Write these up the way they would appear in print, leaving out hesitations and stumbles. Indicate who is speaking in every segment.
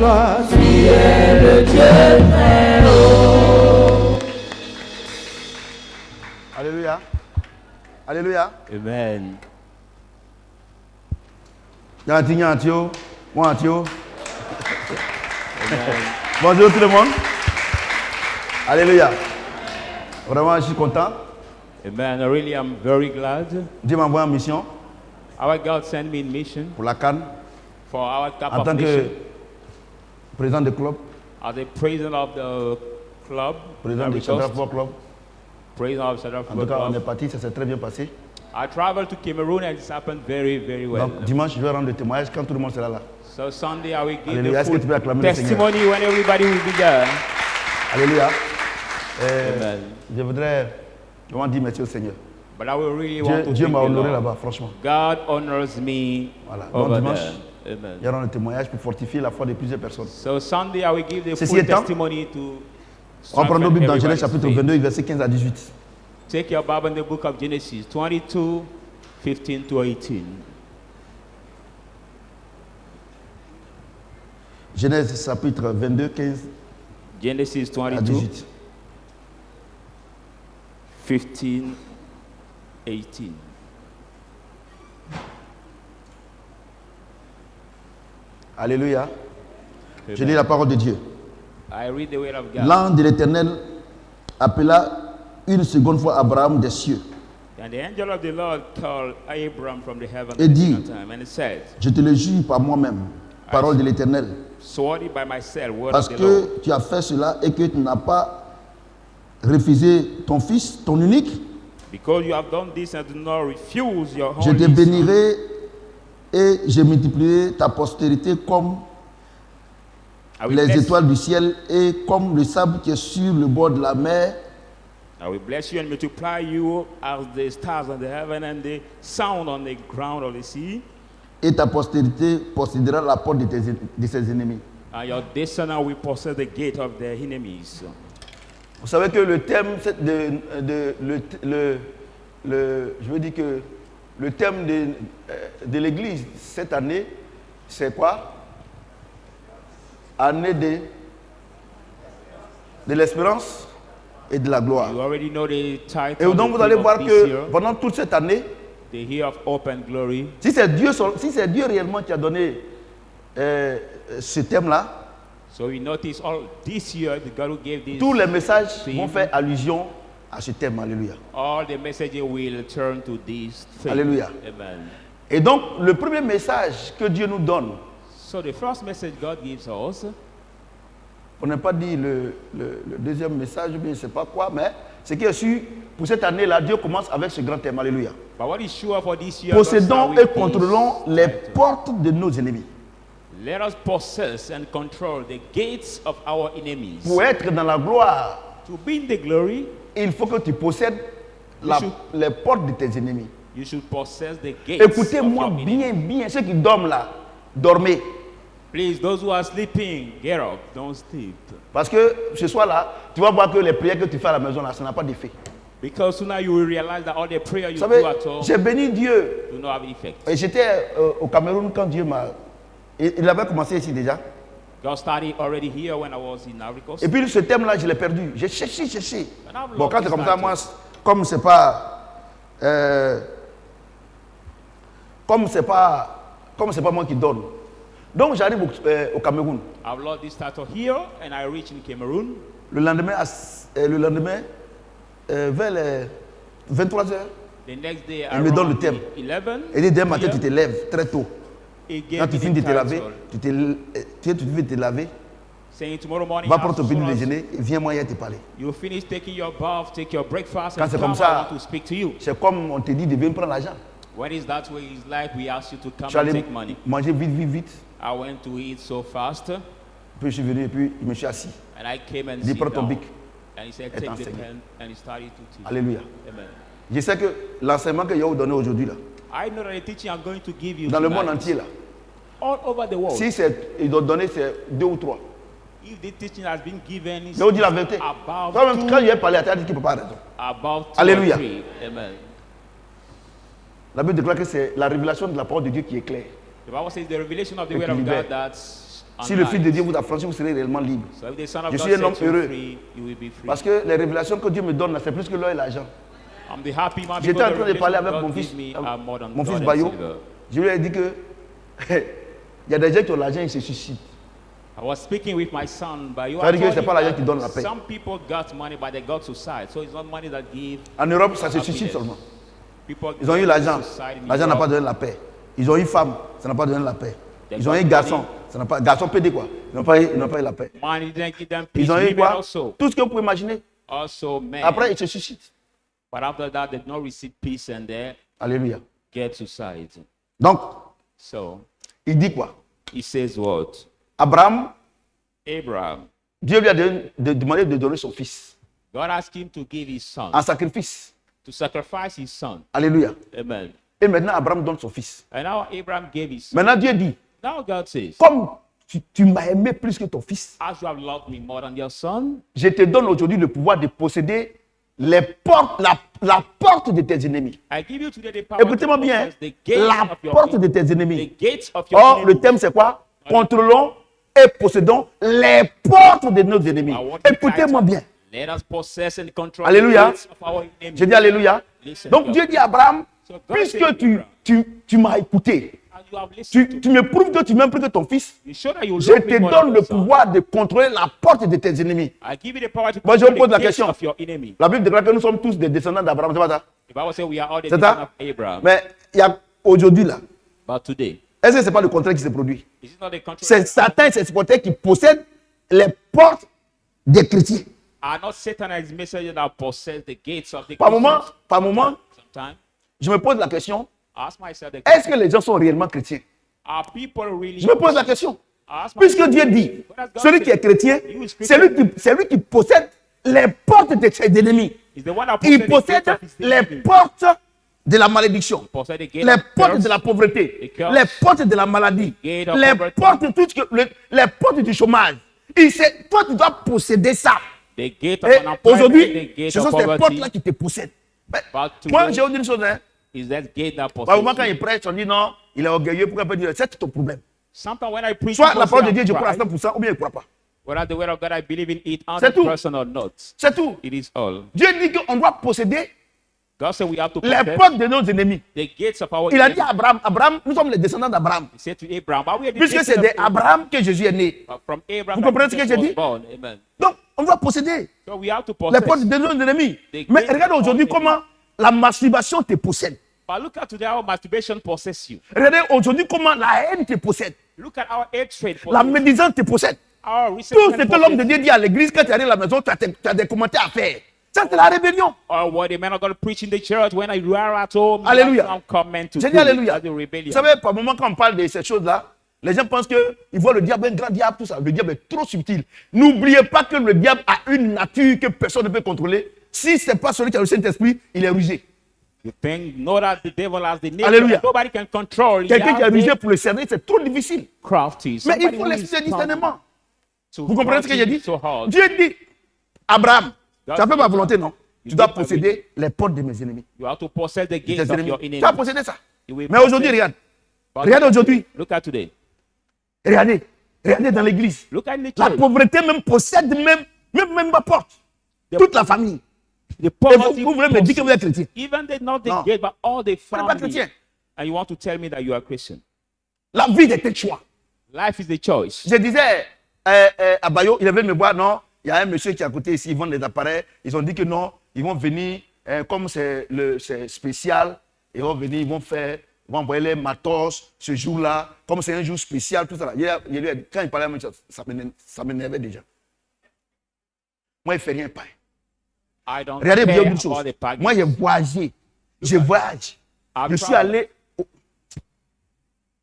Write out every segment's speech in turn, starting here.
Speaker 1: gloire, tu es le Dieu très haut.
Speaker 2: Alléluia. Alléluia.
Speaker 3: Amen.
Speaker 2: Bonjour tout le monde. Alléluia. Vraiment, je suis content.
Speaker 3: Amen. I really am very glad.
Speaker 2: Dieu m'a envoyé en mission
Speaker 3: Our God sent me in mission
Speaker 2: pour la Cannes
Speaker 3: for our Cup
Speaker 2: en
Speaker 3: of
Speaker 2: tant que
Speaker 3: Nation
Speaker 2: président du club,
Speaker 3: as the president of the club,
Speaker 2: président du
Speaker 3: Ivory
Speaker 2: Central
Speaker 3: Coast,
Speaker 2: Football Club.
Speaker 3: president of Central
Speaker 2: En tout
Speaker 3: Football
Speaker 2: cas, on est
Speaker 3: Club.
Speaker 2: parti, ça s'est très bien passé.
Speaker 3: I traveled to Cameroon and it's happened very, very well.
Speaker 2: Donc, dimanche, je vais rendre le témoignage quand tout le monde sera là.
Speaker 3: So Sunday I will give
Speaker 2: Alléluia. Est-ce
Speaker 3: the
Speaker 2: que tu peux
Speaker 3: full
Speaker 2: acclamer le Seigneur?
Speaker 3: testimony when everybody will be there.
Speaker 2: Alléluia.
Speaker 3: Amen.
Speaker 2: Je voudrais vraiment dire merci au Seigneur.
Speaker 3: But I will really want to
Speaker 2: Dieu
Speaker 3: thank
Speaker 2: m'a
Speaker 3: the
Speaker 2: honoré
Speaker 3: Lord.
Speaker 2: là-bas, franchement.
Speaker 3: God honors me
Speaker 2: Voilà.
Speaker 3: over
Speaker 2: Donc, dimanche,
Speaker 3: there. Amen.
Speaker 2: je rends le témoignage pour fortifier la foi de plusieurs personnes.
Speaker 3: So Sunday I will give the
Speaker 2: Ceci
Speaker 3: full
Speaker 2: étant,
Speaker 3: testimony to
Speaker 2: On prend nos
Speaker 3: strengthen
Speaker 2: Bibles dans Genèse
Speaker 3: everybody's
Speaker 2: chapitre
Speaker 3: faith.
Speaker 2: 22, verset 15 à 18.
Speaker 3: Take your Bible in the book of Genesis 22, 15 to 18.
Speaker 2: Genèse chapitre 22, 15
Speaker 3: Genesis
Speaker 2: à
Speaker 3: 22,
Speaker 2: 18.
Speaker 3: 15, 18.
Speaker 2: Alléluia. Je
Speaker 3: Amen.
Speaker 2: lis la parole de Dieu.
Speaker 3: I read the word of God.
Speaker 2: L'ange de l'Éternel appela une seconde fois Abraham des cieux
Speaker 3: And the angel of the Lord called Abram from the heaven
Speaker 2: et dit,
Speaker 3: the second time, and he said,
Speaker 2: je te le jure par moi-même, parole de l'Éternel,
Speaker 3: swore it by myself, word
Speaker 2: parce
Speaker 3: of the Lord,
Speaker 2: que tu as fait cela et que tu n'as pas refusé ton fils, ton unique,
Speaker 3: because you have done this and do not refuse your
Speaker 2: je te
Speaker 3: only son.
Speaker 2: bénirai et je multiplierai ta postérité comme
Speaker 3: I will
Speaker 2: les
Speaker 3: bless-
Speaker 2: étoiles du ciel et comme le sable qui est sur le bord de la mer.
Speaker 3: I will bless you and multiply you as the stars on the heaven and the sound on the ground of the sea.
Speaker 2: Et ta postérité possédera la porte de ses ennemis.
Speaker 3: And your descendant will possess the gate of their enemies.
Speaker 2: Vous savez que le thème je veux dire que le thème de l'église cette année, c'est quoi? Année de l'espérance et de la gloire.
Speaker 3: You already know the title.
Speaker 2: Et donc
Speaker 3: the
Speaker 2: vous allez
Speaker 3: theme
Speaker 2: voir
Speaker 3: of this
Speaker 2: que
Speaker 3: year,
Speaker 2: pendant toute cette année,
Speaker 3: the year of hope and glory.
Speaker 2: si c'est Dieu réellement qui a donné ce thème-là,
Speaker 3: So we notice all this year, the God who gave this,
Speaker 2: tous les messages
Speaker 3: theme,
Speaker 2: vont faire allusion à ce thème. Alléluia.
Speaker 3: all the messages will turn to this thing.
Speaker 2: Alléluia.
Speaker 3: Amen.
Speaker 2: Et donc, le premier message que Dieu nous donne,
Speaker 3: So the first message God gives us,
Speaker 2: on n'a pas dit le deuxième message, ou bien je ne sais pas quoi, mais ce qui est sûr, pour cette année-là, Dieu commence avec ce grand thème. Alléluia.
Speaker 3: but what is sure for this year, God
Speaker 2: Possédons
Speaker 3: start
Speaker 2: et
Speaker 3: with this
Speaker 2: contrôlons les
Speaker 3: title.
Speaker 2: portes de nos ennemis.
Speaker 3: Let us possess and control the gates of our enemies.
Speaker 2: Pour être dans la gloire,
Speaker 3: To be in the glory,
Speaker 2: il faut que tu possèdes les portes de tes ennemis.
Speaker 3: you should possess the gates
Speaker 2: Écoutez-moi
Speaker 3: of your enemies.
Speaker 2: bien, ceux qui dorment là, dormez.
Speaker 3: Please, those who are sleeping, get up, don't sleep.
Speaker 2: Parce que ce soir-là, tu vas voir que les prières que tu fais à la maison là, ça n'a pas d'effet.
Speaker 3: Because sooner you will realize that all the prayer
Speaker 2: Vous
Speaker 3: you
Speaker 2: savez,
Speaker 3: do at home
Speaker 2: j'ai béni Dieu.
Speaker 3: do not have effect.
Speaker 2: Et j'étais au Cameroun quand Dieu m'a... Il avait commencé ici déjà.
Speaker 3: God started already here when I was in Ivory Coast.
Speaker 2: Et puis ce thème-là, je l'ai perdu. J'ai cherché.
Speaker 3: And I've
Speaker 2: Bon,
Speaker 3: loved
Speaker 2: quand
Speaker 3: this
Speaker 2: c'est comme ça,
Speaker 3: title.
Speaker 2: moi, comme c'est pas moi qui donne. Donc j'arrive au Cameroun.
Speaker 3: I've loved this title here and I reached in Cameroon.
Speaker 2: Le lendemain, vers les 23h,
Speaker 3: The next day,
Speaker 2: Il me donne le
Speaker 3: around
Speaker 2: thème.
Speaker 3: 11,
Speaker 2: et dès demain matin,
Speaker 3: here,
Speaker 2: tu te lèves très tôt.
Speaker 3: he
Speaker 2: Quand
Speaker 3: gave
Speaker 2: tu
Speaker 3: me
Speaker 2: finis de
Speaker 3: the
Speaker 2: te laver,
Speaker 3: title,
Speaker 2: tu veux te laver,
Speaker 3: saying tomorrow morning,
Speaker 2: va
Speaker 3: as
Speaker 2: prendre ton petit
Speaker 3: soon as
Speaker 2: déjeuner et viens-moi hier te parler.
Speaker 3: you finish taking your bath, take your breakfast,
Speaker 2: Quand
Speaker 3: and
Speaker 2: c'est
Speaker 3: come,
Speaker 2: comme ça,
Speaker 3: I want to speak to you.
Speaker 2: C'est comme on te dit de venir prendre l'argent.
Speaker 3: When is that way is like we ask you to come
Speaker 2: Je suis
Speaker 3: and
Speaker 2: allé
Speaker 3: take money.
Speaker 2: manger vite.
Speaker 3: I went to eat so fast,
Speaker 2: Puis je suis venu et puis je me suis assis.
Speaker 3: and I came and
Speaker 2: Dis,
Speaker 3: sit
Speaker 2: prends ton
Speaker 3: down.
Speaker 2: bic.
Speaker 3: And he said,
Speaker 2: Et
Speaker 3: take the
Speaker 2: t'enseigner.
Speaker 3: pen, and he started to teach.
Speaker 2: Alléluia.
Speaker 3: Amen.
Speaker 2: Je sais que l'enseignement que Yahweh donné aujourd'hui, là,
Speaker 3: I know that the teaching I'm going to give you
Speaker 2: dans le
Speaker 3: tonight,
Speaker 2: monde entier, là,
Speaker 3: all over the world,
Speaker 2: si il doit donner, c'est 2 ou 3.
Speaker 3: if the teaching has been given, it's
Speaker 2: Je vous dis la vérité.
Speaker 3: about
Speaker 2: Quand
Speaker 3: two,
Speaker 2: je vais parler à terre, il dit qu'il ne peut pas raison.
Speaker 3: about two
Speaker 2: Alléluia.
Speaker 3: or three. Amen.
Speaker 2: La Bible déclare que c'est la révélation de la parole de Dieu qui est claire.
Speaker 3: The Bible says the revelation of the
Speaker 2: Et
Speaker 3: word
Speaker 2: qui
Speaker 3: of
Speaker 2: libère.
Speaker 3: God that
Speaker 2: Si le Fils de Dieu vous affranchit, vous serez réellement libre.
Speaker 3: So if the Son of
Speaker 2: Je
Speaker 3: God
Speaker 2: suis un homme
Speaker 3: sets you
Speaker 2: heureux.
Speaker 3: free, you will be free.
Speaker 2: Parce que les révélations que Dieu me donne, là, c'est plus que l'or et l'argent.
Speaker 3: I'm the happy man
Speaker 2: J'étais
Speaker 3: because
Speaker 2: en
Speaker 3: the
Speaker 2: train de parler
Speaker 3: revelation
Speaker 2: avec
Speaker 3: God
Speaker 2: mon fils,
Speaker 3: gives me are more than
Speaker 2: mon fils
Speaker 3: gold and
Speaker 2: Bayo.
Speaker 3: silver.
Speaker 2: Je lui ai dit que il y a des gens qui ont l'argent, ils se suicident.
Speaker 3: I was speaking with my son, but you
Speaker 2: Ça
Speaker 3: are
Speaker 2: veut dire que c'est
Speaker 3: told
Speaker 2: pas
Speaker 3: him
Speaker 2: l'argent
Speaker 3: that
Speaker 2: qui donne la paix.
Speaker 3: some people got money, but they got suicide. So it's not money that give.
Speaker 2: En Europe, ça se suicide
Speaker 3: happiness.
Speaker 2: seulement.
Speaker 3: People
Speaker 2: Ils ont eu
Speaker 3: get
Speaker 2: l'argent.
Speaker 3: suicide in
Speaker 2: L'argent n'a
Speaker 3: Europe.
Speaker 2: pas donné la paix. Ils ont eu femme, ça n'a pas donné la paix. Ils ont eu garçon, ça n'a pas. Garçon PD quoi. Ils n'ont pas eu la paix.
Speaker 3: Money didn't give them peace.
Speaker 2: Ils ont eu
Speaker 3: Women
Speaker 2: quoi?
Speaker 3: also.
Speaker 2: Tout ce que vous pouvez imaginer.
Speaker 3: Also men.
Speaker 2: Après, ils se suicident.
Speaker 3: But after that, they did not receive peace and they
Speaker 2: Alléluia.
Speaker 3: get suicide.
Speaker 2: Donc,
Speaker 3: So
Speaker 2: il dit quoi?
Speaker 3: he says what?
Speaker 2: Abraham,
Speaker 3: Abraham,
Speaker 2: Dieu lui a demandé de donner son fils
Speaker 3: God asked him to give his son,
Speaker 2: en sacrifice.
Speaker 3: to sacrifice his son.
Speaker 2: Alléluia.
Speaker 3: Amen.
Speaker 2: Et maintenant, Abraham donne son fils.
Speaker 3: And now Abraham gave his son.
Speaker 2: Maintenant, Dieu dit,
Speaker 3: Now God says,
Speaker 2: comme tu m'as aimé plus que ton fils,
Speaker 3: as you have loved me more than your son,
Speaker 2: je te donne aujourd'hui le pouvoir de posséder les portes, la porte de tes ennemis.
Speaker 3: I give you today the power
Speaker 2: Écoutez-moi
Speaker 3: to
Speaker 2: bien,
Speaker 3: possess the gates
Speaker 2: la
Speaker 3: of your
Speaker 2: porte de
Speaker 3: enemy.
Speaker 2: tes ennemis.
Speaker 3: The gates of your
Speaker 2: Or, le
Speaker 3: enemies.
Speaker 2: thème c'est quoi? Contrôlons et possédons les portes de nos ennemis.
Speaker 3: I want to
Speaker 2: Écoutez-moi
Speaker 3: title,
Speaker 2: bien.
Speaker 3: Let us possess and control
Speaker 2: Alléluia.
Speaker 3: the gates of our enemies.
Speaker 2: Je dis Alléluia.
Speaker 3: Listen,
Speaker 2: Donc
Speaker 3: God.
Speaker 2: Dieu dit à Abraham,
Speaker 3: So God
Speaker 2: puisque
Speaker 3: said,
Speaker 2: tu m'as écouté,
Speaker 3: And you have listened to
Speaker 2: tu me prouves que tu m'aimes plus que ton fils,
Speaker 3: you show that you
Speaker 2: je
Speaker 3: love me
Speaker 2: te
Speaker 3: more than
Speaker 2: donne
Speaker 3: your
Speaker 2: le
Speaker 3: son.
Speaker 2: pouvoir de contrôler la porte de tes ennemis.
Speaker 3: I give you the power to
Speaker 2: Moi, je
Speaker 3: control
Speaker 2: vous pose
Speaker 3: the
Speaker 2: la
Speaker 3: gates
Speaker 2: question.
Speaker 3: of your enemy.
Speaker 2: La Bible déclare que nous sommes tous des descendants d'Abraham, c'est pas ça?
Speaker 3: The Bible says we are all the
Speaker 2: C'est
Speaker 3: descendants
Speaker 2: ça?
Speaker 3: of Abraham.
Speaker 2: Mais il y a aujourd'hui là,
Speaker 3: But today,
Speaker 2: est-ce que ce n'est pas le contraire qui se produit?
Speaker 3: is it not the control
Speaker 2: C'est Satan et ses supporters qui possèdent les portes des chrétiens.
Speaker 3: are not Satan and his messengers that possess the gates of the
Speaker 2: Par moment,
Speaker 3: Christians? Sometimes
Speaker 2: je me pose la question,
Speaker 3: I ask myself the
Speaker 2: est-ce que les gens sont réellement chrétiens?
Speaker 3: are people really
Speaker 2: Je me pose la question.
Speaker 3: I ask
Speaker 2: Puisque
Speaker 3: myself,
Speaker 2: Dieu dit,
Speaker 3: what does God
Speaker 2: celui
Speaker 3: say?
Speaker 2: qui est chrétien,
Speaker 3: He who is
Speaker 2: c'est lui qui possède les portes de ses ennemis.
Speaker 3: Is the one that
Speaker 2: Il
Speaker 3: possess the gates
Speaker 2: possède
Speaker 3: of his
Speaker 2: les
Speaker 3: enemies.
Speaker 2: portes de la malédiction,
Speaker 3: Possess the gate
Speaker 2: les
Speaker 3: of
Speaker 2: portes
Speaker 3: curse,
Speaker 2: de la pauvreté,
Speaker 3: the curse,
Speaker 2: les portes de la maladie,
Speaker 3: gate of
Speaker 2: les
Speaker 3: poverty.
Speaker 2: portes, les portes du chômage. Toi, tu dois posséder ça.
Speaker 3: the gate of
Speaker 2: Et
Speaker 3: unemployment,
Speaker 2: aujourd'hui,
Speaker 3: the gate
Speaker 2: ce
Speaker 3: of
Speaker 2: sont ces
Speaker 3: poverty.
Speaker 2: portes-là qui te possèdent. Mais
Speaker 3: But today,
Speaker 2: moi, j'ai dit une chose. Hein.
Speaker 3: is that gate that
Speaker 2: Par moment, quand
Speaker 3: possesses
Speaker 2: il
Speaker 3: you.
Speaker 2: prêche, on dit non, il est orgueilleux. Pourquoi il peut dire c'est ton problème?
Speaker 3: Sometimes when I preach,
Speaker 2: Soit
Speaker 3: people
Speaker 2: la parole de
Speaker 3: say
Speaker 2: Dieu,
Speaker 3: I'm
Speaker 2: je crois à
Speaker 3: pride.
Speaker 2: 100% ou bien je ne crois pas.
Speaker 3: Whether the word of God I believe in it
Speaker 2: C'est tout.
Speaker 3: 100% or not.
Speaker 2: C'est tout.
Speaker 3: It is all.
Speaker 2: Dieu dit qu'on doit posséder
Speaker 3: God said we have to
Speaker 2: les
Speaker 3: possess
Speaker 2: portes de nos ennemis.
Speaker 3: the gates of our
Speaker 2: Il a dit
Speaker 3: enemies.
Speaker 2: à Abraham, nous sommes les descendants d'Abraham.
Speaker 3: He said to Abraham, but we are the
Speaker 2: Puisque c'est
Speaker 3: descendants
Speaker 2: de
Speaker 3: of Abraham.
Speaker 2: Abraham que Jésus est né.
Speaker 3: From Abraham,
Speaker 2: Vous comprenez ce
Speaker 3: that
Speaker 2: que j'ai
Speaker 3: Jesus
Speaker 2: dit?
Speaker 3: was born. Amen.
Speaker 2: Donc, on doit posséder
Speaker 3: So we have to
Speaker 2: les portes
Speaker 3: possess.
Speaker 2: de nos ennemis.
Speaker 3: The
Speaker 2: Mais
Speaker 3: gates
Speaker 2: regarde
Speaker 3: of
Speaker 2: aujourd'hui
Speaker 3: our
Speaker 2: comment la masturbation te possède.
Speaker 3: But look at today how masturbation possesses you.
Speaker 2: Regardez aujourd'hui comment la haine te possède.
Speaker 3: Look at our hatred
Speaker 2: La
Speaker 3: possesses you.
Speaker 2: médisance te possède.
Speaker 3: Our
Speaker 2: Tout ce que
Speaker 3: resentment
Speaker 2: l'homme de
Speaker 3: possesses
Speaker 2: Dieu dit à l'église, quand tu arrives à la maison, tu as des commentaires à faire. Ça, c'est la rébellion.
Speaker 3: or what the man of God preach in the church when you are at home. you
Speaker 2: Alléluia.
Speaker 3: have some comment to
Speaker 2: J'ai
Speaker 3: do.
Speaker 2: dit Alléluia.
Speaker 3: That's the
Speaker 2: Vous
Speaker 3: rebellion.
Speaker 2: savez, par moment, quand on parle de ces choses-là, les gens pensent qu'ils voient le diable, un grand diable, tout ça. Le diable est trop subtil. N'oubliez pas que le diable a une nature que personne ne peut contrôler. Si ce n'est pas celui qui a le Saint-Esprit, il est rusé.
Speaker 3: You think know that the devil has the nature
Speaker 2: Alléluia.
Speaker 3: that nobody can control. He
Speaker 2: Quelqu'un qui est
Speaker 3: has
Speaker 2: rusé
Speaker 3: the
Speaker 2: pour le cerner, c'est trop difficile.
Speaker 3: crafty.
Speaker 2: Mais il
Speaker 3: Somebody
Speaker 2: faut
Speaker 3: who is
Speaker 2: l'esprit de
Speaker 3: strong
Speaker 2: discernement.
Speaker 3: to
Speaker 2: Vous comprenez ce que j'ai dit?
Speaker 3: so hard.
Speaker 2: Dieu dit, Abraham, tu as fait ma volonté, non?
Speaker 3: You
Speaker 2: Tu dois
Speaker 3: did my
Speaker 2: posséder les portes de mes ennemis.
Speaker 3: You have to possess the
Speaker 2: De
Speaker 3: gates
Speaker 2: tes
Speaker 3: of
Speaker 2: ennemis.
Speaker 3: your
Speaker 2: Tu
Speaker 3: enemy.
Speaker 2: as possédé ça.
Speaker 3: You will
Speaker 2: Mais aujourd'hui,
Speaker 3: possess-
Speaker 2: regarde.
Speaker 3: But
Speaker 2: Regarde aujourd'hui.
Speaker 3: Look at today.
Speaker 2: Regardez. Regardez dans l'église.
Speaker 3: Look at the
Speaker 2: La
Speaker 3: church.
Speaker 2: pauvreté même possède même ma porte.
Speaker 3: The-
Speaker 2: Toute la famille.
Speaker 3: The
Speaker 2: Et
Speaker 3: poverty
Speaker 2: vous voulez me dire que vous êtes
Speaker 3: possesses-
Speaker 2: chrétien.
Speaker 3: Even they not the
Speaker 2: Non.
Speaker 3: gate, but all the
Speaker 2: Vous n'êtes pas
Speaker 3: family.
Speaker 2: chrétien.
Speaker 3: And you want to tell me that you are Christian.
Speaker 2: La vie est tes choix.
Speaker 3: Life is the choice.
Speaker 2: Je disais à Bayo, il avait me voir, non, il y a un monsieur qui est à côté ici, ils vendent des appareils. Ils ont dit que non, ils vont venir, comme c'est spécial, ils vont venir, ils vont envoyer les matos ce jour-là, comme c'est un jour spécial, tout ça. Là. Quand il parlait à moi, ça m'énervait déjà. Moi, il ne fait rien pareil.
Speaker 3: I don't
Speaker 2: Regardez bien
Speaker 3: care
Speaker 2: une
Speaker 3: about
Speaker 2: chose.
Speaker 3: the pagans.
Speaker 2: Moi, j'ai voyagé. Je voyage.
Speaker 3: I've
Speaker 2: Je suis
Speaker 3: traveled.
Speaker 2: allé.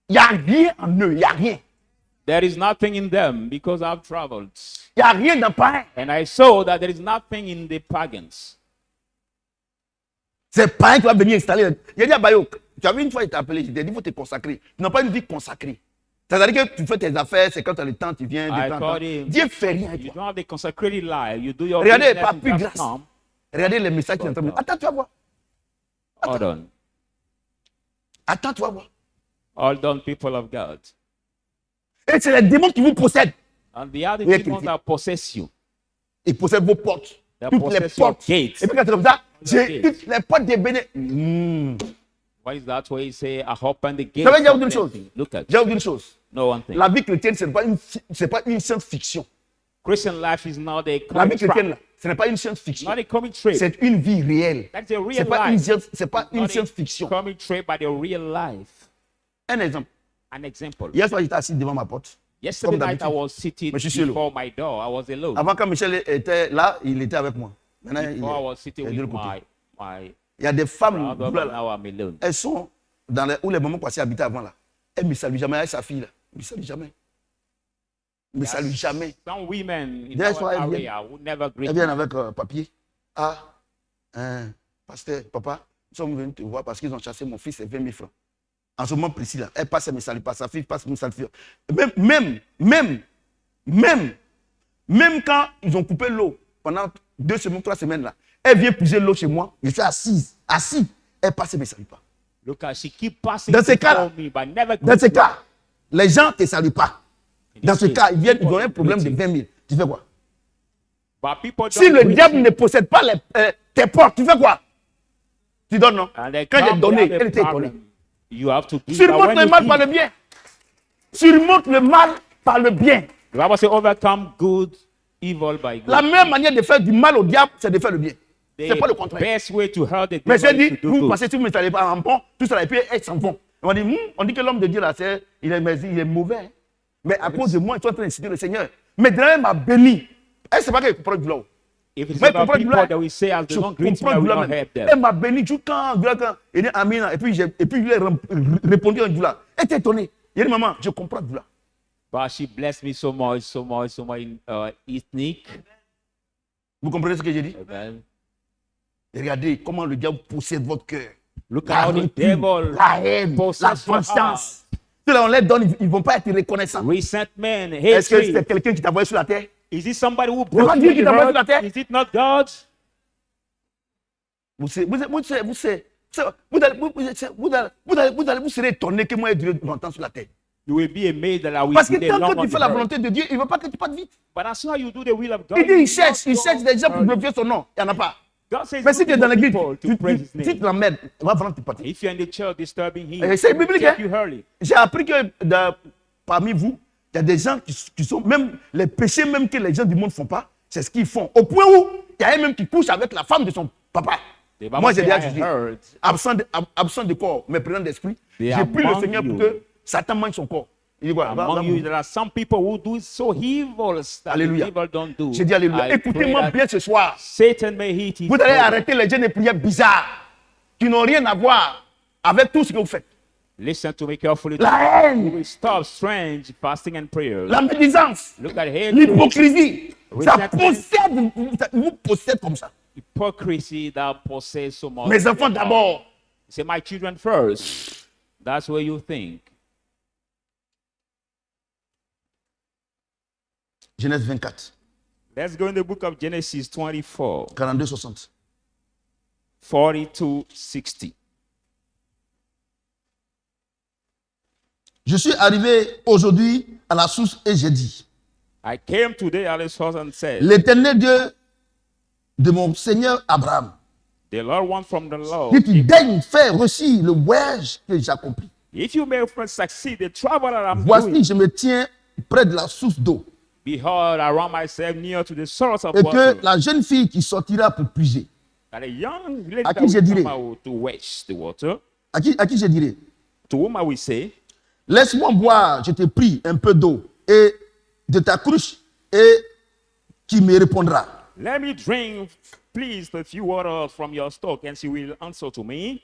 Speaker 2: Il n'y a rien en eux, il n'y a rien.
Speaker 3: There is nothing in them because I've traveled.
Speaker 2: Il n'y a rien dans pain.
Speaker 3: And I saw that there is nothing in the pagans.
Speaker 2: C'est pain qui va venir installer. J'ai dit à Bayo, tu as vu une fois, il t'a appelé, il t'a dit, il faut te consacrer. Tu n'as pas une vie consacrée. C'est-à-dire que tu fais tes affaires, c'est quand tu as le temps, tu viens,
Speaker 3: I
Speaker 2: de temps en
Speaker 3: told
Speaker 2: temps.
Speaker 3: him,
Speaker 2: Dieu fait rien avec
Speaker 3: You
Speaker 2: toi.
Speaker 3: don't have the consecrated life. You do your
Speaker 2: Regardez,
Speaker 3: business
Speaker 2: pas
Speaker 3: and
Speaker 2: plus
Speaker 3: just
Speaker 2: grâce.
Speaker 3: come.
Speaker 2: Regardez les messages qu'il est en train de me dire. Attends, tu vas voir.
Speaker 3: Hold on.
Speaker 2: Attends, tu vas voir.
Speaker 3: Hold on, people of God.
Speaker 2: Et c'est les démons qui vous possèdent.
Speaker 3: And the other
Speaker 2: Yeah,
Speaker 3: demons
Speaker 2: Christy.
Speaker 3: that possess you.
Speaker 2: Ils possèdent vos portes.
Speaker 3: They
Speaker 2: Toutes les
Speaker 3: possess your
Speaker 2: portes.
Speaker 3: gates.
Speaker 2: Et puis quand c'est comme ça, j'ai
Speaker 3: gates.
Speaker 2: toutes les portes des béné.
Speaker 3: What is that way you say, I open the gate?
Speaker 2: Ça veut dire une chose.
Speaker 3: Look at
Speaker 2: J'ai une chose.
Speaker 3: no one thing.
Speaker 2: La vie chrétienne, ce n'est pas une science-fiction.
Speaker 3: Christian life is not a
Speaker 2: La vie
Speaker 3: comic
Speaker 2: chrétienne,
Speaker 3: trap.
Speaker 2: là, ce n'est pas une science-fiction.
Speaker 3: Not a comic trip.
Speaker 2: C'est une vie réelle.
Speaker 3: That's a
Speaker 2: Ce
Speaker 3: real
Speaker 2: n'est pas une,
Speaker 3: life.
Speaker 2: une science-fiction.
Speaker 3: Comic trip, but a real life.
Speaker 2: Un exemple.
Speaker 3: An example.
Speaker 2: Hier soir, j'étais assis devant ma porte.
Speaker 3: Yesterday
Speaker 2: Comme
Speaker 3: night, I
Speaker 2: d'habitude.
Speaker 3: was sitting
Speaker 2: Mais je suis seul.
Speaker 3: before my door. I was alone.
Speaker 2: Avant, quand Michel était là, il était avec moi. Maintenant,
Speaker 3: Before I was
Speaker 2: il
Speaker 3: sitting
Speaker 2: est de
Speaker 3: with
Speaker 2: l'autre côté.
Speaker 3: my
Speaker 2: Il y a des femmes,
Speaker 3: brother,
Speaker 2: là,
Speaker 3: but now I'm alone.
Speaker 2: elles sont dans les, où les mamans passaient habiter avant là. Elles ne me saluent jamais avec sa fille là. Elles ne me saluent jamais. Elles ne me saluent jamais.
Speaker 3: Some women in
Speaker 2: That's
Speaker 3: our
Speaker 2: why I
Speaker 3: area would never greet
Speaker 2: Elles
Speaker 3: me.
Speaker 2: viennent avec papier. Ah, pasteur, papa, nous sommes venus te voir parce qu'ils ont chassé mon fils et 20 000 francs. En ce moment précis là, elle passe, elle ne me salue pas. Sa fille passe, elle me salue. Même quand ils ont coupé l'eau pendant 2 semaines, 3 semaines là, elle vient puiser l'eau chez moi. Je suis assis. Elle passe, elle ne me salue pas.
Speaker 3: Look at she keep passing
Speaker 2: Dans ces cas-là,
Speaker 3: before me, but never
Speaker 2: Dans ce
Speaker 3: greet me.
Speaker 2: cas, les gens ne te saluent pas. Dans ce cas, ils ont un problème de
Speaker 3: greeting.
Speaker 2: 20 000. Tu fais quoi?
Speaker 3: But people
Speaker 2: Si
Speaker 3: don't
Speaker 2: le
Speaker 3: greet
Speaker 2: diable
Speaker 3: you.
Speaker 2: ne possède pas tes portes, tu fais quoi? Tu donnes, non?
Speaker 3: And they
Speaker 2: Quand j'ai
Speaker 3: come,
Speaker 2: donné,
Speaker 3: they have a
Speaker 2: elle était
Speaker 3: problem.
Speaker 2: étonnée.
Speaker 3: You have to give.
Speaker 2: Surmonte
Speaker 3: But when
Speaker 2: le
Speaker 3: you
Speaker 2: mal
Speaker 3: give,
Speaker 2: par le bien. Surmonte le mal par le bien.
Speaker 3: the Bible says, overcome good, evil by good.
Speaker 2: La meilleure manière de faire du mal au diable, c'est de faire le bien.
Speaker 3: The
Speaker 2: C'est pas le contraire.
Speaker 3: best way to hurt the
Speaker 2: Mais j'ai
Speaker 3: devil is
Speaker 2: dit,
Speaker 3: to do
Speaker 2: vous
Speaker 3: good.
Speaker 2: passez, si vous ne me saluez pas en bon, tout ça, et puis elles s'en vont. On dit que l'homme de Dieu, là, il est mauvais. Hein. Mais à cause de moi, ils sont en train d'inciter le Seigneur. Mais Dieu m'a béni. Elle ne sait pas qu'elle comprend du là.
Speaker 3: If it's
Speaker 2: Mais
Speaker 3: other
Speaker 2: comprends du
Speaker 3: people
Speaker 2: là.
Speaker 3: that we say as they
Speaker 2: Je
Speaker 3: don't greet me,
Speaker 2: comprends
Speaker 3: I
Speaker 2: du
Speaker 3: will
Speaker 2: là
Speaker 3: not
Speaker 2: même.
Speaker 3: help them.
Speaker 2: Elle m'a béni du quand, il dit Amina. Et puis je lui ai répondu en Djoula. Elle était étonnée. Il dit maman, je comprends du là.
Speaker 3: But she blessed me so much in ethnic.
Speaker 2: Vous comprenez ce que j'ai dit?
Speaker 3: Amen.
Speaker 2: Et regardez comment le diable possède votre cœur.
Speaker 3: Look
Speaker 2: La
Speaker 3: at how the
Speaker 2: rancune,
Speaker 3: devil
Speaker 2: la haine, la
Speaker 3: possesses your
Speaker 2: vengeance. Ceux-là, on les donne, ils ne vont pas être reconnaissants.
Speaker 3: resentment,
Speaker 2: Est-ce que c'est
Speaker 3: hatred.
Speaker 2: quelqu'un qui t'a envoyé sur la terre?
Speaker 3: Is it somebody who
Speaker 2: pas
Speaker 3: brought
Speaker 2: Dieu
Speaker 3: you
Speaker 2: qui
Speaker 3: the
Speaker 2: t'a envoyé sur la
Speaker 3: hurt?
Speaker 2: terre?
Speaker 3: Is it not God?
Speaker 2: Vous serez étonné que moi ait duré longtemps sur la terre.
Speaker 3: You will be amazed that I will
Speaker 2: Parce que
Speaker 3: stay
Speaker 2: tant
Speaker 3: long
Speaker 2: que
Speaker 3: on
Speaker 2: tu
Speaker 3: the
Speaker 2: fais la
Speaker 3: earth.
Speaker 2: volonté de Dieu, il ne veut pas que tu partes vite.
Speaker 3: But as soon as you do the will of God,
Speaker 2: Il dit,
Speaker 3: you
Speaker 2: il cherche
Speaker 3: will not
Speaker 2: des gens pour
Speaker 3: go
Speaker 2: glorifier son nom. Il n'y en a pas.
Speaker 3: God says,
Speaker 2: Mais si tu es dans l'église,
Speaker 3: people to
Speaker 2: tu
Speaker 3: praise his
Speaker 2: tu
Speaker 3: name.
Speaker 2: te l'emmènes, il va vraiment te partir.
Speaker 3: If you're in the church disturbing him,
Speaker 2: Et c'est biblique,
Speaker 3: take
Speaker 2: hein?
Speaker 3: you early.
Speaker 2: J'ai appris que parmi vous, il y a des gens qui sont, même les péchés même que les gens du monde ne font pas, c'est ce qu'ils font. Au point où il y a un même qui couche avec la femme de son papa.
Speaker 3: The Bible
Speaker 2: Moi, j'ai
Speaker 3: says,
Speaker 2: déjà
Speaker 3: I
Speaker 2: jugé.
Speaker 3: heard
Speaker 2: Absent de corps, mais présent d'esprit.
Speaker 3: They
Speaker 2: J'ai pris le
Speaker 3: among
Speaker 2: Seigneur pour
Speaker 3: you.
Speaker 2: que Satan mange son corps. Il dit quoi?
Speaker 3: among you, there are some people who do so evil that
Speaker 2: Alléluia.
Speaker 3: the people don't do.
Speaker 2: J'ai dit alléluia.
Speaker 3: I pray
Speaker 2: Écoutez-moi
Speaker 3: that
Speaker 2: bien ce soir.
Speaker 3: Satan may hit his
Speaker 2: Vous allez
Speaker 3: brother.
Speaker 2: arrêter les jeûnes et prières bizarres qui n'ont rien à voir avec tout ce que vous faites.
Speaker 3: Listen to me carefully.
Speaker 2: La
Speaker 3: You
Speaker 2: haine,
Speaker 3: will stop strange fasting and prayers.
Speaker 2: la médisance,
Speaker 3: Look at hatred,
Speaker 2: l'hypocrisie. Ça
Speaker 3: Resentment.
Speaker 2: vous possède comme ça.
Speaker 3: hypocrisy that possesses so much.
Speaker 2: Mes enfants d'abord.
Speaker 3: Say, my children first. That's where you think.
Speaker 2: Genèse 24,
Speaker 3: Let's go in the book of Genesis 24,
Speaker 2: 42, 60.
Speaker 3: 42, 60.
Speaker 2: Je suis arrivé aujourd'hui à la source et j'ai dit,
Speaker 3: I came today at the source and said,
Speaker 2: l'Éternel Dieu de mon Seigneur Abraham,
Speaker 3: the Lord wants from the Lord.
Speaker 2: que tu daignes faire aussi le voyage que j'accomplis.
Speaker 3: If you may succeed, the travel that I'm
Speaker 2: Voici,
Speaker 3: doing,
Speaker 2: je me tiens près de la source d'eau
Speaker 3: behold, I run myself near to the source of
Speaker 2: et
Speaker 3: water.
Speaker 2: que la jeune fille qui sortira pour puiser.
Speaker 3: That a young lady
Speaker 2: À
Speaker 3: that
Speaker 2: qui je
Speaker 3: will
Speaker 2: dirai?
Speaker 3: come out to waste the water,
Speaker 2: À qui je dirai,
Speaker 3: to whom I will say,
Speaker 2: laisse-moi boire, je te prie, un peu d'eau et de ta cruche et qui me répondra.
Speaker 3: let me drink, please, a few waters from your stock, and she will answer to me,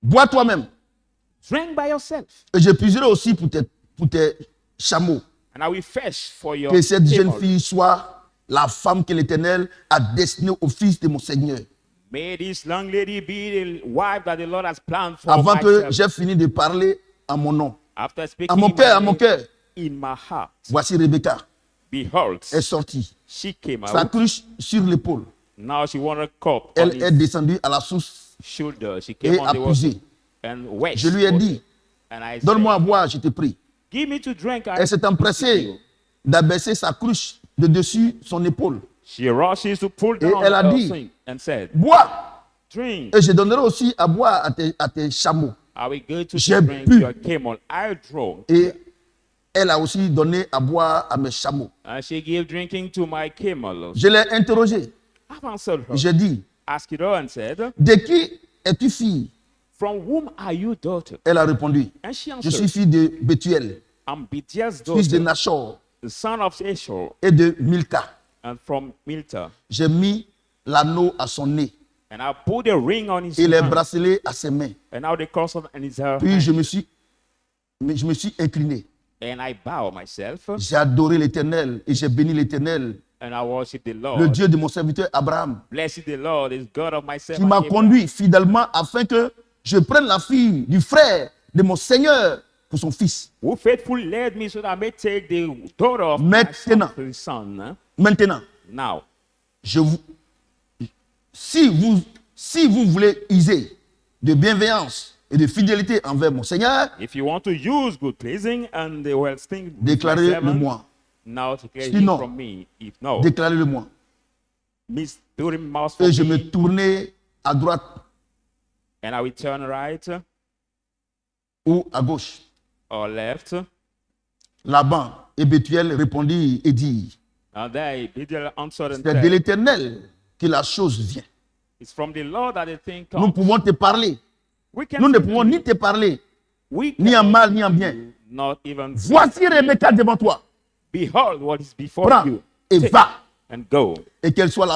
Speaker 2: Bois toi-même
Speaker 3: drink by yourself,
Speaker 2: et je puiserai aussi pour tes chameaux.
Speaker 3: and I will fetch for your
Speaker 2: Que cette jeune
Speaker 3: camel.
Speaker 2: fille soit la femme que l'Éternel a destinée au fils de mon Seigneur.
Speaker 3: May this young lady be the wife that the Lord has planned for
Speaker 2: Avant que
Speaker 3: myself.
Speaker 2: j'ai fini de parler à mon nom,
Speaker 3: After speaking
Speaker 2: à mon
Speaker 3: my
Speaker 2: cœur, à mon
Speaker 3: name
Speaker 2: cœur,
Speaker 3: in my heart,
Speaker 2: voici Rebecca
Speaker 3: behold,
Speaker 2: est sortie,
Speaker 3: she came
Speaker 2: sa
Speaker 3: out.
Speaker 2: cruche sur l'épaule.
Speaker 3: Now she won a cup on
Speaker 2: Elle est
Speaker 3: his
Speaker 2: descendue à la source
Speaker 3: shoulder. She came
Speaker 2: et
Speaker 3: on
Speaker 2: a
Speaker 3: the
Speaker 2: puisé.
Speaker 3: water and wet.
Speaker 2: Je lui ai dit,
Speaker 3: And I said,
Speaker 2: donne-moi à boire, je te prie.
Speaker 3: Give me to drink.
Speaker 2: Elle s'est empressée d'abaisser sa cruche de dessus son épaule.
Speaker 3: She rushes to pull down
Speaker 2: elle a
Speaker 3: her
Speaker 2: dit,
Speaker 3: thing and said,
Speaker 2: Bois,
Speaker 3: drink.
Speaker 2: et je donnerai aussi à boire à tes chameaux.
Speaker 3: I will go to
Speaker 2: J'ai
Speaker 3: drink
Speaker 2: bu.
Speaker 3: your camel. I drunk.
Speaker 2: Et elle a aussi donné à boire à mes chameaux.
Speaker 3: And she gave drinking to my camel.
Speaker 2: Je l'ai interrogée.
Speaker 3: I've answered her.
Speaker 2: J'ai dit,
Speaker 3: Asked her and said,
Speaker 2: de qui es-tu fille?
Speaker 3: from whom are you daughter?
Speaker 2: Elle a répondu,
Speaker 3: And she
Speaker 2: je suis
Speaker 3: answered,
Speaker 2: fille de Bethuel,
Speaker 3: I'm Bethuel's
Speaker 2: fils de
Speaker 3: daughter,
Speaker 2: Nachor
Speaker 3: the son of Ashur,
Speaker 2: et de Milka.
Speaker 3: and from Milta.
Speaker 2: J'ai mis l'anneau à son nez
Speaker 3: And I put a ring on his
Speaker 2: et les
Speaker 3: hand,
Speaker 2: bracelets à ses mains.
Speaker 3: and now the cross on his hand.
Speaker 2: Puis je me suis incliné.
Speaker 3: And I bow myself,
Speaker 2: J'ai adoré l'Éternel et j'ai béni l'Éternel,
Speaker 3: and I worship the
Speaker 2: le
Speaker 3: Lord.
Speaker 2: Dieu de mon serviteur Abraham,
Speaker 3: Blessed the Lord is God of my
Speaker 2: qui
Speaker 3: servant
Speaker 2: m'a
Speaker 3: Abraham,
Speaker 2: conduit fidèlement afin que je prenne la fille du frère de mon Seigneur pour son fils.
Speaker 3: who faithfully led me so that I may take the daughter of my
Speaker 2: Maintenant.
Speaker 3: son.
Speaker 2: Maintenant,
Speaker 3: Now,
Speaker 2: si vous voulez user de bienveillance et de fidélité envers mon Seigneur,
Speaker 3: if you want to use good pleasing and the well thing,
Speaker 2: déclarez-le-moi.
Speaker 3: now declare
Speaker 2: Sinon,
Speaker 3: it from me. If no,
Speaker 2: Déclarez-le-moi.
Speaker 3: Miss during mouth for
Speaker 2: Et je
Speaker 3: me,
Speaker 2: me tournai à droite
Speaker 3: and I will turn right
Speaker 2: ou à gauche.
Speaker 3: or left.
Speaker 2: Laban et Bethuel répondit et dit,
Speaker 3: And they Bethel answered and
Speaker 2: c'est de
Speaker 3: said,
Speaker 2: l'Éternel que la chose vient.
Speaker 3: it's from the Lord that the thing
Speaker 2: Nous
Speaker 3: comes.
Speaker 2: pouvons te parler.
Speaker 3: We can
Speaker 2: Nous ne
Speaker 3: speak
Speaker 2: pouvons
Speaker 3: to
Speaker 2: ni
Speaker 3: you.
Speaker 2: te parler,
Speaker 3: We
Speaker 2: ni en
Speaker 3: can
Speaker 2: mal, ni en bien.
Speaker 3: not even
Speaker 2: Voici Rebecca devant toi.
Speaker 3: behold what is before
Speaker 2: Prends
Speaker 3: you.
Speaker 2: et
Speaker 3: Take
Speaker 2: va.
Speaker 3: and go.
Speaker 2: Et qu'elle soit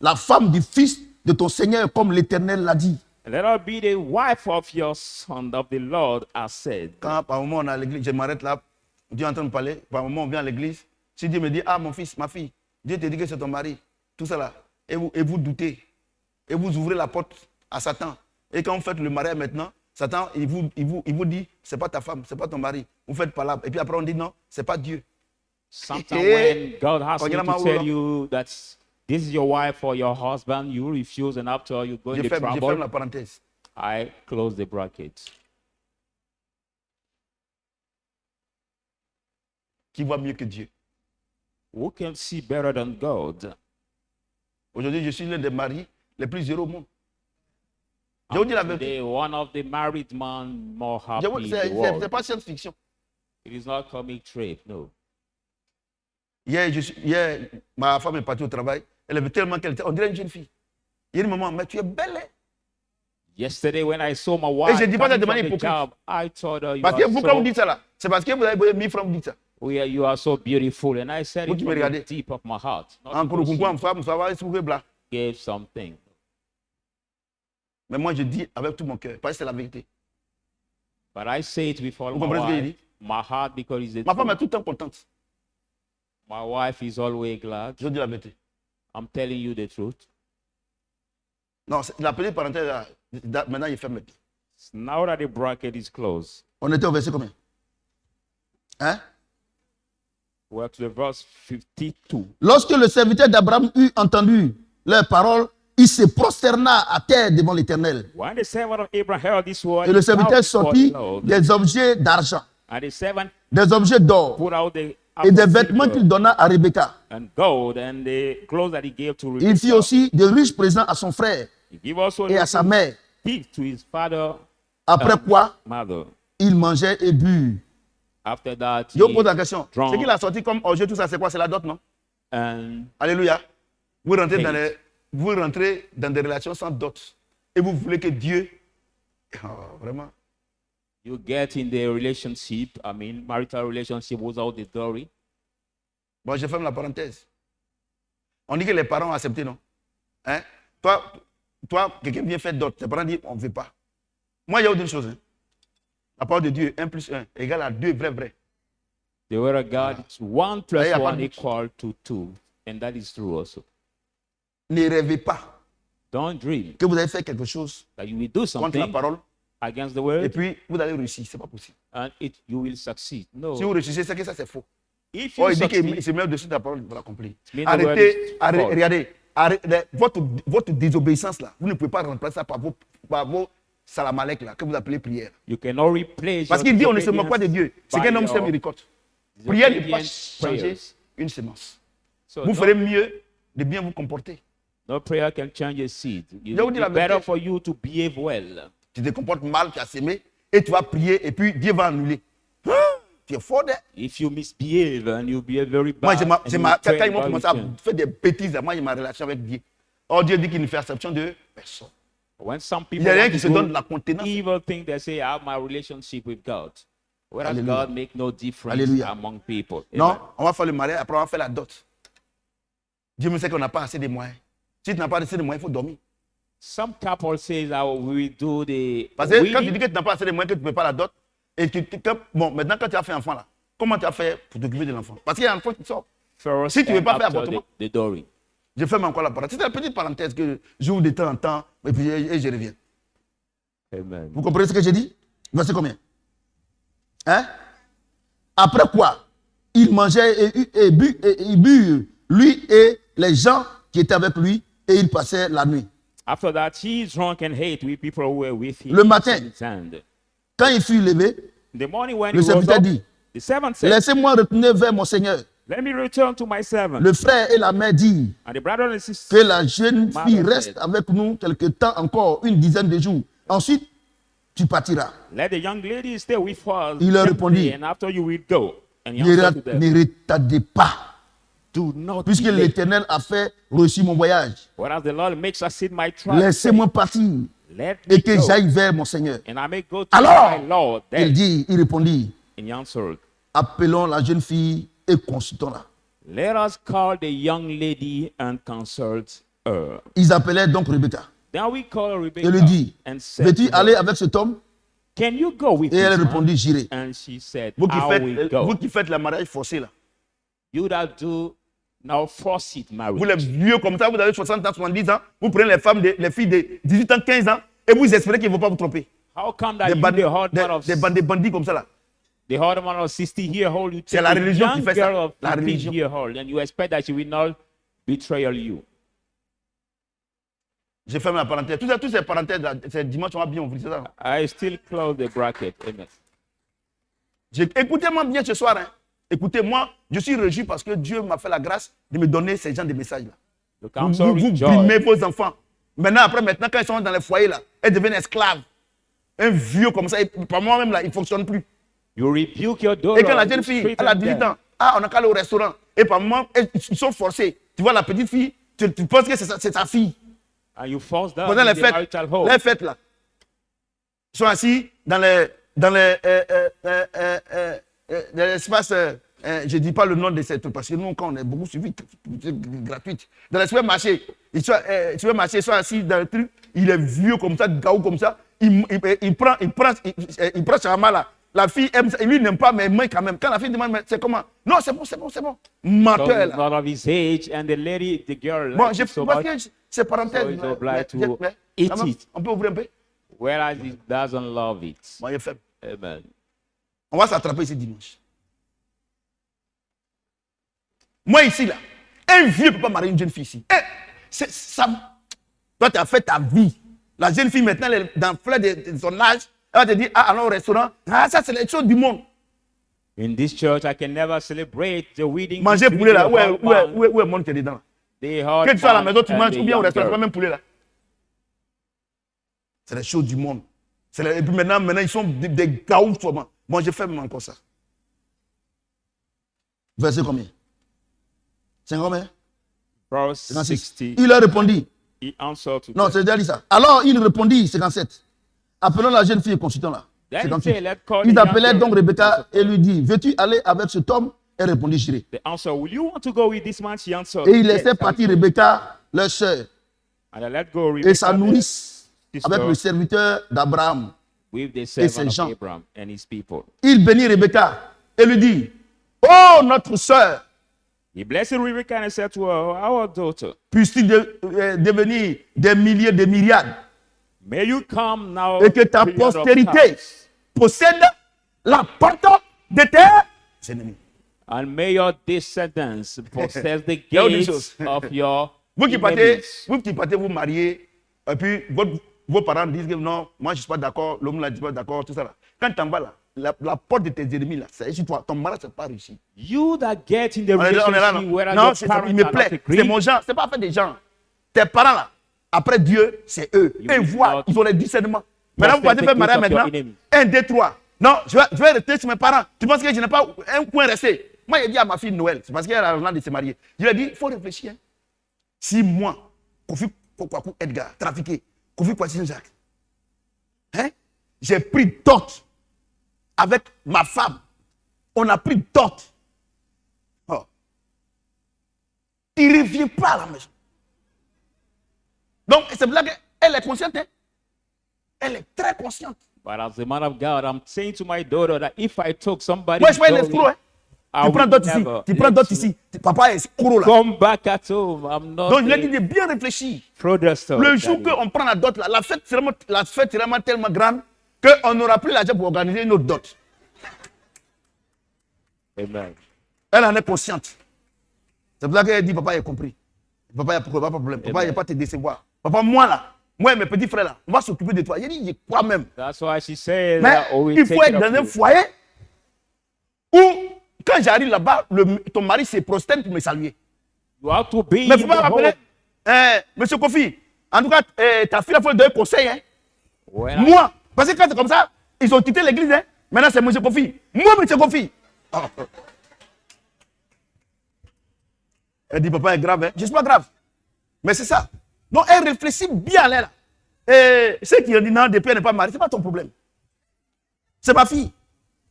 Speaker 2: la femme du fils de ton Seigneur, comme l'Éternel l'a dit.
Speaker 3: And let her be the wife of your son, of the Lord has said.
Speaker 2: Quand par moment on est à l'église, je m'arrête là, Dieu est en train de parler, par moment on vient à l'église, si Dieu me dit, ah mon fils, ma fille, Dieu te dit que c'est ton mari, tout ça là, et vous doutez, et vous ouvrez la porte à Satan. Et quand vous faites le mariage maintenant, Satan, il vous dit, c'est pas ta femme, c'est pas ton mari, vous faites pas là. Et puis après on dit, non, c'est pas Dieu.
Speaker 3: Sometimes when God has me to tell you that this is your wife or your husband, you refuse, and after you go
Speaker 2: Je
Speaker 3: into
Speaker 2: ferme la
Speaker 3: trouble,
Speaker 2: parenthèse.
Speaker 3: I close the bracket.
Speaker 2: Qui voit mieux que Dieu?
Speaker 3: Who can see better than God?
Speaker 2: Aujourd'hui, je suis l'un des maris les plus heureux au monde. Je vous dis la vérité.
Speaker 3: Today, one of the married men more happy
Speaker 2: Je vous-
Speaker 3: in the
Speaker 2: C'est
Speaker 3: world.
Speaker 2: pas science-fiction.
Speaker 3: It is not comic trip, no.
Speaker 2: Hier, ma femme est partie au travail. Elle avait tellement qu'elle était, on dirait une jeune fille. Il y a une maman, mais tu es belle. Hein?
Speaker 3: Yesterday, when I saw my wife
Speaker 2: je dis pas ça
Speaker 3: coming
Speaker 2: de
Speaker 3: from
Speaker 2: manière
Speaker 3: the
Speaker 2: hypocrite.
Speaker 3: job, I told her,
Speaker 2: Parce que vous, quand vous dites ça là, c'est parce que vous avez mis from dit ça.
Speaker 3: you are so beautiful. And I said
Speaker 2: Vous
Speaker 3: it
Speaker 2: qui me
Speaker 3: from the
Speaker 2: regardez.
Speaker 3: deep of my heart. Not
Speaker 2: Encore
Speaker 3: because
Speaker 2: pourquoi
Speaker 3: she
Speaker 2: femme, ça va, c'est blanc.
Speaker 3: gave something.
Speaker 2: Mais moi, je dis avec tout mon cœur, parce que c'est la vérité.
Speaker 3: But I say it with all
Speaker 2: Vous
Speaker 3: my
Speaker 2: comprenez ce que je
Speaker 3: wife, my heart, because it's the
Speaker 2: Ma femme est
Speaker 3: truth.
Speaker 2: tout le temps contente.
Speaker 3: My wife is always glad.
Speaker 2: Je dis la vérité.
Speaker 3: I'm telling you the truth.
Speaker 2: Non, la petite parenthèse, là, maintenant, il ferme.
Speaker 3: Now that the bracket is closed,
Speaker 2: On était au verset combien? Hein?
Speaker 3: we're to the verse 52.
Speaker 2: Lorsque le serviteur d'Abraham eut entendu leurs paroles, il se prosterna à terre devant l'Éternel.
Speaker 3: When the servant of Abraham heard this word,
Speaker 2: Et le
Speaker 3: he bowed
Speaker 2: serviteur
Speaker 3: before
Speaker 2: sortit
Speaker 3: the Lord.
Speaker 2: des objets d'argent,
Speaker 3: And the servant
Speaker 2: des objets d'or
Speaker 3: put out the
Speaker 2: et des
Speaker 3: apple
Speaker 2: vêtements
Speaker 3: silver
Speaker 2: qu'il donna à Rebecca.
Speaker 3: and gold and the clothes that he gave to
Speaker 2: Il fit
Speaker 3: Rebekah.
Speaker 2: aussi de riches présents à son frère
Speaker 3: He gave also
Speaker 2: et à sa mère.
Speaker 3: gift to his father,
Speaker 2: Après quoi,
Speaker 3: mother.
Speaker 2: il mangeait et but.
Speaker 3: After that,
Speaker 2: Je vous pose la question.
Speaker 3: drunk.
Speaker 2: Ce qu'il a sorti comme objet, tout ça, c'est quoi? C'est la dot, non?
Speaker 3: And
Speaker 2: Alléluia. Vous rentrez,
Speaker 3: Hey.
Speaker 2: vous rentrez dans des relations sans dot. Et vous voulez que Dieu... Oh, vraiment.
Speaker 3: you get in the relationship, marital relationship without the dowry.
Speaker 2: Bon, je ferme la parenthèse. On dit que les parents ont accepté, non? Hein? Toi, quelqu'un vient faire dot. Tes parents disent, on ne veut pas. Moi, il y a autre chose. Hein? La parole de Dieu, 1 plus 1 égale à 2, vrai.
Speaker 3: The word of God is 1 plus
Speaker 2: Hey,
Speaker 3: 1
Speaker 2: apart-
Speaker 3: equal to 2. And that is true also.
Speaker 2: Ne rêvez pas
Speaker 3: Don't dream
Speaker 2: que vous allez faire quelque chose
Speaker 3: that you will do
Speaker 2: contre la
Speaker 3: something
Speaker 2: parole
Speaker 3: against the
Speaker 2: et
Speaker 3: word
Speaker 2: puis vous allez réussir. Ce n'est pas possible.
Speaker 3: and you will succeed. No.
Speaker 2: Si vous réussissez, c'est que ça, c'est faux.
Speaker 3: If you
Speaker 2: Oh, il dit qu'il
Speaker 3: succeed,
Speaker 2: se met au-dessus de la parole pour l'accomplir.
Speaker 3: means the word
Speaker 2: Arrêtez,
Speaker 3: is false.
Speaker 2: regardez, votre désobéissance là, vous ne pouvez pas remplacer ça par vos salamalek là, que vous appelez prière.
Speaker 3: You cannot replace
Speaker 2: Parce
Speaker 3: your
Speaker 2: qu'il dit on ne se moque pas de
Speaker 3: disobedience
Speaker 2: Dieu. C'est qu'un homme
Speaker 3: by
Speaker 2: sème, il
Speaker 3: your
Speaker 2: récolte. Prière ne peut pas
Speaker 3: disobedience
Speaker 2: changer
Speaker 3: prayers.
Speaker 2: une semence.
Speaker 3: So
Speaker 2: Vous
Speaker 3: no,
Speaker 2: ferez mieux de bien vous comporter.
Speaker 3: no prayer can change a seed.
Speaker 2: Je vous dis la
Speaker 3: It's better
Speaker 2: vérité.
Speaker 3: for you to behave well.
Speaker 2: Tu te comportes mal, tu as sémé, et tu vas prier, et puis Dieu va annuler. Hein? Tu es fort, hein?
Speaker 3: If you misbehave and you behave very
Speaker 2: Moi,
Speaker 3: bad, and you
Speaker 2: quand
Speaker 3: pray,
Speaker 2: ils m'ont
Speaker 3: God will
Speaker 2: commencé à
Speaker 3: change.
Speaker 2: faire des bêtises, moi, j'ai ma relation avec Dieu. Or, Dieu dit qu'il ne fait exception de personne.
Speaker 3: When some
Speaker 2: Il
Speaker 3: people
Speaker 2: y a rien
Speaker 3: want
Speaker 2: qui
Speaker 3: to
Speaker 2: se
Speaker 3: do
Speaker 2: donne de la contenance.
Speaker 3: evil thing, they say, I have my relationship with God. Whereas
Speaker 2: Alléluia.
Speaker 3: God make no difference
Speaker 2: Alléluia.
Speaker 3: among people.
Speaker 2: Non,
Speaker 3: Amen.
Speaker 2: on va faire le mariage, après on va faire la dot. Dieu me sait qu'on n'a pas assez de moyens. Si tu n'as pas assez de moyens, il faut dormir.
Speaker 3: Some couple says, we will do the
Speaker 2: Parce que quand tu
Speaker 3: wedding.
Speaker 2: dis que tu n'as pas assez de moyens, que tu ne peux pas la dot, et bon, maintenant quand tu as fait enfant là, comment tu as fait pour t'occuper de l'enfant? Parce qu'il y a un enfant qui sort.
Speaker 3: First
Speaker 2: Si tu veux
Speaker 3: and
Speaker 2: pas faire
Speaker 3: after
Speaker 2: avortement.
Speaker 3: the dowry.
Speaker 2: Je ferme encore la parenthèse. C'est une petite parenthèse que j'ouvre de temps en temps, et puis et je reviens.
Speaker 3: Amen.
Speaker 2: Vous comprenez ce que j'ai dit? Verset combien? Hein? Après quoi, il mangeait et but, lui et les gens qui étaient avec lui, et il passait la nuit.
Speaker 3: After that, he drunk and ate with people who were with him.
Speaker 2: Le matin.
Speaker 3: And
Speaker 2: Quand il fut levé,
Speaker 3: in the morning when
Speaker 2: le
Speaker 3: he was
Speaker 2: serviteur
Speaker 3: up,
Speaker 2: dit,
Speaker 3: the servant said,
Speaker 2: laissez-moi retourner vers mon Seigneur.
Speaker 3: let me return to my servant.
Speaker 2: Le frère et la mère dirent
Speaker 3: And the brother and
Speaker 2: que
Speaker 3: sister,
Speaker 2: la jeune fille
Speaker 3: Mother
Speaker 2: reste
Speaker 3: said,
Speaker 2: avec nous quelque temps encore, une dizaine de jours. Ensuite, tu partiras.
Speaker 3: let the young lady stay with us.
Speaker 2: Il leur
Speaker 3: gently,
Speaker 2: répondit,
Speaker 3: and after you will go. And he
Speaker 2: Ne
Speaker 3: answered to them,
Speaker 2: retardez pas,
Speaker 3: do not
Speaker 2: puisque
Speaker 3: delay.
Speaker 2: l'Éternel a fait réussir mon voyage.
Speaker 3: Whereas the Lord makes succeed my trial.
Speaker 2: Laissez-moi partir
Speaker 3: Let me
Speaker 2: et que
Speaker 3: go,
Speaker 2: j'aille vers mon Seigneur.
Speaker 3: and I may go to
Speaker 2: Alors,
Speaker 3: my Lord. Then,
Speaker 2: il répondit,
Speaker 3: and he answered,
Speaker 2: appelons la jeune fille et consultons-la.
Speaker 3: let us call the young lady and consult her.
Speaker 2: Ils appelèrent donc Rebecca
Speaker 3: Then we call Rebecca
Speaker 2: et lui dit,
Speaker 3: and said,
Speaker 2: veux-tu
Speaker 3: to
Speaker 2: aller
Speaker 3: her,
Speaker 2: avec cet homme?
Speaker 3: can you go with
Speaker 2: Et
Speaker 3: this
Speaker 2: elle
Speaker 3: man?
Speaker 2: répondit, j'irai.
Speaker 3: And she said,
Speaker 2: Vous
Speaker 3: I will go.
Speaker 2: qui faites le mariage forcé là,
Speaker 3: You that do now force it marriage.
Speaker 2: vous les vieux comme ça, vous avez 60 ans, 70 ans, vous prenez les femmes, les filles de 18 ans, 15 ans, et vous espérez qu'ils ne vont pas vous tromper.
Speaker 3: How come that
Speaker 2: Des
Speaker 3: you,
Speaker 2: bandits,
Speaker 3: the hard man of
Speaker 2: des bandits comme ça là.
Speaker 3: the hard man of 60 year old, you
Speaker 2: C'est
Speaker 3: take
Speaker 2: la
Speaker 3: a
Speaker 2: religion qui
Speaker 3: young
Speaker 2: fait ça.
Speaker 3: girl of
Speaker 2: La
Speaker 3: 15
Speaker 2: religion.
Speaker 3: year old, and you expect that she will not betray you.
Speaker 2: Je ferme la parenthèse. Toutes ces parenthèses là, c'est dimanche, on va bien ouvrir ça.
Speaker 3: I still close the bracket. Amen.
Speaker 2: Écoutez-moi bien ce soir. Hein. Écoutez-moi, je suis réjoui parce que Dieu m'a fait la grâce de me donner ces gens de messages là.
Speaker 3: Look,
Speaker 2: Vous,
Speaker 3: I'm so
Speaker 2: vous
Speaker 3: rejoiced.
Speaker 2: brimez vos enfants. Maintenant, quand ils sont dans les foyers là, ils deviennent esclaves. Un vieux comme ça, par moi-même là, il ne fonctionne plus.
Speaker 3: You rebuke your daughter.
Speaker 2: Et quand la
Speaker 3: and
Speaker 2: jeune
Speaker 3: you
Speaker 2: fille,
Speaker 3: straighten
Speaker 2: elle a 18
Speaker 3: them.
Speaker 2: ans, on n'a qu'à aller au restaurant. Et par moment, ils sont forcés. Tu vois la petite fille, tu penses que c'est sa fille.
Speaker 3: And you force them
Speaker 2: Pendant
Speaker 3: in
Speaker 2: les
Speaker 3: the
Speaker 2: fêtes,
Speaker 3: marital home.
Speaker 2: là, ils sont assis dans l'espace, je ne dis pas le nom de ces trucs, parce que nous, quand on est beaucoup suivi, c'est gratuit. Dans le supermarché, ils sont assis dans le truc, il est vieux comme ça, gaou comme ça, il prend Chama là. La fille aime ça, lui il n'aime pas, mais moi quand même. Quand la fille demande, mais c'est comment? Non, c'est bon. Menteur
Speaker 3: Because
Speaker 2: là.
Speaker 3: not of his age, and the lady, the girl,
Speaker 2: Bon,
Speaker 3: likes it so
Speaker 2: parce
Speaker 3: much,
Speaker 2: que c'est parenthèse.
Speaker 3: so he's obliged to eat it.
Speaker 2: On peut ouvrir un peu?
Speaker 3: whereas he doesn't love it.
Speaker 2: Bon, il fait.
Speaker 3: Amen.
Speaker 2: On va s'attraper ici dimanche. Moi ici là, un vieux ne peut pas marier une jeune fille ici. C'est ça. Toi, tu as fait ta vie. La jeune fille maintenant, elle est dans le fleur de son âge. Elle va te dire, allons au restaurant. Ça, c'est les choses du monde.
Speaker 3: In this church, I can never celebrate the wedding.
Speaker 2: Manger
Speaker 3: between
Speaker 2: poulet là,
Speaker 3: the
Speaker 2: où
Speaker 3: husband,
Speaker 2: est le monde qui est dedans?
Speaker 3: the husband,
Speaker 2: Que tu sois à la maison, tu
Speaker 3: and
Speaker 2: manges,
Speaker 3: the
Speaker 2: ou bien au
Speaker 3: young
Speaker 2: restaurant, tu
Speaker 3: girl.
Speaker 2: pas même poulet là. C'est les choses du monde. Et puis maintenant, ils sont des gaous seulement. Bon, je fais même encore ça. Verset combien? C'est combien?
Speaker 3: Verse
Speaker 2: 56.
Speaker 3: 60.
Speaker 2: Il leur répondit.
Speaker 3: He answered to
Speaker 2: Non,
Speaker 3: them.
Speaker 2: c'est déjà dit ça. Alors il répondit, 57. Appelons la jeune fille et consultons-la.
Speaker 3: Then he
Speaker 2: 58.
Speaker 3: said, let's call the
Speaker 2: Ils
Speaker 3: young
Speaker 2: appelaient
Speaker 3: girl.
Speaker 2: donc Rebecca et lui dit, veux-tu aller avec cet homme? Elle répondit, j'irai.
Speaker 3: The answer, will you want to go with this man? She answered,
Speaker 2: Et il
Speaker 3: yes,
Speaker 2: laissait
Speaker 3: I
Speaker 2: partir
Speaker 3: will.
Speaker 2: Rebecca, leur sœur,
Speaker 3: And I let go
Speaker 2: et
Speaker 3: Rebekah,
Speaker 2: sa nourrice
Speaker 3: sister,
Speaker 2: avec le serviteur d'Abraham.
Speaker 3: with the
Speaker 2: ses
Speaker 3: servant
Speaker 2: gens.
Speaker 3: of Abraham and his people.
Speaker 2: Il bénit Rebecca et lui dit, oh notre sœur,
Speaker 3: He blessed Rebekah and said to her, our daughter,
Speaker 2: puisses-tu devenir des milliers, des myriades,
Speaker 3: may you come now
Speaker 2: et que ta
Speaker 3: period of
Speaker 2: postérité
Speaker 3: time,
Speaker 2: possède la porte de tes ennemis.
Speaker 3: and may your descendants possess the
Speaker 2: Il y a autre
Speaker 3: gates
Speaker 2: chose.
Speaker 3: of your
Speaker 2: Vous qui
Speaker 3: enemies.
Speaker 2: partez vous marier, et puis vos parents disent que non, moi je ne suis pas d'accord, l'homme là ne dit pas d'accord, tout ça là. Quand tu en vas là, la porte de tes ennemis là, c'est sur toi. Ton mariage n'est pas réussi.
Speaker 3: You that get in the
Speaker 2: On est là,
Speaker 3: relationship
Speaker 2: non,
Speaker 3: where
Speaker 2: non,
Speaker 3: your
Speaker 2: il
Speaker 3: parents
Speaker 2: me
Speaker 3: are
Speaker 2: plaît.
Speaker 3: not
Speaker 2: C'est
Speaker 3: agreeing,
Speaker 2: mon genre. C'est pas affaire des gens. Tes parents là, après Dieu, c'est eux.
Speaker 3: You
Speaker 2: Ils
Speaker 3: will
Speaker 2: voient,
Speaker 3: not
Speaker 2: ils ont les discernements. Maintenant, vous
Speaker 3: respect
Speaker 2: pouvez
Speaker 3: the
Speaker 2: faire mariage
Speaker 3: gift of your
Speaker 2: maintenant.
Speaker 3: enemy.
Speaker 2: 1, 2, 3. Non, je vais rester chez mes parents. Tu penses que je n'ai pas un coin resté? Moi, j'ai dit à ma fille Noël, c'est parce qu'elle a l'argent de se marier. Je lui ai dit, il faut réfléchir. Hein. Si moi, Kofi Kwaku Edgar, trafiqué, Kofi Kwasi Jacques, hein, j'ai pris dot avec ma femme. On a pris dot. Oh. Tu ne reviens pas à la maison. Donc, c'est pour ça qu'elle est consciente. Hein? Elle est très consciente.
Speaker 3: But as a man of God, I'm saying to my daughter that if I took somebody,
Speaker 2: Ouais, je vois l'escroc. Hein? Tu prends d'autres ici. Tu prends d'autres ici. Papa est escroc là.
Speaker 3: Come back at home. I'm not.
Speaker 2: Donc, je lui ai dit de bien réfléchir. Le jour qu'on prend la dot là, la fête sera vraiment tellement grande qu'on n'aura plus l'argent pour organiser une autre dot.
Speaker 3: Amen.
Speaker 2: Elle en est consciente. C'est pour ça qu'elle dit, papa, il a compris. Papa, il n'y a pas de problème. Papa, il n'y a pas te décevoir. Papa, moi là, moi et mes petits frères là, on va s'occuper de toi. Il dit, je crois même.
Speaker 3: That's why she said
Speaker 2: Mais
Speaker 3: that
Speaker 2: il faut être dans un foyer où, quand j'arrive là-bas, ton mari se prosterne pour me saluer.
Speaker 3: You have to be.
Speaker 2: Mais il ne faut pas rappeler, monsieur Kofi, en tout cas, ta fille a fait deux conseils. Hein. Moi, parce que quand c'est comme ça, ils ont quitté l'église. Hein. Maintenant, c'est monsieur Kofi. Moi, monsieur Kofi. Oh. Elle dit, papa est grave. Hein. Je ne suis pas grave. Mais c'est ça. Donc, elle réfléchit bien là. Et ceux qui ont dit, non, depuis elle n'est pas mariée, ce n'est pas ton problème. C'est ma fille.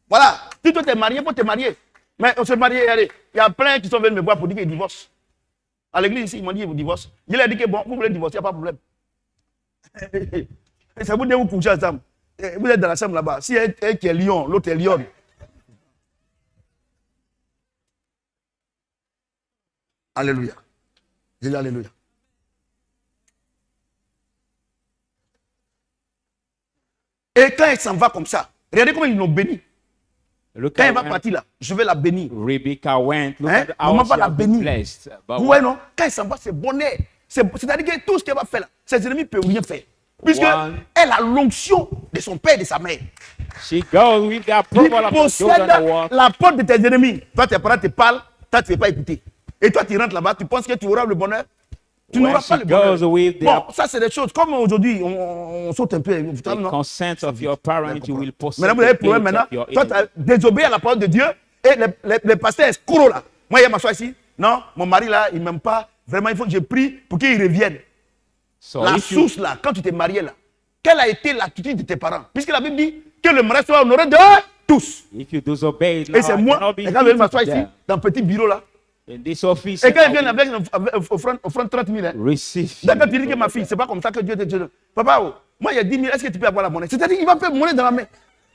Speaker 2: Voilà. Si toi, tu es marié, il faut te marier. Mais on se marie, allez. Il y a plein qui sont venus me voir pour dire qu'ils divorcent. À l'église ici, ils m'ont dit qu'ils vous divorcent. Je leur ai dit que bon, vous voulez divorcer, il n'y a pas de problème. Ça vous dit vous couchez ensemble. Vous êtes dans la chambre là-bas. Si elle qui est lion, l'autre est lion. Alléluia. Je dis alléluia. Et quand elle s'en va comme ça, regardez comment ils l'ont béni. Quand elle va partir là, je vais la bénir.
Speaker 3: Rebecca went. Look
Speaker 2: Hein?
Speaker 3: at how
Speaker 2: Maman
Speaker 3: she
Speaker 2: va la
Speaker 3: has been
Speaker 2: bénir.
Speaker 3: blessed. But
Speaker 2: Vous voyez non? Quand elle s'en va, c'est bonheur. C'est-à-dire que tout ce qu'elle va faire là, ses ennemis ne peuvent rien faire. Puisqu'elle a l'onction de son père et de sa mère.
Speaker 3: she goes with the
Speaker 2: Il
Speaker 3: approval of the
Speaker 2: possède
Speaker 3: children of the world.
Speaker 2: la porte de tes ennemis. Toi, tes parents te parlent, toi, tu ne veux pas écouter. Et toi, tu rentres là-bas, tu penses que tu auras le bonheur? Tu
Speaker 3: When
Speaker 2: n'auras pas
Speaker 3: she
Speaker 2: le bonheur.
Speaker 3: goes with the
Speaker 2: Bon, ça, c'est des choses. Comme aujourd'hui, on saute un peu.
Speaker 3: The consent of your parents, you will possess
Speaker 2: Maintenant, vous avez le
Speaker 3: the
Speaker 2: problème
Speaker 3: gate
Speaker 2: maintenant.
Speaker 3: of your
Speaker 2: Toi, tu
Speaker 3: enemy.
Speaker 2: as désobéi à la parole de Dieu et les pasteurs escrocs là. Moi, il m'assoit ici. Non, mon mari là, il ne m'aime pas. Vraiment, il faut que je prie pour qu'il revienne.
Speaker 3: So
Speaker 2: La
Speaker 3: if you,
Speaker 2: source là, quand tu t'es marié là, quelle a été l'attitude de tes parents? Puisque la Bible dit que le mariage soit honoré de tous.
Speaker 3: if you disobey,
Speaker 2: Et c'est moi,
Speaker 3: be
Speaker 2: et quand je vais m'asseoir
Speaker 3: there.
Speaker 2: ici, dans le petit bureau là,
Speaker 3: In this office,
Speaker 2: et quand ils viennent avec offrande 30 000, hein,
Speaker 3: receive.
Speaker 2: d'accord, tu dis que ma fille, c'est pas comme ça que Dieu te dit. Papa, oh, moi il y a 10 000, est-ce que tu peux avoir la monnaie? C'est-à-dire qu'il va faire monnaie dans la main,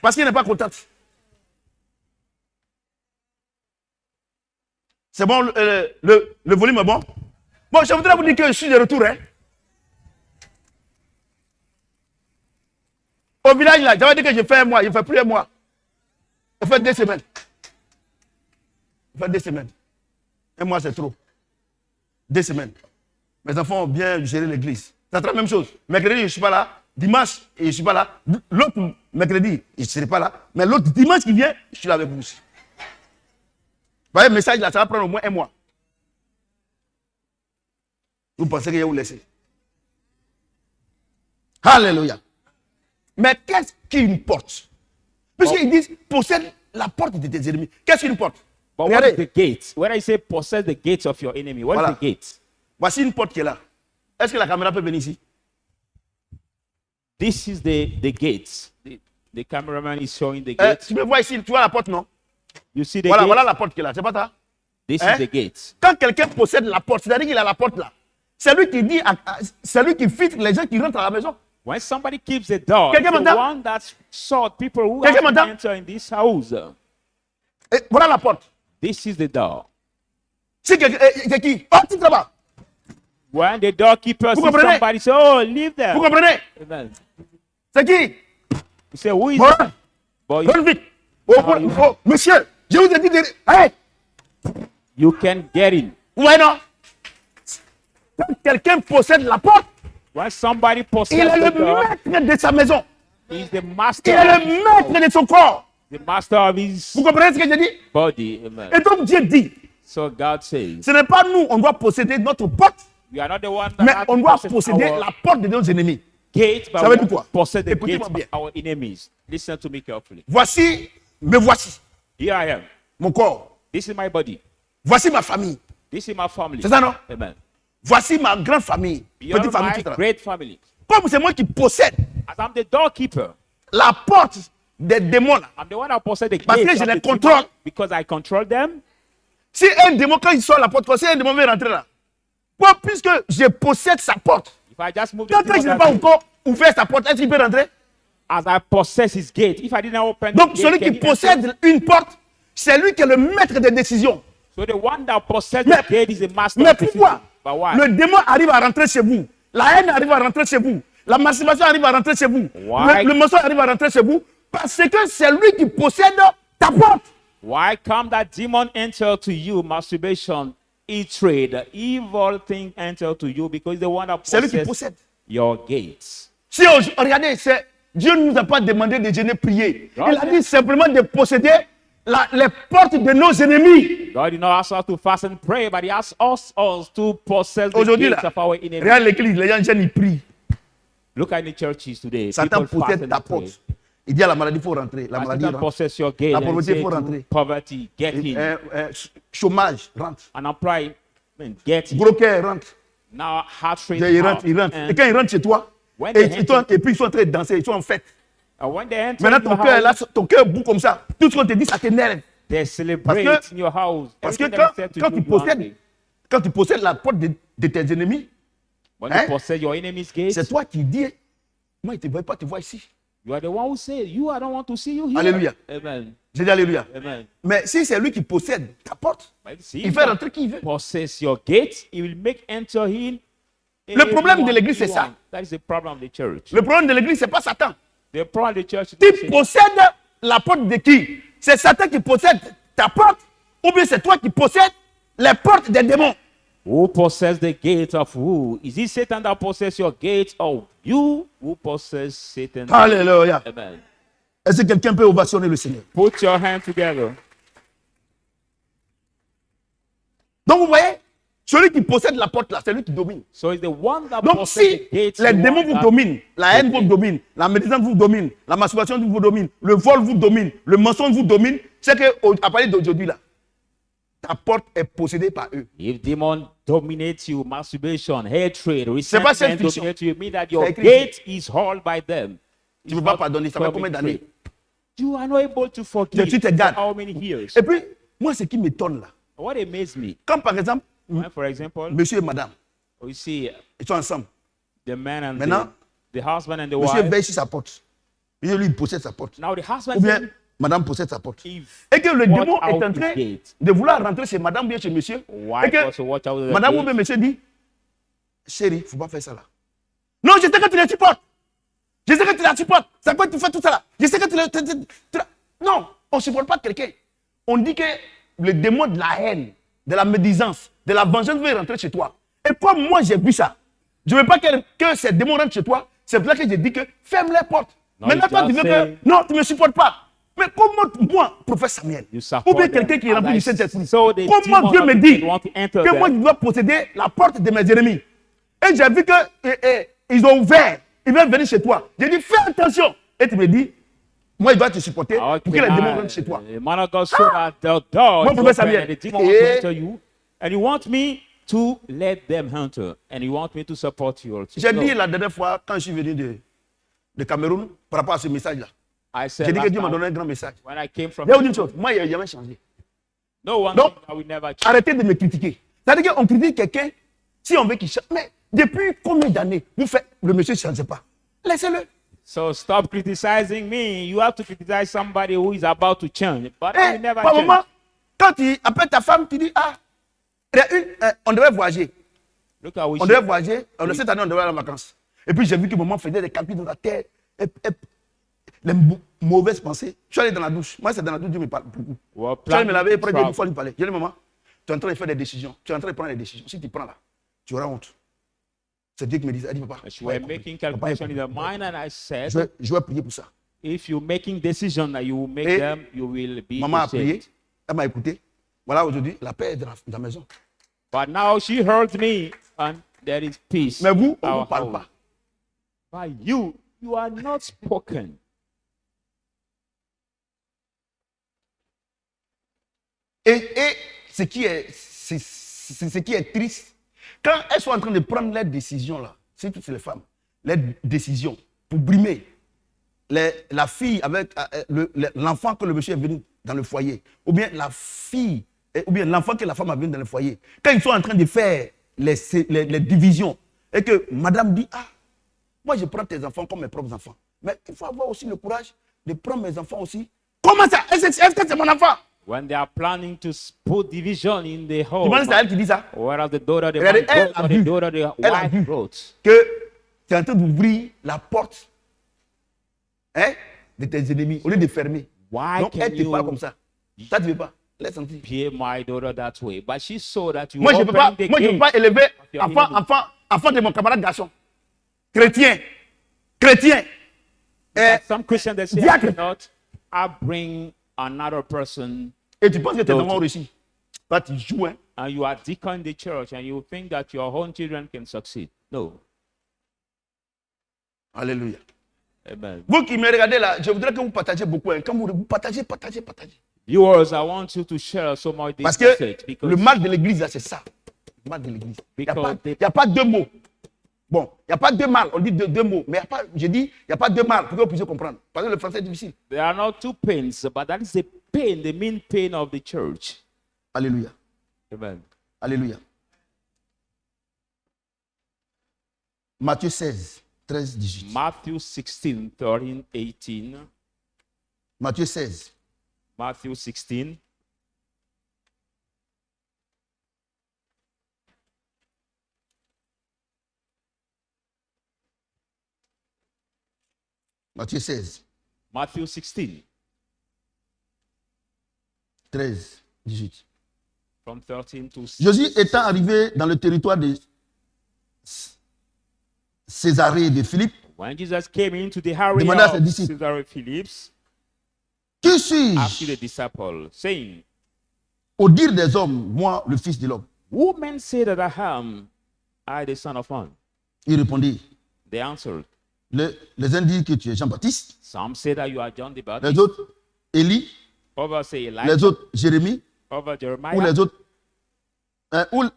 Speaker 2: parce qu'il n'est pas content. C'est bon, le volume est bon? Bon, je voudrais vous dire que je suis de retour. Hein. Au village là, j'avais dit que je fais un mois, je fais plus un mois. Je fais 2 semaines. Je fais 2 semaines. Un mois, c'est trop. 2 semaines. Mes enfants ont bien géré l'église. C'est la même chose. Mercredi, je ne suis pas là. Dimanche, je ne suis pas là. L'autre mercredi, je ne serai pas là. Mais l'autre dimanche qui vient, je suis là avec vous aussi. Vous voyez, le message là, ça va prendre au moins un mois. Vous pensez que je vais vous laisser. Alléluia. Mais qu'est-ce qui importe? Puisqu'ils disent, possède la porte de tes ennemis. Qu'est-ce qui importe?
Speaker 3: But what is the gate? When I say possess the gates of your enemy, what is the gate?
Speaker 2: Voici une porte qui est là. Est-ce que la caméra peut venir ici?
Speaker 3: This is the gates. The cameraman is showing the gate.
Speaker 2: Tu me vois ici, tu vois la porte, non?
Speaker 3: You see the
Speaker 2: Voilà,
Speaker 3: gate?
Speaker 2: voilà la porte qui est là, c'est pas ça?
Speaker 3: This
Speaker 2: Hein?
Speaker 3: is the gate.
Speaker 2: Quand quelqu'un possède la porte, c'est-à-dire qu'il a la porte là. C'est lui qui dit, c'est lui qui filtre les gens qui rentrent à la maison.
Speaker 3: When somebody keeps the door,
Speaker 2: Quelqu'un
Speaker 3: the
Speaker 2: m'entend?
Speaker 3: one that sought people who
Speaker 2: Quelqu'un
Speaker 3: have to
Speaker 2: m'entend?
Speaker 3: enter in this house.
Speaker 2: Et voilà la porte.
Speaker 3: This is the door.
Speaker 2: C'est qui? Oh, tu là-bas.
Speaker 3: When the doorkeeper
Speaker 2: Vous
Speaker 3: sees
Speaker 2: comprenez?
Speaker 3: somebody say, "Oh, leave there."
Speaker 2: Vous comprenez?
Speaker 3: Amen.
Speaker 2: C'est qui?
Speaker 3: You say, "Who is
Speaker 2: Voilà.
Speaker 3: that?" But
Speaker 2: Donne vite. Oh, monsieur, je vous ai dit de... Hey!
Speaker 3: you can get in.
Speaker 2: Ouais, non? Quand quelqu'un possède la porte,
Speaker 3: When somebody
Speaker 2: Il
Speaker 3: possesses
Speaker 2: est
Speaker 3: the
Speaker 2: le
Speaker 3: dog,
Speaker 2: maître de sa maison.
Speaker 3: he's the
Speaker 2: Il
Speaker 3: master,
Speaker 2: est le maître de son corps.
Speaker 3: the master of his
Speaker 2: Vous comprenez ce que je dis?
Speaker 3: body. Amen.
Speaker 2: Et donc Dieu dit,
Speaker 3: So God says,
Speaker 2: ce n'est pas nous, on doit posséder notre porte,
Speaker 3: we are not the one that
Speaker 2: mais
Speaker 3: have
Speaker 2: on
Speaker 3: to
Speaker 2: doit
Speaker 3: possess
Speaker 2: posséder
Speaker 3: our
Speaker 2: la porte de nos ennemis.
Speaker 3: gate, but
Speaker 2: Ça
Speaker 3: we
Speaker 2: veut dire
Speaker 3: have to
Speaker 2: quoi?
Speaker 3: possess the
Speaker 2: Écoutez-moi
Speaker 3: gates
Speaker 2: bien.
Speaker 3: of our enemies. Listen to me carefully.
Speaker 2: Voici, me voici,
Speaker 3: Here I am.
Speaker 2: mon corps.
Speaker 3: This is my body.
Speaker 2: Voici ma famille.
Speaker 3: This is my family.
Speaker 2: C'est ça, non?
Speaker 3: Amen.
Speaker 2: Voici ma grande famille.
Speaker 3: You're
Speaker 2: Petite famille,
Speaker 3: my
Speaker 2: tout ça.
Speaker 3: great family.
Speaker 2: Comme c'est moi qui possède
Speaker 3: As I'm the doorkeeper,
Speaker 2: la porte des démons, là.
Speaker 3: I'm the one that possess the
Speaker 2: Parce que
Speaker 3: gates
Speaker 2: je
Speaker 3: of
Speaker 2: les
Speaker 3: the demon,
Speaker 2: contrôle.
Speaker 3: because I control them.
Speaker 2: Si un démon, quand il sort la porte, si un démon veut rentrer là, moi, puisque je possède sa porte,
Speaker 3: If I just move the
Speaker 2: quand
Speaker 3: demon
Speaker 2: je n'ai
Speaker 3: that
Speaker 2: pas
Speaker 3: way,
Speaker 2: encore ouvert sa porte, est-ce qu'il peut rentrer?
Speaker 3: as I possess his gate, if I didn't open
Speaker 2: Donc,
Speaker 3: the
Speaker 2: celui
Speaker 3: gate,
Speaker 2: qui
Speaker 3: can he enter?
Speaker 2: possède une porte, c'est lui qui est le maître des décisions.
Speaker 3: So the one that possesses
Speaker 2: Mais-
Speaker 3: the gate is the master
Speaker 2: Mais
Speaker 3: of the
Speaker 2: pourquoi
Speaker 3: city. But why?
Speaker 2: le démon arrive à rentrer chez vous? La haine arrive à rentrer chez vous. La masturbation arrive à rentrer chez vous.
Speaker 3: Why?
Speaker 2: Le mensonge arrive à rentrer chez vous. Parce que c'est lui qui possède ta porte.
Speaker 3: Why come that demon enter to you? Masturbation, trade, evil thing enter to you because the one that
Speaker 2: C'est lui qui
Speaker 3: possesses
Speaker 2: possède.
Speaker 3: your gates.
Speaker 2: Si regardez, Dieu ne nous a pas demandé de jeûner, prier. Il a
Speaker 3: God-
Speaker 2: dit simplement de posséder les portes de nos ennemis.
Speaker 3: God did not ask us to fast and pray, but He asked us to possess the
Speaker 2: Aujourd'hui,
Speaker 3: gates
Speaker 2: là,
Speaker 3: of our enemies.
Speaker 2: regarde l'église, les gens jeûnent, ils prient.
Speaker 3: Look at the churches today.
Speaker 2: Satan
Speaker 3: People fast
Speaker 2: possède
Speaker 3: and
Speaker 2: ta
Speaker 3: pray.
Speaker 2: porte. Il dit à la maladie, il faut rentrer. La maladie
Speaker 3: Satan
Speaker 2: rentre.
Speaker 3: possess your gate.
Speaker 2: La
Speaker 3: and
Speaker 2: pauvreté,
Speaker 3: say
Speaker 2: faut
Speaker 3: to
Speaker 2: rentrer.
Speaker 3: poverty, get in.
Speaker 2: Chômage, rentre.
Speaker 3: Unemployment, get in.
Speaker 2: Gros cœur, rentre.
Speaker 3: Now heart rate
Speaker 2: Ils
Speaker 3: out.
Speaker 2: rentrent, ils rentrent.
Speaker 3: And-
Speaker 2: Et quand ils rentrent chez toi,
Speaker 3: When
Speaker 2: et,
Speaker 3: they
Speaker 2: et puis ils sont en train de danser, ils sont en fête.
Speaker 3: when they enter
Speaker 2: Maintenant,
Speaker 3: your
Speaker 2: ton cœur est là,
Speaker 3: house,
Speaker 2: ton cœur bout comme ça. Tout ce qu'on te dit, ça t'énerve.
Speaker 3: they celebrate in your house.
Speaker 2: Parce que
Speaker 3: Everything that
Speaker 2: quand,
Speaker 3: is said to
Speaker 2: quand
Speaker 3: you,
Speaker 2: tu
Speaker 3: you are
Speaker 2: possèdes,
Speaker 3: angry.
Speaker 2: quand tu possèdes la porte de tes ennemis,
Speaker 3: When
Speaker 2: Hein?
Speaker 3: you possess your enemy's gate,
Speaker 2: c'est toi qui dis, moi, je ne te vois pas, te vois ici.
Speaker 3: you are the one who says, I don't want to see you here.
Speaker 2: Alléluia.
Speaker 3: Amen.
Speaker 2: J'ai dit Alléluia.
Speaker 3: Amen.
Speaker 2: Mais si c'est lui qui possède ta porte,
Speaker 3: But see,
Speaker 2: il fait rentrer qui il veut.
Speaker 3: possess your gate, he will make enter in.
Speaker 2: Le problème de
Speaker 3: anyone
Speaker 2: l'église,
Speaker 3: he
Speaker 2: c'est ça.
Speaker 3: wants. That is the problem of the church.
Speaker 2: Le problème de l'église, ce n'est pas Satan.
Speaker 3: The problem of the church is
Speaker 2: Tu possèdes la porte de qui? C'est Satan qui possède ta porte, ou bien c'est toi qui possèdes les portes des démons?
Speaker 3: who possess the gate of who? Is it Satan that possess your gate, or you who possess Satan?
Speaker 2: Alléluia.
Speaker 3: Amen.
Speaker 2: Est-ce que quelqu'un peut ovationner le Seigneur?
Speaker 3: Put your hand together.
Speaker 2: Donc vous voyez, celui qui possède la porte là, c'est lui qui domine.
Speaker 3: So it's the one that
Speaker 2: Donc
Speaker 3: possess
Speaker 2: si
Speaker 3: the gate.
Speaker 2: les
Speaker 3: the
Speaker 2: démons
Speaker 3: one
Speaker 2: vous
Speaker 3: that-
Speaker 2: dominent, la haine vous domine, la médisance vous domine, la masturbation vous domine, le vol vous domine, le mensonge vous domine, c'est qu'à partir d'aujourd'hui là, ta porte est possédée par eux.
Speaker 3: If demon dominates you, masturbation, hatred,
Speaker 2: pas
Speaker 3: resentment
Speaker 2: self-fiction.
Speaker 3: dominate you, it means that your
Speaker 2: C'est écrit
Speaker 3: gate is held by them.
Speaker 2: Tu ne peux pas pardonner, ça fait combien d'années?
Speaker 3: You are not able to forgive.
Speaker 2: Tu te
Speaker 3: For
Speaker 2: gardes.
Speaker 3: how many years?
Speaker 2: Et puis, moi ce qui m'étonne là,
Speaker 3: What amazed me,
Speaker 2: quand par exemple,
Speaker 3: when, for example,
Speaker 2: monsieur et madame,
Speaker 3: we see
Speaker 2: ils sont ensemble,
Speaker 3: the man and
Speaker 2: Maintenant,
Speaker 3: the husband and the
Speaker 2: monsieur
Speaker 3: wife.
Speaker 2: veille sur sa porte, et lui il possède sa porte,
Speaker 3: Now the
Speaker 2: ou
Speaker 3: husband
Speaker 2: bien
Speaker 3: said,
Speaker 2: madame possède sa porte.
Speaker 3: if
Speaker 2: Et que le
Speaker 3: walk
Speaker 2: démon est
Speaker 3: out
Speaker 2: en
Speaker 3: the
Speaker 2: train
Speaker 3: gate,
Speaker 2: de vouloir rentrer chez madame ou bien chez monsieur, et
Speaker 3: wife
Speaker 2: que
Speaker 3: also watch out the
Speaker 2: madame ou
Speaker 3: gate.
Speaker 2: bien monsieur dit, chérie, il ne faut pas faire ça là. Non, je sais que tu les supportes. Je sais que tu la supportes. C'est quoi tu fais tout ça là? Je sais que Non, on ne supporte pas quelqu'un. On dit que le démon de la haine, de la médisance, de la vengeance veut rentrer chez toi. Et comme moi j'ai vu ça, je ne veux pas que ces démons rentrent chez toi. C'est pour ça que j'ai dit que ferme les portes.
Speaker 3: Non,
Speaker 2: Maintenant,
Speaker 3: il
Speaker 2: toi, tu
Speaker 3: t'a
Speaker 2: veux
Speaker 3: fait-
Speaker 2: que. Non, tu ne me supportes pas. Mais comment moi, prophète Samuel,
Speaker 3: You support
Speaker 2: ou bien
Speaker 3: them.
Speaker 2: quelqu'un qui est rempli
Speaker 3: And
Speaker 2: du
Speaker 3: I
Speaker 2: Saint-Esprit,
Speaker 3: saw the
Speaker 2: comment
Speaker 3: demon
Speaker 2: Dieu
Speaker 3: of
Speaker 2: me
Speaker 3: the
Speaker 2: dit
Speaker 3: people want to enter
Speaker 2: que moi
Speaker 3: them.
Speaker 2: je dois posséder la porte de mes ennemis? Et j'ai vu que ils ont ouvert, ils veulent venir chez toi. J'ai dit fais attention. Et tu me dis, moi je dois te supporter
Speaker 3: Okay,
Speaker 2: pour que les
Speaker 3: now,
Speaker 2: démons rentrent chez toi.
Speaker 3: the man of God saw that the door
Speaker 2: Moi,
Speaker 3: is
Speaker 2: prophète
Speaker 3: open
Speaker 2: Samuel.
Speaker 3: and the demon wants to
Speaker 2: Eh.
Speaker 3: enter you, and you want me to let them enter, and you want me to support you also.
Speaker 2: J'ai
Speaker 3: No.
Speaker 2: dit la dernière fois quand je suis venu de Cameroun par rapport à ce message-là.
Speaker 3: I said
Speaker 2: J'ai dit que
Speaker 3: last
Speaker 2: Dieu m'a
Speaker 3: time,
Speaker 2: donné un grand message.
Speaker 3: when I came from
Speaker 2: Je vais vous dire une chose, moi, il n'y a jamais changé.
Speaker 3: no one
Speaker 2: Donc,
Speaker 3: thing that we never change.
Speaker 2: Arrêtez de me critiquer. C'est-à-dire qu'on critique quelqu'un si on veut qu'il change. Mais depuis combien d'années vous faites le monsieur ne change pas? Laissez-le.
Speaker 3: So stop criticizing me. You have to criticize somebody who is about to change. But I
Speaker 2: Eh,
Speaker 3: will never
Speaker 2: par
Speaker 3: change.
Speaker 2: moment, quand tu appelles ta femme, tu dis, ah, il y a on devait voyager.
Speaker 3: Look at we
Speaker 2: On devait voyager. Cette année, on devait aller en vacances. Et puis, j'ai vu que maman faisait des calculs dans la tête. Les mauvaises pensées. Je suis allé dans la douche. Moi, c'est dans la douche, Dieu me parle beaucoup.
Speaker 3: Well,
Speaker 2: Je suis allé me laver,
Speaker 3: planning
Speaker 2: après,
Speaker 3: to
Speaker 2: Dieu, une fois,
Speaker 3: travel.
Speaker 2: lui parler. J'ai dit, maman, tu es en train de faire des décisions. Tu es en train de prendre des décisions. Si tu prends là, tu auras honte. C'est Dieu qui me dit, elle dit, papa,
Speaker 3: And she were making calculation in her mind, and I said,
Speaker 2: je vais prier pour ça.
Speaker 3: if you're making decisions that you will make
Speaker 2: Et
Speaker 3: them, you will be
Speaker 2: Maman a prié,
Speaker 3: saved.
Speaker 2: elle m'a écouté. Voilà, aujourd'hui, la paix est dans la maison.
Speaker 3: But now she heard me, and there is peace.
Speaker 2: Mais vous, on ne
Speaker 3: Our
Speaker 2: vous parle
Speaker 3: home.
Speaker 2: pas.
Speaker 3: But you are not spoken.
Speaker 2: Et ce qui est triste, quand elles sont en train de prendre leurs décisions, là, c'est toutes les femmes, les décisions pour brimer la fille avec l'enfant que le monsieur est venu dans le foyer, ou bien la fille, ou bien l'enfant que la femme a venu dans le foyer, quand ils sont en train de faire les divisions, et que madame dit, ah, moi je prends tes enfants comme mes propres enfants, mais il faut avoir aussi le courage de prendre mes enfants aussi. Comment ça? Est-ce que c'est mon enfant?
Speaker 3: When they are planning to put division in the
Speaker 2: Tu
Speaker 3: home,
Speaker 2: penses que c'est elle qui dit ça?
Speaker 3: whereas the daughter, the
Speaker 2: Regardez,
Speaker 3: man
Speaker 2: elle
Speaker 3: wrote,
Speaker 2: a
Speaker 3: or
Speaker 2: vu.
Speaker 3: the daughter, the
Speaker 2: Elle a
Speaker 3: wife
Speaker 2: vu.
Speaker 3: wrote.
Speaker 2: Que tu es en train d'ouvrir la porte, hein, de tes ennemis au lieu de fermer.
Speaker 3: Why
Speaker 2: Donc
Speaker 3: can
Speaker 2: elle te parle
Speaker 3: you
Speaker 2: comme ça. Ça tu ne veux pas. Laisse sentir.
Speaker 3: pay my daughter that way? But she saw that you
Speaker 2: Moi je ne peux pas,
Speaker 3: opened the
Speaker 2: moi, je peux
Speaker 3: gate.
Speaker 2: pas élever
Speaker 3: your
Speaker 2: enfant de mon camarade garçon. Chrétien.
Speaker 3: Some Christians they say, I
Speaker 2: diacre.
Speaker 3: cannot bring another person,
Speaker 2: Et tu penses que tes
Speaker 3: Donc,
Speaker 2: enfants ont réussi. Là tu joues, hein.
Speaker 3: and you are deacon in the church, and you think that your own children can succeed. No.
Speaker 2: Alléluia.
Speaker 3: Amen.
Speaker 2: Vous qui me regardez là, je voudrais que vous partagiez beaucoup. Hein. Quand vous partagez.
Speaker 3: Viewers, I want you to share so much this
Speaker 2: Parce que
Speaker 3: message
Speaker 2: le mal de l'église, là, c'est ça. Le mal de l'église. Il n'y a pas deux mots. Bon, il n'y a pas deux mal. On dit deux mots. Mais je dis, il n'y a pas deux mal pour que vous puissiez comprendre. Parce que le français est difficile.
Speaker 3: there are not two pains, but that is the pain, the main pain of the church.
Speaker 2: Alléluia.
Speaker 3: Amen.
Speaker 2: Alléluia. Matthieu 16, 13, 18.
Speaker 3: Matthew 16, 13, 18.
Speaker 2: Matthieu 16.
Speaker 3: Matthew 16.
Speaker 2: Matthieu 16,
Speaker 3: Matthew 16,
Speaker 2: 13, 18.
Speaker 3: from 13 to 16.
Speaker 2: Jésus étant arrivé dans le territoire de Césarée de Philippe,
Speaker 3: When Jesus came into the area
Speaker 2: Demanda à ses
Speaker 3: of
Speaker 2: disciples.
Speaker 3: Caesarea Philipps,
Speaker 2: qui
Speaker 3: asked the
Speaker 2: suis-je
Speaker 3: disciple, saying,
Speaker 2: au dire des hommes, moi, le Fils de l'homme?
Speaker 3: who men say that I am, I the Son of Man?
Speaker 2: Il répondit,
Speaker 3: They answered,
Speaker 2: les uns disent que tu es Jean-Baptiste,
Speaker 3: some say that you are John the
Speaker 2: les
Speaker 3: Baptist,
Speaker 2: autres, Élie,
Speaker 3: others say
Speaker 2: les
Speaker 3: Elijah,
Speaker 2: autres, Jérémie,
Speaker 3: others
Speaker 2: ou
Speaker 3: Jeremiah,
Speaker 2: les autres,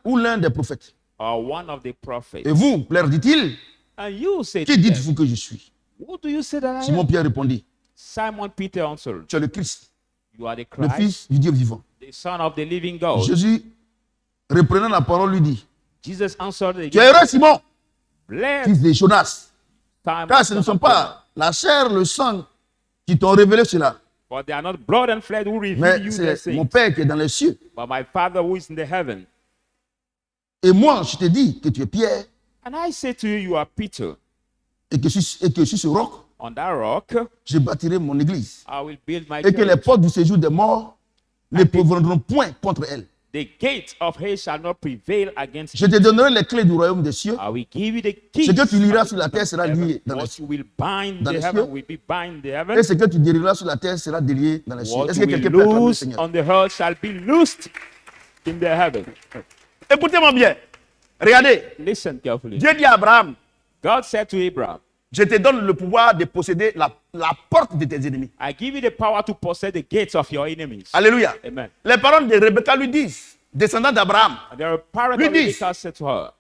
Speaker 2: ou l'un des prophètes.
Speaker 3: or one of the prophets.
Speaker 2: Et vous, leur dit-il,
Speaker 3: And you say
Speaker 2: qui
Speaker 3: to them,
Speaker 2: dites-vous que je suis?
Speaker 3: who do you say that I am?
Speaker 2: Simon Pierre répondit,
Speaker 3: Simon Peter answered,
Speaker 2: tu es le Christ,
Speaker 3: you are the
Speaker 2: le
Speaker 3: Christ,
Speaker 2: Fils du Dieu vivant.
Speaker 3: the Son of the living God.
Speaker 2: Jésus, reprenant la parole, lui dit,
Speaker 3: Jesus answered
Speaker 2: tu es
Speaker 3: again,
Speaker 2: heureux, Simon,
Speaker 3: blessed
Speaker 2: fils de Jonas,
Speaker 3: Simon,
Speaker 2: car ce ne
Speaker 3: son
Speaker 2: sont
Speaker 3: of Jonah,
Speaker 2: pas la chair, le sang qui t'ont révélé cela,
Speaker 3: for they are not blood and flesh who reveal
Speaker 2: mais
Speaker 3: you the
Speaker 2: c'est mon
Speaker 3: things,
Speaker 2: Père qui est dans les cieux.
Speaker 3: but my Father who is in the heaven.
Speaker 2: Et moi, je te dis que tu es Pierre,
Speaker 3: And I say to you, you are Peter.
Speaker 2: et que sur ce roc,
Speaker 3: On that rock,
Speaker 2: je bâtirai mon église,
Speaker 3: I will build my
Speaker 2: et que les
Speaker 3: church.
Speaker 2: portes du séjour des morts ne prévaudront point contre elle.
Speaker 3: The gate of hell shall not prevail against
Speaker 2: Je
Speaker 3: you.
Speaker 2: te donnerai les clés du royaume des cieux.
Speaker 3: I will give you the keys.
Speaker 2: Ce que tu liras
Speaker 3: of
Speaker 2: sur la terre sera
Speaker 3: heaven.
Speaker 2: lié dans les
Speaker 3: What
Speaker 2: cieux.
Speaker 3: you will bind
Speaker 2: Dans
Speaker 3: in
Speaker 2: les
Speaker 3: the heaven
Speaker 2: cieux.
Speaker 3: will be bind in the
Speaker 2: Et
Speaker 3: heaven.
Speaker 2: ce que tu dériveras sur la terre sera délié dans les cieux.
Speaker 3: What
Speaker 2: Est-ce
Speaker 3: you
Speaker 2: que quelqu'un
Speaker 3: will
Speaker 2: peut acclamer le
Speaker 3: loose
Speaker 2: Seigneur?
Speaker 3: on the earth shall be loosed in the heaven.
Speaker 2: Écoutez-moi bien. Regardez.
Speaker 3: Listen carefully.
Speaker 2: Dieu dit à Abraham,
Speaker 3: God said to Abraham,
Speaker 2: je te donne le pouvoir de posséder la porte de tes ennemis.
Speaker 3: I give you the power to possess the gates of your enemies.
Speaker 2: Alléluia.
Speaker 3: Amen.
Speaker 2: Les parents de Rebecca lui disent, descendant d'Abraham,
Speaker 3: And the parents
Speaker 2: Lui
Speaker 3: of
Speaker 2: disent,
Speaker 3: Rebekah said to her,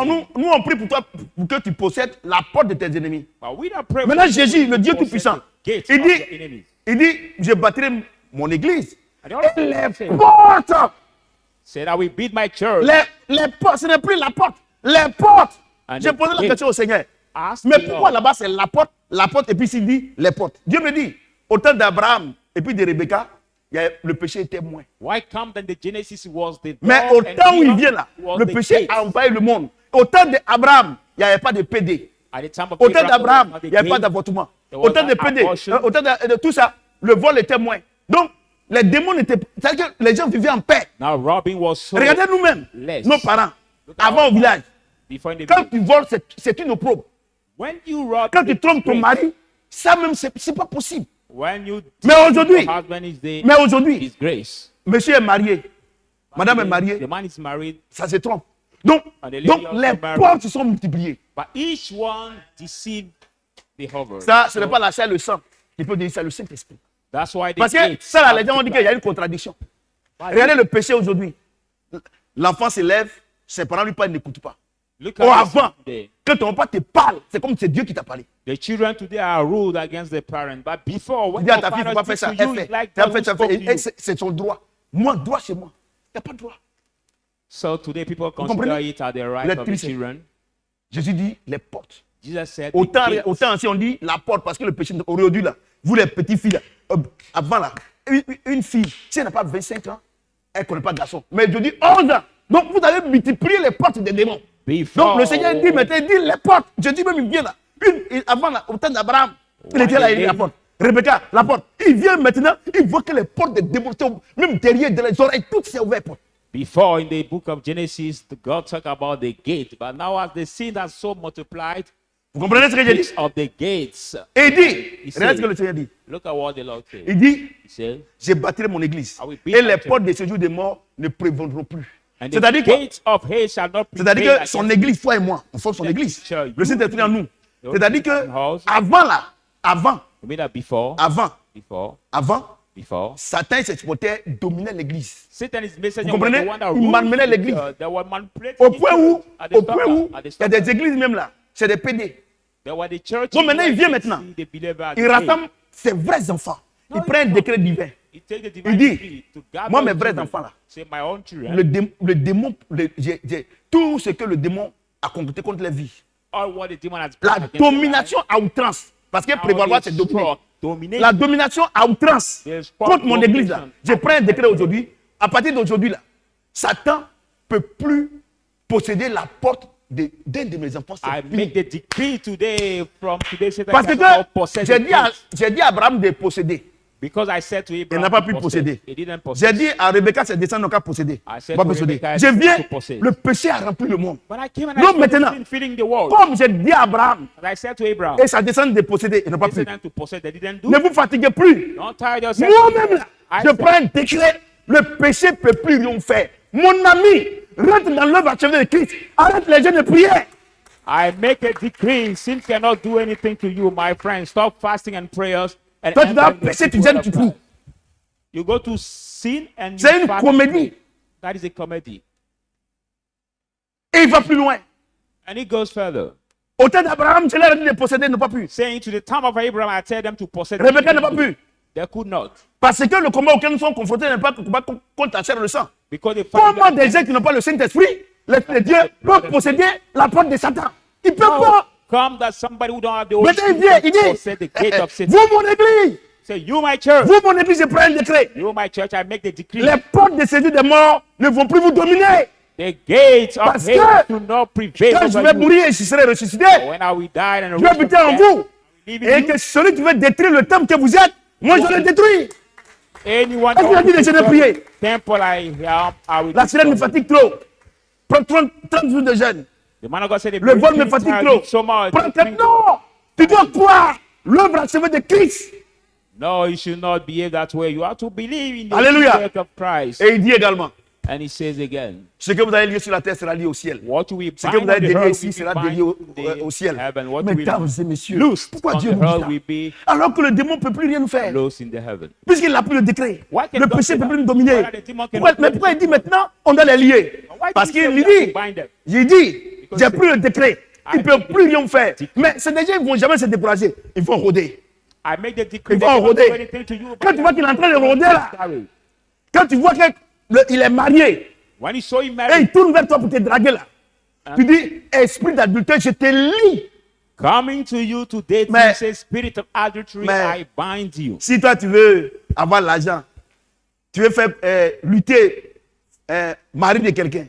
Speaker 2: nous on prie pour toi pour que tu possèdes la porte de tes ennemis.
Speaker 3: but we don't pray
Speaker 2: Maintenant
Speaker 3: for you
Speaker 2: Jésus, le Dieu
Speaker 3: to possess
Speaker 2: Tout-Puissant,
Speaker 3: the gates
Speaker 2: il
Speaker 3: of your
Speaker 2: dit,
Speaker 3: enemies.
Speaker 2: je bâtirai mon église.
Speaker 3: And the other
Speaker 2: Et les
Speaker 3: said,
Speaker 2: portes,
Speaker 3: said, I will build my church.
Speaker 2: les portes, ce n'est plus la porte, les portes.
Speaker 3: And
Speaker 2: J'ai
Speaker 3: the
Speaker 2: posé la
Speaker 3: gate.
Speaker 2: question au Seigneur.
Speaker 3: Ask
Speaker 2: Mais
Speaker 3: the
Speaker 2: pourquoi
Speaker 3: Lord.
Speaker 2: là-bas c'est la porte et puis s'il dit les portes? Dieu me dit, au temps d'Abraham et puis de Rebecca, le péché était moins.
Speaker 3: Why come then the Genesis was the
Speaker 2: Mais
Speaker 3: door
Speaker 2: au
Speaker 3: and
Speaker 2: temps où
Speaker 3: here
Speaker 2: il vient là,
Speaker 3: was
Speaker 2: le
Speaker 3: the
Speaker 2: péché
Speaker 3: gate.
Speaker 2: a envahi le monde. Au temps d'Abraham, il n'y avait pas de PD.
Speaker 3: At the time of
Speaker 2: Au temps
Speaker 3: Abraham,
Speaker 2: d'Abraham,
Speaker 3: there was
Speaker 2: il
Speaker 3: not
Speaker 2: n'y avait
Speaker 3: the
Speaker 2: pas
Speaker 3: gate.
Speaker 2: d'avortement.
Speaker 3: There
Speaker 2: Au
Speaker 3: was
Speaker 2: temps de
Speaker 3: no
Speaker 2: PD,
Speaker 3: abortion.
Speaker 2: au temps de tout ça, le vol était moins. Donc, les démons étaient. C'est-à-dire que les gens vivaient en paix.
Speaker 3: Now robbing was so
Speaker 2: Regardez nous-mêmes,
Speaker 3: less.
Speaker 2: nos parents,
Speaker 3: Look at
Speaker 2: avant
Speaker 3: our
Speaker 2: au village.
Speaker 3: before in the
Speaker 2: Quand
Speaker 3: village.
Speaker 2: tu voles, c'est une opprobre.
Speaker 3: When you rob,
Speaker 2: Quand
Speaker 3: the
Speaker 2: tu trompes ton
Speaker 3: grace.
Speaker 2: mari, ça même, c'est pas possible.
Speaker 3: When you
Speaker 2: Mais
Speaker 3: deceive
Speaker 2: aujourd'hui,
Speaker 3: your husband, is the
Speaker 2: Mais aujourd'hui,
Speaker 3: his grace.
Speaker 2: monsieur est marié, madame est
Speaker 3: The
Speaker 2: mariée,
Speaker 3: man is married,
Speaker 2: ça se trompe. Donc,
Speaker 3: And the lady
Speaker 2: donc
Speaker 3: also
Speaker 2: les
Speaker 3: married.
Speaker 2: portes se sont multipliées.
Speaker 3: but each one deceived the other.
Speaker 2: Ça, ce n'est
Speaker 3: So
Speaker 2: pas la chair et le sang qui peut dire ça, le Saint-Esprit.
Speaker 3: that's why the
Speaker 2: Parce que
Speaker 3: gates
Speaker 2: ça, là,
Speaker 3: are
Speaker 2: les gens ont dit qu'il y a une contradiction. Regardez le péché aujourd'hui. L'enfant s'élève, ses parents lui parlent, il n'écoute pas.
Speaker 3: Look
Speaker 2: Or
Speaker 3: at
Speaker 2: avant,
Speaker 3: this today.
Speaker 2: quand ton papa te parle, c'est comme c'est Dieu qui t'a parlé.
Speaker 3: The children today are ruled against the parents. But before,
Speaker 2: Tu
Speaker 3: when
Speaker 2: dis à
Speaker 3: your
Speaker 2: ta fille, il ne faut
Speaker 3: parents
Speaker 2: pas faire ça.
Speaker 3: speak to
Speaker 2: Elle
Speaker 3: you,
Speaker 2: fait.
Speaker 3: it's like
Speaker 2: Tu as
Speaker 3: God
Speaker 2: fait,
Speaker 3: who
Speaker 2: tu as
Speaker 3: spoke
Speaker 2: fait.
Speaker 3: to
Speaker 2: Et
Speaker 3: you.
Speaker 2: c'est son droit. Moi, droit chez moi. Il n'y a pas de droit.
Speaker 3: So today people consider
Speaker 2: comprenez?
Speaker 3: it as the
Speaker 2: Vous
Speaker 3: right
Speaker 2: êtes
Speaker 3: of the
Speaker 2: triste.
Speaker 3: children.
Speaker 2: Jésus dit les portes.
Speaker 3: Jesus said, the
Speaker 2: Autant,
Speaker 3: gates.
Speaker 2: autant ainsi on dit la porte parce que le péché aujourd'hui là, vous les petites filles là, avant là, une fille, si elle n'a pas 25 ans, elle ne connaît pas de garçon. Mais je dis 11 ans. Donc vous avez multiplié les portes des démons.
Speaker 3: Before,
Speaker 2: Donc le Seigneur dit maintenant, il dit les portes. Je dis même il vient là. Avant là, au temps d'Abraham, il était là, il dit la porte. Rebecca, la porte. Il vient maintenant, il voit que les portes des démons, même derrière, dans les oreilles, toutes s'est ouvertes.
Speaker 3: before in the book of Genesis, God talked about the gate. But now as the sin has so multiplied,
Speaker 2: Vous comprenez ce que j'ai dit?
Speaker 3: of the gates.
Speaker 2: Et il dit,
Speaker 3: Il
Speaker 2: regardez
Speaker 3: sait.
Speaker 2: ce que le Seigneur dit.
Speaker 3: Look at what the Lord said.
Speaker 2: Il dit,
Speaker 3: He said,
Speaker 2: j'ai bâti mon église.
Speaker 3: I will build
Speaker 2: Et
Speaker 3: my
Speaker 2: les
Speaker 3: church.
Speaker 2: portes des séjours des morts ne prévaudront plus.
Speaker 3: and the
Speaker 2: C'est-à-dire que,
Speaker 3: gates of hate shall not prevail
Speaker 2: c'est-à-dire que son
Speaker 3: against
Speaker 2: église, toi et moi, on forme son
Speaker 3: Yeah,
Speaker 2: église.
Speaker 3: sure.
Speaker 2: Le Saint-Esprit en nous.
Speaker 3: You
Speaker 2: C'est-à-dire que,
Speaker 3: house.
Speaker 2: avant là, avant,
Speaker 3: You mean that before,
Speaker 2: avant,
Speaker 3: before,
Speaker 2: Satan et ses supporters dominaient l'église.
Speaker 3: Satan is messenger
Speaker 2: Vous
Speaker 3: was
Speaker 2: comprenez?
Speaker 3: the one that
Speaker 2: Il
Speaker 3: ruled
Speaker 2: malmenait
Speaker 3: the
Speaker 2: l'église.
Speaker 3: church. They were manipulating
Speaker 2: Au
Speaker 3: the
Speaker 2: point
Speaker 3: church
Speaker 2: où,
Speaker 3: at the
Speaker 2: il y a
Speaker 3: start.
Speaker 2: des églises même là, c'est des PD.
Speaker 3: There were the churches
Speaker 2: Donc maintenant,
Speaker 3: where
Speaker 2: il vient
Speaker 3: you
Speaker 2: maintenant.
Speaker 3: see the believers
Speaker 2: Il
Speaker 3: say,
Speaker 2: rassemble ses vrais enfants.
Speaker 3: No,
Speaker 2: Il prend un
Speaker 3: no.
Speaker 2: décret divin.
Speaker 3: he take the
Speaker 2: Il
Speaker 3: divine
Speaker 2: dit,
Speaker 3: decree to gather
Speaker 2: moi, mes
Speaker 3: the
Speaker 2: vrais
Speaker 3: children.
Speaker 2: enfants là,
Speaker 3: Say, my own children,
Speaker 2: le démon, tout ce que le démon a concocté contre les vies.
Speaker 3: all what the demon has
Speaker 2: La
Speaker 3: brought against their
Speaker 2: domination à outrance. Parce que
Speaker 3: life,
Speaker 2: prévaloir,
Speaker 3: now
Speaker 2: c'est
Speaker 3: they
Speaker 2: dominer.
Speaker 3: struck domination.
Speaker 2: La domination à outrance
Speaker 3: There's
Speaker 2: contre mon église là.
Speaker 3: domination.
Speaker 2: Je prends un décret aujourd'hui. À partir d'aujourd'hui là, Satan peut plus posséder la porte d'un de mes enfants. C'est
Speaker 3: I
Speaker 2: fini.
Speaker 3: make the decree today from today Satan
Speaker 2: Parce
Speaker 3: cannot possess
Speaker 2: que
Speaker 3: the gates.
Speaker 2: j'ai dit à Abraham de posséder.
Speaker 3: Because I said to Abraham,
Speaker 2: n'a pas
Speaker 3: to
Speaker 2: pu
Speaker 3: possess.
Speaker 2: posséder.
Speaker 3: He didn't possess.
Speaker 2: J'ai dit à Rebecca, ses descendants n'ont qu'à posséder.
Speaker 3: I said
Speaker 2: Pas
Speaker 3: to
Speaker 2: posséder.
Speaker 3: Rebecca,
Speaker 2: Je viens,
Speaker 3: to possess.
Speaker 2: le péché a rempli le monde.
Speaker 3: When I came and
Speaker 2: Donc
Speaker 3: I saw
Speaker 2: maintenant,
Speaker 3: sin filling the world,
Speaker 2: comme j'ai dit à Abraham
Speaker 3: and I said to Abraham,
Speaker 2: et sa descendance de posséder, ils n'ont pas
Speaker 3: they
Speaker 2: pu.
Speaker 3: said to possess, they didn't do.
Speaker 2: Ne vous fatiguez plus.
Speaker 3: Don't tire yourself.
Speaker 2: Moi-même, là,
Speaker 3: I
Speaker 2: je
Speaker 3: said,
Speaker 2: prends un décret. Le péché ne peut plus rien faire. Mon ami, rentre dans l'œuvre achevée de Christ. Arrête les jeûnes de prière.
Speaker 3: I make a decree. Sin cannot do anything to you, my friend. Stop fasting and prayers. And
Speaker 2: Toi, tu dois
Speaker 3: enter in the
Speaker 2: pécher, tu
Speaker 3: people
Speaker 2: gênes,
Speaker 3: of
Speaker 2: tu
Speaker 3: God.
Speaker 2: pries.
Speaker 3: You go to sin and you
Speaker 2: C'est une
Speaker 3: fast.
Speaker 2: comédie.
Speaker 3: That is a comedy.
Speaker 2: Et il va plus loin.
Speaker 3: And it goes further.
Speaker 2: Au temps d'Abraham, je leur ai dit de posséder, ils n'ont pas pu.
Speaker 3: Saying to the time of Abraham, I tell them to possess.
Speaker 2: Rebecca n'a pas pu.
Speaker 3: They could not.
Speaker 2: Parce que le combat auquel nous sommes confrontés n'est pas un combat contre la chair et le sang.
Speaker 3: Because the
Speaker 2: Comment des gens qui n'ont pas le Saint-Esprit, les dieux, peuvent posséder la porte de Satan? Ils ne peuvent pas.
Speaker 3: Come that somebody who don't have the Holy
Speaker 2: Maintenant, il
Speaker 3: Spirit
Speaker 2: vient, il
Speaker 3: can
Speaker 2: dit,
Speaker 3: possess the gate of Satan.
Speaker 2: vous, mon église,
Speaker 3: Say, you, my church.
Speaker 2: vous, mon église, je prends un décret.
Speaker 3: You, my church, I make the decree.
Speaker 2: Les portes de séjour des morts ne vont plus vous dominer.
Speaker 3: The gates of
Speaker 2: Parce
Speaker 3: hate
Speaker 2: que
Speaker 3: do not prevail
Speaker 2: Quand je
Speaker 3: over
Speaker 2: vais
Speaker 3: you.
Speaker 2: mourir et je serai ressuscité,
Speaker 3: When I will die and
Speaker 2: je vais habiter en vous. Et que celui qui veut détruire le temple que vous êtes, moi je le détruis.
Speaker 3: anyone
Speaker 2: Est-ce qu'il a dit de jeûner prier?
Speaker 3: temple I will
Speaker 2: La sirène me
Speaker 3: destroy.
Speaker 2: fatigue trop. Prends 30 jours de jeûne.
Speaker 3: The man of God said,
Speaker 2: Le vol me fatigue trop.
Speaker 3: so much.
Speaker 2: Prends 30. Non! Tu dois croire l'œuvre achevée de Christ.
Speaker 3: No, you should not behave that way. You have to believe in the
Speaker 2: Alléluia.
Speaker 3: work of Christ.
Speaker 2: Et il dit également,
Speaker 3: And he says again,
Speaker 2: ce que vous allez lier sur la terre sera lié au ciel.
Speaker 3: what we
Speaker 2: Ce que
Speaker 3: bind
Speaker 2: vous
Speaker 3: on
Speaker 2: allez
Speaker 3: the
Speaker 2: délier
Speaker 3: earth
Speaker 2: ici
Speaker 3: will
Speaker 2: sera
Speaker 3: be
Speaker 2: délié
Speaker 3: bind
Speaker 2: au
Speaker 3: in
Speaker 2: ciel.
Speaker 3: the heaven. What we
Speaker 2: Mesdames et messieurs,
Speaker 3: loose
Speaker 2: pourquoi
Speaker 3: on
Speaker 2: Dieu
Speaker 3: the
Speaker 2: nous dit
Speaker 3: earth
Speaker 2: ça?
Speaker 3: will be
Speaker 2: Alors que le démon ne peut plus rien nous faire.
Speaker 3: loose in the heaven.
Speaker 2: Puisqu'il n'a plus le décret.
Speaker 3: Why can
Speaker 2: Le
Speaker 3: God
Speaker 2: péché
Speaker 3: say
Speaker 2: ne peut
Speaker 3: that?
Speaker 2: plus nous dominer.
Speaker 3: Why the demon cannot
Speaker 2: Pourquoi-
Speaker 3: do
Speaker 2: Mais pourquoi il
Speaker 3: anything?
Speaker 2: dit maintenant, on doit les lier?
Speaker 3: Why
Speaker 2: Parce
Speaker 3: did he
Speaker 2: qu'il
Speaker 3: say we have
Speaker 2: dit,
Speaker 3: to bind them?
Speaker 2: j'ai dit,
Speaker 3: Because
Speaker 2: j'ai pris le décret. Ils ne
Speaker 3: I
Speaker 2: peuvent
Speaker 3: make
Speaker 2: plus rien faire.
Speaker 3: decree.
Speaker 2: Mais ces gens, ils ne vont jamais se décourager. Ils vont rôder.
Speaker 3: I make the decree.
Speaker 2: Ils
Speaker 3: They
Speaker 2: vont
Speaker 3: cannot do
Speaker 2: rôder.
Speaker 3: anything to you,
Speaker 2: Quand
Speaker 3: but
Speaker 2: tu vois qu'il est en train de rôder là,
Speaker 3: sorry.
Speaker 2: quand tu vois qu'il est marié
Speaker 3: When he saw him
Speaker 2: et
Speaker 3: married,
Speaker 2: il tourne vers toi pour te draguer là, tu dis, esprit d'adultère, je te lie.
Speaker 3: coming to you today,
Speaker 2: Mais-
Speaker 3: he says, spirit of adultery,
Speaker 2: Mais-
Speaker 3: I bind you.
Speaker 2: Si toi tu veux avoir l'argent, tu veux faire lutter mari de quelqu'un.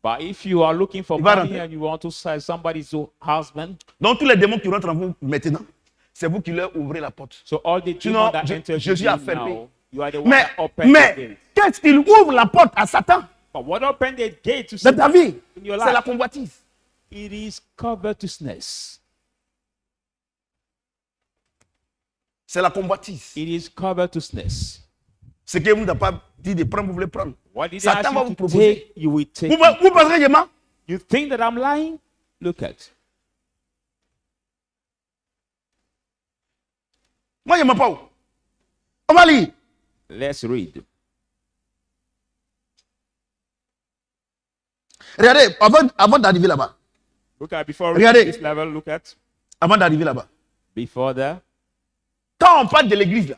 Speaker 3: But if you are looking for
Speaker 2: Il va
Speaker 3: money
Speaker 2: rentrer.
Speaker 3: and you want to sell somebody's husband,
Speaker 2: Donc tous les démons qui rentrent en vous maintenant, c'est vous qui leur ouvrez la porte.
Speaker 3: so all the
Speaker 2: Sinon,
Speaker 3: demons that enter
Speaker 2: Jésus a
Speaker 3: you
Speaker 2: fermé.
Speaker 3: now, you are the one
Speaker 2: Mais,
Speaker 3: that opened the
Speaker 2: mais
Speaker 3: gate.
Speaker 2: qu'est-ce qu'il ouvre la porte à Satan
Speaker 3: But what opened the gate to
Speaker 2: dans ta
Speaker 3: Satan
Speaker 2: vie?
Speaker 3: in your
Speaker 2: C'est la
Speaker 3: life?
Speaker 2: convoitise.
Speaker 3: It is covetousness.
Speaker 2: C'est la convoitise.
Speaker 3: It is covetousness.
Speaker 2: Ce que vous n'avez pas dit de prendre, vous voulez prendre.
Speaker 3: What did I
Speaker 2: Satan
Speaker 3: ask
Speaker 2: va
Speaker 3: you
Speaker 2: vous
Speaker 3: to
Speaker 2: proposer.
Speaker 3: take? You will take.
Speaker 2: Vous penserez que je mens?
Speaker 3: You think that I'm lying? Look at.
Speaker 2: Moi, je ne mens pas. On va lire.
Speaker 3: Let's read.
Speaker 2: Regardez, avant d'arriver là-bas.
Speaker 3: Look at before
Speaker 2: Regardez.
Speaker 3: this level. Look at
Speaker 2: Avant d'arriver là-bas.
Speaker 3: before there.
Speaker 2: Quand on parle de l'église, là,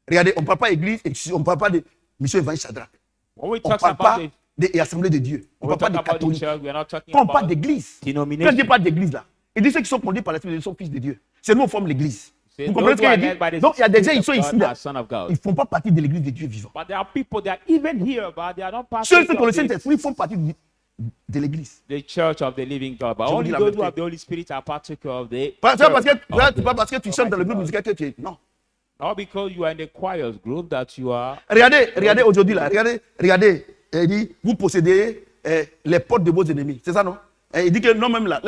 Speaker 2: regardez, on ne parle pas d'église, on ne parle pas de mission évangile Shadrach.
Speaker 3: When we
Speaker 2: On
Speaker 3: talk
Speaker 2: ne parle pas
Speaker 3: about
Speaker 2: de l'assemblée de Dieu. On ne
Speaker 3: we
Speaker 2: parle
Speaker 3: talk
Speaker 2: pas de
Speaker 3: about the
Speaker 2: catholiques.
Speaker 3: church, we are not talking
Speaker 2: Quand on parle
Speaker 3: about
Speaker 2: d'église, quand
Speaker 3: denomination.
Speaker 2: je parle d'église, là, il dit ceux qui sont conduits par l'esprit de Dieu sont fils de Dieu. C'est nous, on forme l'église.
Speaker 3: Say,
Speaker 2: Vous comprenez
Speaker 3: those
Speaker 2: ce
Speaker 3: who
Speaker 2: qu'il
Speaker 3: are led by
Speaker 2: dit?
Speaker 3: the
Speaker 2: Donc, il y a des gens,
Speaker 3: Spirit
Speaker 2: ils
Speaker 3: of
Speaker 2: sont
Speaker 3: God
Speaker 2: ici, là.
Speaker 3: are son of God.
Speaker 2: Ils ne font pas partie de l'église de Dieu vivant.
Speaker 3: But there are people that are even here, but they are not part
Speaker 2: Ceux
Speaker 3: of
Speaker 2: qui ont le
Speaker 3: the
Speaker 2: Saint-Esprit font partie de l'église.
Speaker 3: church of the living God. But
Speaker 2: Je vous
Speaker 3: only
Speaker 2: dis la
Speaker 3: those who
Speaker 2: vérité.
Speaker 3: have the Holy Spirit are partaker of the
Speaker 2: C'est pas parce que,
Speaker 3: church
Speaker 2: c'est pas parce que tu
Speaker 3: of
Speaker 2: chantes dans le
Speaker 3: Almighty
Speaker 2: groupe
Speaker 3: God.
Speaker 2: musical que tu es. Non.
Speaker 3: Not because you are in the choir group that you are.
Speaker 2: Regardez aujourd'hui là. Regardez. Il dit, vous possédez les portes de vos ennemis. C'est ça, non? Il dit que non, même là.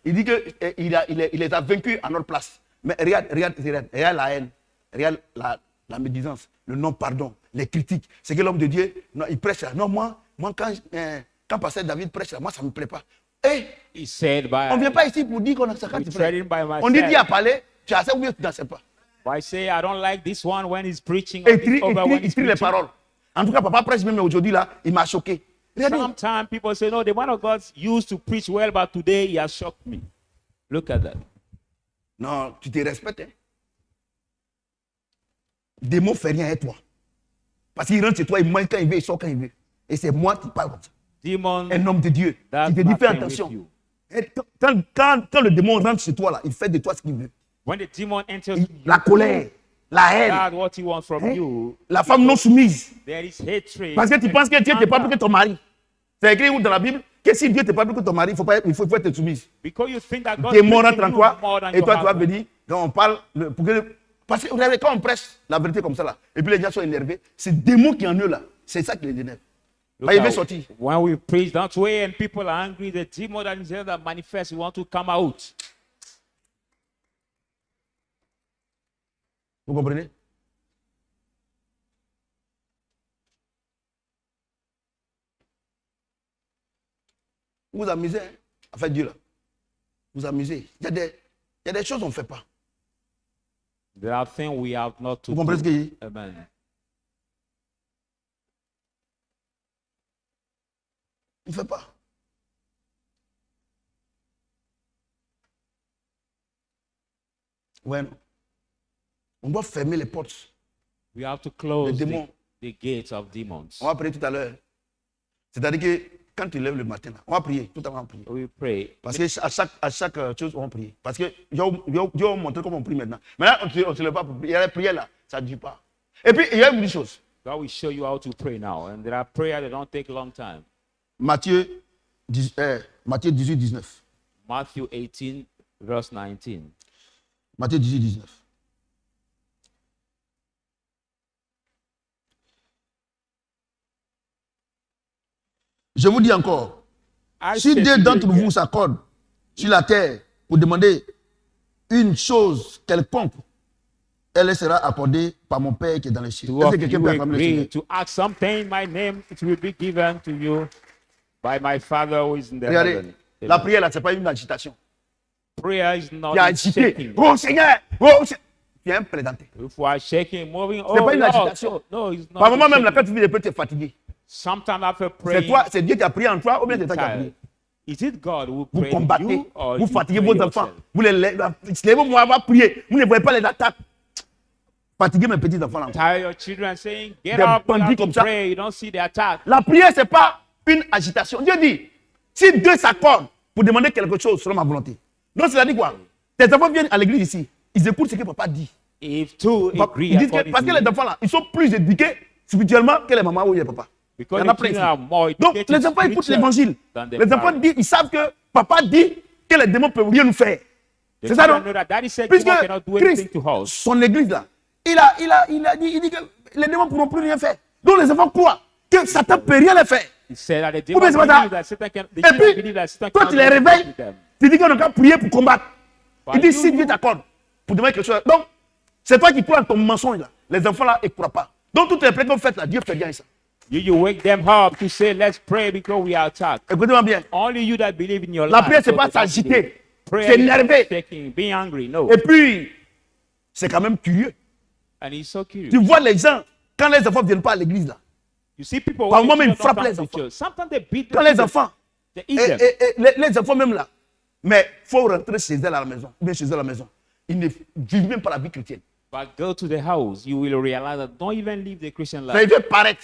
Speaker 2: Il dit que il les a vaincus à notre place. Mais regarde la haine. Regarde la médisance, le non-pardon, les critiques. C'est que l'homme de Dieu, non, il prêche là. Non, moi quand pasteur David prêche là, moi ça ne me plaît pas.
Speaker 3: He said by.
Speaker 2: On ne vient pas ici pour dire qu'on a ça quand tu
Speaker 3: Betrayed
Speaker 2: prêches.
Speaker 3: by myself.
Speaker 2: On dit Dieu a parlé, tu as ça ou bien tu n'en sais pas.
Speaker 3: I say I don't like this one when he's preaching. Or
Speaker 2: Il
Speaker 3: this over when
Speaker 2: trie
Speaker 3: he's
Speaker 2: les
Speaker 3: preaching.
Speaker 2: paroles. En tout cas, papa prêche même aujourd'hui là, il m'a choqué. Regardez.
Speaker 3: Sometimes people say, no, the man of God used to preach well, but today he has shocked me. Look at that.
Speaker 2: Non, tu te respectes. Hein? Des mots ne fait rien à toi. Parce qu'il rentre chez toi, il mange quand il veut, il sort quand il veut. Et c'est moi qui parle comme ça.
Speaker 3: Demon,
Speaker 2: Un homme de Dieu.
Speaker 3: that's
Speaker 2: Il te dit, fais
Speaker 3: nothing with
Speaker 2: attention.
Speaker 3: you.
Speaker 2: Et quand le démon rentre chez toi, là, il fait de toi ce qu'il veut.
Speaker 3: When the demon enters you,
Speaker 2: La colère, la haine,
Speaker 3: that's what he wants from
Speaker 2: Hein?
Speaker 3: you.
Speaker 2: la femme non soumise.
Speaker 3: There is hatred.
Speaker 2: Parce que tu penses que Dieu ne t'est pas plus
Speaker 3: anger.
Speaker 2: que ton mari. C'est écrit où dans la Bible que si Dieu ne t'est pas plus que ton mari, il faut être soumise.
Speaker 3: Because you think that God
Speaker 2: Le démon
Speaker 3: is
Speaker 2: rentre en
Speaker 3: you
Speaker 2: toi
Speaker 3: more than
Speaker 2: et
Speaker 3: your
Speaker 2: toi tu vas
Speaker 3: husband.
Speaker 2: venir. Quand on parle, parce que vous savez, quand on prêche la vérité comme ça là, et puis les gens sont énervés, c'est le démon qui est en eux là. C'est ça qui les énerve.
Speaker 3: Look
Speaker 2: Il veut
Speaker 3: at
Speaker 2: sortir.
Speaker 3: when we preach that way and people are angry, the demon that is there that manifests, we want to come out.
Speaker 2: Vous comprenez? Vous vous amusez, hein? Enfin Dieu là. Vous vous amusez. Il y a des choses qu'on ne fait pas.
Speaker 3: There are things we have not to
Speaker 2: Vous comprenez ce
Speaker 3: do.
Speaker 2: qu'il dit?
Speaker 3: Amen.
Speaker 2: On ne fait pas. Ouais, non. On doit fermer les portes.
Speaker 3: We have to close
Speaker 2: Les démons.
Speaker 3: the gates of demons.
Speaker 2: On va prier tout à l'heure. C'est-à-dire que quand tu lèves le matin, là, on va prier. Tout à l'heure, on va prier.
Speaker 3: We pray.
Speaker 2: Parce qu'à chaque chose, on va prier. Parce que Dieu va montrer comment on prie maintenant. Maintenant, on ne se lève pas pour prier. Il y a la prière là, ça ne dure pas. Et puis, il y a une chose.
Speaker 3: God will show you how to pray now. And there are prayers that don't take a long time.
Speaker 2: Matthieu 18, 19.
Speaker 3: Matthew 18, verse 19.
Speaker 2: Matthieu 18, 19. Je vous dis encore,
Speaker 3: I
Speaker 2: si
Speaker 3: say
Speaker 2: deux
Speaker 3: to you
Speaker 2: d'entre
Speaker 3: again,
Speaker 2: vous s'accordent sur la terre pour demander une chose quelconque, elle sera accordée par mon Père qui est dans les cieux.
Speaker 3: two
Speaker 2: Est-ce
Speaker 3: of
Speaker 2: que quelqu'un
Speaker 3: you
Speaker 2: peut acclamer le
Speaker 3: agree
Speaker 2: Seigneur?
Speaker 3: to ask something in my name, it will be given to you by my Father who is in the
Speaker 2: Regardez,
Speaker 3: heaven.
Speaker 2: la prière là, ce n'est pas une agitation.
Speaker 3: Prayer is not
Speaker 2: Tu es agité.
Speaker 3: shaking.
Speaker 2: Oh Seigneur, oh Seigneur. Tu es un plaidanté.
Speaker 3: If we are shaking, moving,
Speaker 2: Ce n'est pas une
Speaker 3: Lord,
Speaker 2: agitation.
Speaker 3: no, it's not.
Speaker 2: Par moment même, là,
Speaker 3: shaking.
Speaker 2: quand tu vis les peu, tu es fatigué.
Speaker 3: Sometimes after
Speaker 2: C'est
Speaker 3: praying,
Speaker 2: toi, c'est Dieu qui a prié en toi ou bien c'est toi qui as
Speaker 3: tired.
Speaker 2: prié.
Speaker 3: Is it God who
Speaker 2: Vous
Speaker 3: prayed in
Speaker 2: combattez,
Speaker 3: you or
Speaker 2: vous
Speaker 3: you
Speaker 2: fatiguez
Speaker 3: pray
Speaker 2: vos enfants.
Speaker 3: yourself?
Speaker 2: Vous les levez-moi à prier. Vous ne voyez pas les attaques. Fatiguez mes petits enfants là.
Speaker 3: Tire your children saying, get
Speaker 2: Des
Speaker 3: up, we
Speaker 2: bandits
Speaker 3: have to
Speaker 2: comme ça.
Speaker 3: pray. You don't see the attack.
Speaker 2: La prière, ce n'est pas une agitation. Dieu dit, si deux s'accordent pour demander quelque chose selon ma volonté. Donc, cela dit quoi? Tes enfants viennent à l'église ici. Ils écoutent ce que papa dit.
Speaker 3: If two agree
Speaker 2: Ils disent que,
Speaker 3: according
Speaker 2: parce que
Speaker 3: to
Speaker 2: les enfants là, ils sont plus éduqués spirituellement que les mamans ou les papas. Il y
Speaker 3: because
Speaker 2: en a
Speaker 3: the
Speaker 2: plein ici.
Speaker 3: children are more
Speaker 2: Donc,
Speaker 3: educated
Speaker 2: les enfants écoutent
Speaker 3: spiritually
Speaker 2: l'évangile.
Speaker 3: than the
Speaker 2: Les enfants
Speaker 3: parents.
Speaker 2: disent, ils savent que papa dit que les démons ne peuvent rien nous faire.
Speaker 3: The
Speaker 2: C'est ça,
Speaker 3: children
Speaker 2: non?
Speaker 3: know that Daddy said
Speaker 2: Puisque
Speaker 3: demon cannot do anything
Speaker 2: Christ,
Speaker 3: to us.
Speaker 2: son église là, il dit que les démons ne pourront plus rien faire. Donc les enfants croient que Satan ne peut rien les faire.
Speaker 3: He said that the
Speaker 2: Ou bien
Speaker 3: demons
Speaker 2: c'est pas ça.
Speaker 3: believe that Satan can. The
Speaker 2: Et
Speaker 3: children
Speaker 2: puis,
Speaker 3: believe that Satan
Speaker 2: toi,
Speaker 3: cannot
Speaker 2: tu les
Speaker 3: do anything
Speaker 2: réveilles,
Speaker 3: with them.
Speaker 2: tu dis qu'on doit prier pour combattre. Il dit,
Speaker 3: you-
Speaker 2: si Dieu t'accorde pour demander quelque chose. Donc, c'est toi qui crois dans ton mensonge là. Les enfants là, ils ne croient pas. Donc, toutes les prières que vous faites là, Dieu fait rien ça.
Speaker 3: You wake them up to say, let's pray because we are attacked.
Speaker 2: Écoutez-moi bien.
Speaker 3: Only you that believe in your
Speaker 2: La
Speaker 3: life.
Speaker 2: prière, c'est
Speaker 3: so
Speaker 2: pas
Speaker 3: they can
Speaker 2: s'agiter,
Speaker 3: believe. Prayer
Speaker 2: c'est
Speaker 3: is not
Speaker 2: énerver.
Speaker 3: shaking, being angry. No.
Speaker 2: Et puis, c'est quand même curieux.
Speaker 3: And he's so curious.
Speaker 2: Tu vois les gens, quand les enfants ne viennent pas à l'église là,
Speaker 3: You see people
Speaker 2: Par
Speaker 3: when
Speaker 2: moment,
Speaker 3: the
Speaker 2: ils
Speaker 3: children don't
Speaker 2: frappent
Speaker 3: come
Speaker 2: les
Speaker 3: to
Speaker 2: enfants.
Speaker 3: church. Sometimes they beat
Speaker 2: quand
Speaker 3: the
Speaker 2: les
Speaker 3: children.
Speaker 2: enfants,
Speaker 3: They eat them.
Speaker 2: les enfants même là, mais il faut rentrer chez elles à la maison, bien chez eux à la maison. Ils ne vivent même pas la vie chrétienne.
Speaker 3: But go to the house, you will realize that don't even live the Christian
Speaker 2: Ça,
Speaker 3: life.
Speaker 2: il veut paraître.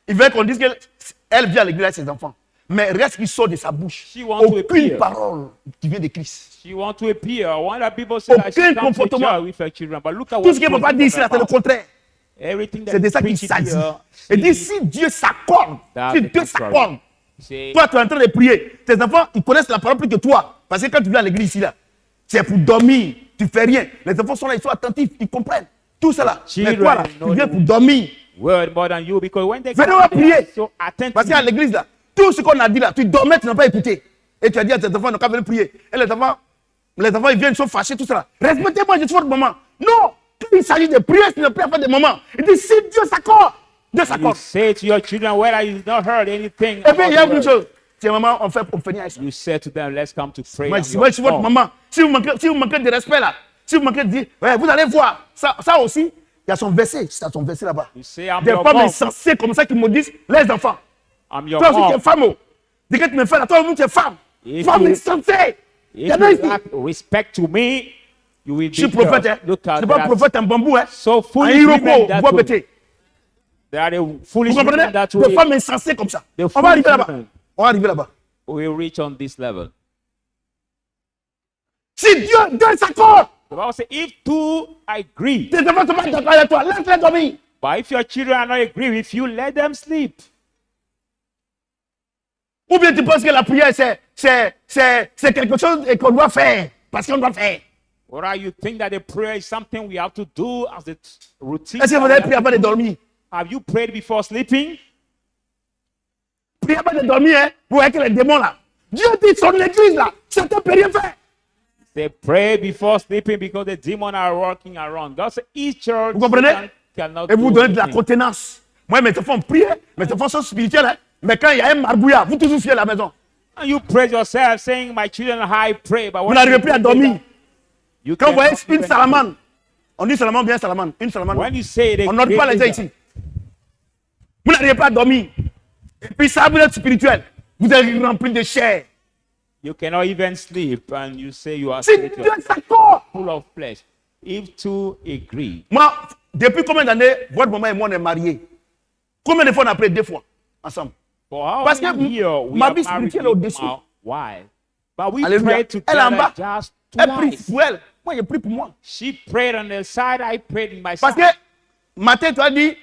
Speaker 2: Il veut qu'on dise qu'elle vient à l'église avec ses enfants. Mais reste qui sort de sa bouche.
Speaker 3: She wants to
Speaker 2: Aucune
Speaker 3: appear.
Speaker 2: parole qui vient de Christ.
Speaker 3: She wants to appear. One of the people say that she
Speaker 2: Aucun
Speaker 3: comes to
Speaker 2: comportement.
Speaker 3: church with her children. But look at
Speaker 2: Tout
Speaker 3: what
Speaker 2: ce que
Speaker 3: she's
Speaker 2: papa dit ici là, c'est le
Speaker 3: about.
Speaker 2: contraire.
Speaker 3: Everything that
Speaker 2: C'est de ça qu'il
Speaker 3: preached
Speaker 2: s'agit.
Speaker 3: here,
Speaker 2: Il dit
Speaker 3: she-
Speaker 2: si Dieu s'accorde,
Speaker 3: That's
Speaker 2: si
Speaker 3: the
Speaker 2: Dieu
Speaker 3: contrary.
Speaker 2: s'accorde,
Speaker 3: say,
Speaker 2: toi tu es en train de prier, tes enfants ils connaissent la parole plus que toi. Parce que quand tu viens à l'église ici là, c'est pour dormir, tu fais rien. Les enfants sont là, ils sont attentifs, ils comprennent. Tout cela. Mais
Speaker 3: Children
Speaker 2: toi là,
Speaker 3: know
Speaker 2: tu viens
Speaker 3: the-
Speaker 2: pour dormir.
Speaker 3: word more than you because when they
Speaker 2: Venez,
Speaker 3: come,
Speaker 2: on va
Speaker 3: they are
Speaker 2: prier.
Speaker 3: so attentive.
Speaker 2: Parce qu'à l'église là, tout ce qu'on a dit là, tu dormais, tu n'as pas écouté. Et tu as dit à tes enfants, ils n'ont qu'à venir prier. Et les enfants ils viennent, ils sont fâchés, tout ça. Respectez-moi, je suis votre maman. Non, quand il s'agit de prier, c'est ne plus à faire des moments. Il dit si Dieu s'accorde, Dieu
Speaker 3: You
Speaker 2: s'accorde.
Speaker 3: say to your children whether you've not heard anything.
Speaker 2: Et puis
Speaker 3: about
Speaker 2: il y a
Speaker 3: the
Speaker 2: une
Speaker 3: word.
Speaker 2: chose. Tiens, maman, on fait venir à ça.
Speaker 3: You say to them, let's come to pray.
Speaker 2: Moi,
Speaker 3: on
Speaker 2: je
Speaker 3: your
Speaker 2: suis votre
Speaker 3: own.
Speaker 2: maman. Si vous manquez de respect là, si vous manquez de dire, ouais, vous allez voir, ça aussi, il y a son verset, c'est son verset là-bas.
Speaker 3: You say, I'm
Speaker 2: Des
Speaker 3: your
Speaker 2: femmes
Speaker 3: mom.
Speaker 2: insensées comme ça qui maudissent les enfants.
Speaker 3: I'm your
Speaker 2: Toi aussi, tu es
Speaker 3: mom.
Speaker 2: femme. Oh. Dis que tu me fais là, toi aussi, tu es femme.
Speaker 3: If
Speaker 2: Femme
Speaker 3: you-
Speaker 2: insensée. Il y
Speaker 3: If
Speaker 2: en a
Speaker 3: you
Speaker 2: ici.
Speaker 3: lack respect to me, you will
Speaker 2: Je suis
Speaker 3: be
Speaker 2: prophète,
Speaker 3: judged.
Speaker 2: hein.
Speaker 3: Look
Speaker 2: Je
Speaker 3: at
Speaker 2: ne suis pas
Speaker 3: that.
Speaker 2: prophète en bambou, hein.
Speaker 3: So
Speaker 2: En
Speaker 3: foolish
Speaker 2: Iroko,
Speaker 3: women that
Speaker 2: bois
Speaker 3: way.
Speaker 2: bêté.
Speaker 3: There are the
Speaker 2: Vous
Speaker 3: foolish women
Speaker 2: comprenez?
Speaker 3: that
Speaker 2: Des
Speaker 3: way.
Speaker 2: femmes insensées comme ça.
Speaker 3: The
Speaker 2: On va arriver
Speaker 3: foolish
Speaker 2: là-bas.
Speaker 3: women.
Speaker 2: On va arriver là-bas.
Speaker 3: will reach on this level.
Speaker 2: Si Dieu s'accorde,
Speaker 3: The Bible says, if two agree,
Speaker 2: tes enfants ne sont pas d'accord avec toi, laisse-les dormir.
Speaker 3: but if your children are not agree with you, let them sleep.
Speaker 2: Ou bien tu penses que la prière, c'est quelque chose qu'on doit faire. Parce qu'on doit faire.
Speaker 3: Or you think that the prayer is something we have to do as a routine?
Speaker 2: Est-ce que vous avez prié avant de dormir?
Speaker 3: Have you prayed before sleeping?
Speaker 2: Priez avant de dormir, hein, vous voyez que les démons là. Dieu dit son église là, certains ne peuvent rien faire.
Speaker 3: They pray before sleeping because the demons are working around. God said, each church
Speaker 2: Vous comprenez?
Speaker 3: cannot
Speaker 2: Et vous
Speaker 3: do
Speaker 2: donnez de la
Speaker 3: anything.
Speaker 2: contenance. Moi, mes enfants prient, mes enfants sont spirituels, hein, mais quand il y a un margouillard, vous toujours fiez à la maison.
Speaker 3: And you praise yourself, saying, my children, I pray. But
Speaker 2: Vous
Speaker 3: when
Speaker 2: n'arrivez
Speaker 3: you
Speaker 2: plus à
Speaker 3: pray
Speaker 2: dormir.
Speaker 3: that, you
Speaker 2: Quand vous voyez
Speaker 3: cannot
Speaker 2: une
Speaker 3: even-
Speaker 2: salamande, on dit salamande bien salamande, une salamande.
Speaker 3: When you say they
Speaker 2: On n'ordonne pas les gens ici. Vous n'arrivez pas à dormir. Et puis ça, vous êtes spirituel. Vous êtes rempli de chair.
Speaker 3: you cannot even sleep, and you say you are
Speaker 2: Si Dieu
Speaker 3: spiritual,
Speaker 2: s'accorde.
Speaker 3: full of flesh. If two agree,
Speaker 2: Moi, depuis combien d'années, votre maman et moi, on est mariés? Combien de fois on a prié 2 fois ensemble?
Speaker 3: for how
Speaker 2: Parce que
Speaker 3: many here we
Speaker 2: ma
Speaker 3: are
Speaker 2: vie
Speaker 3: married
Speaker 2: spirituelle est
Speaker 3: with
Speaker 2: au-dessus.
Speaker 3: our wife, but we
Speaker 2: Alléluia.
Speaker 3: prayed
Speaker 2: Elle est en bas.
Speaker 3: together just
Speaker 2: Elle prie
Speaker 3: twice.
Speaker 2: pour elle. Moi, j'ai prié pour moi.
Speaker 3: She prayed on the side, I prayed in my
Speaker 2: Parce
Speaker 3: side.
Speaker 2: que matin, tu as dit,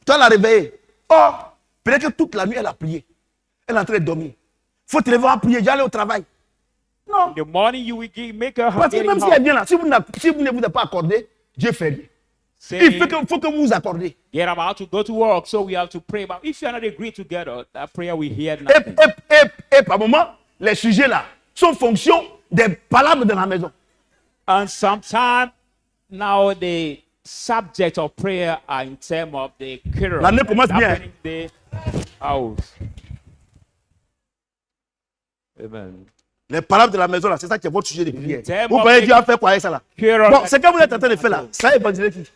Speaker 2: tu l'as réveillée. Oh, peut-être que toute la nuit, elle a prié. Elle est en train de dormir. Il faut te lever à prier, j'allais au travail. Non.
Speaker 3: In the morning, you will make her
Speaker 2: Parce que
Speaker 3: getting
Speaker 2: même si
Speaker 3: up,
Speaker 2: elle vient là, si vous ne vous êtes pas accordé, Dieu fait rien. Il
Speaker 3: saying,
Speaker 2: faut que vous vous accordez.
Speaker 3: get about to go to work, so we have to pray. But if you are not agree together, that prayer we hear
Speaker 2: Et,
Speaker 3: nothing.
Speaker 2: et par moment, les sujets là sont fonction des palabres de la maison.
Speaker 3: And sometimes now the subject of prayer are in terms of the current
Speaker 2: L'année commence bien.
Speaker 3: happening in the house. Amen.
Speaker 2: Les palabres de la maison là, c'est ça qui est votre sujet de prière.
Speaker 3: Tellement
Speaker 2: Vous voyez
Speaker 3: que-
Speaker 2: Dieu a fait quoi avec ça là?
Speaker 3: Current-
Speaker 2: Bon, c'est que vous êtes en train de faire là. Ça évangéliser qui?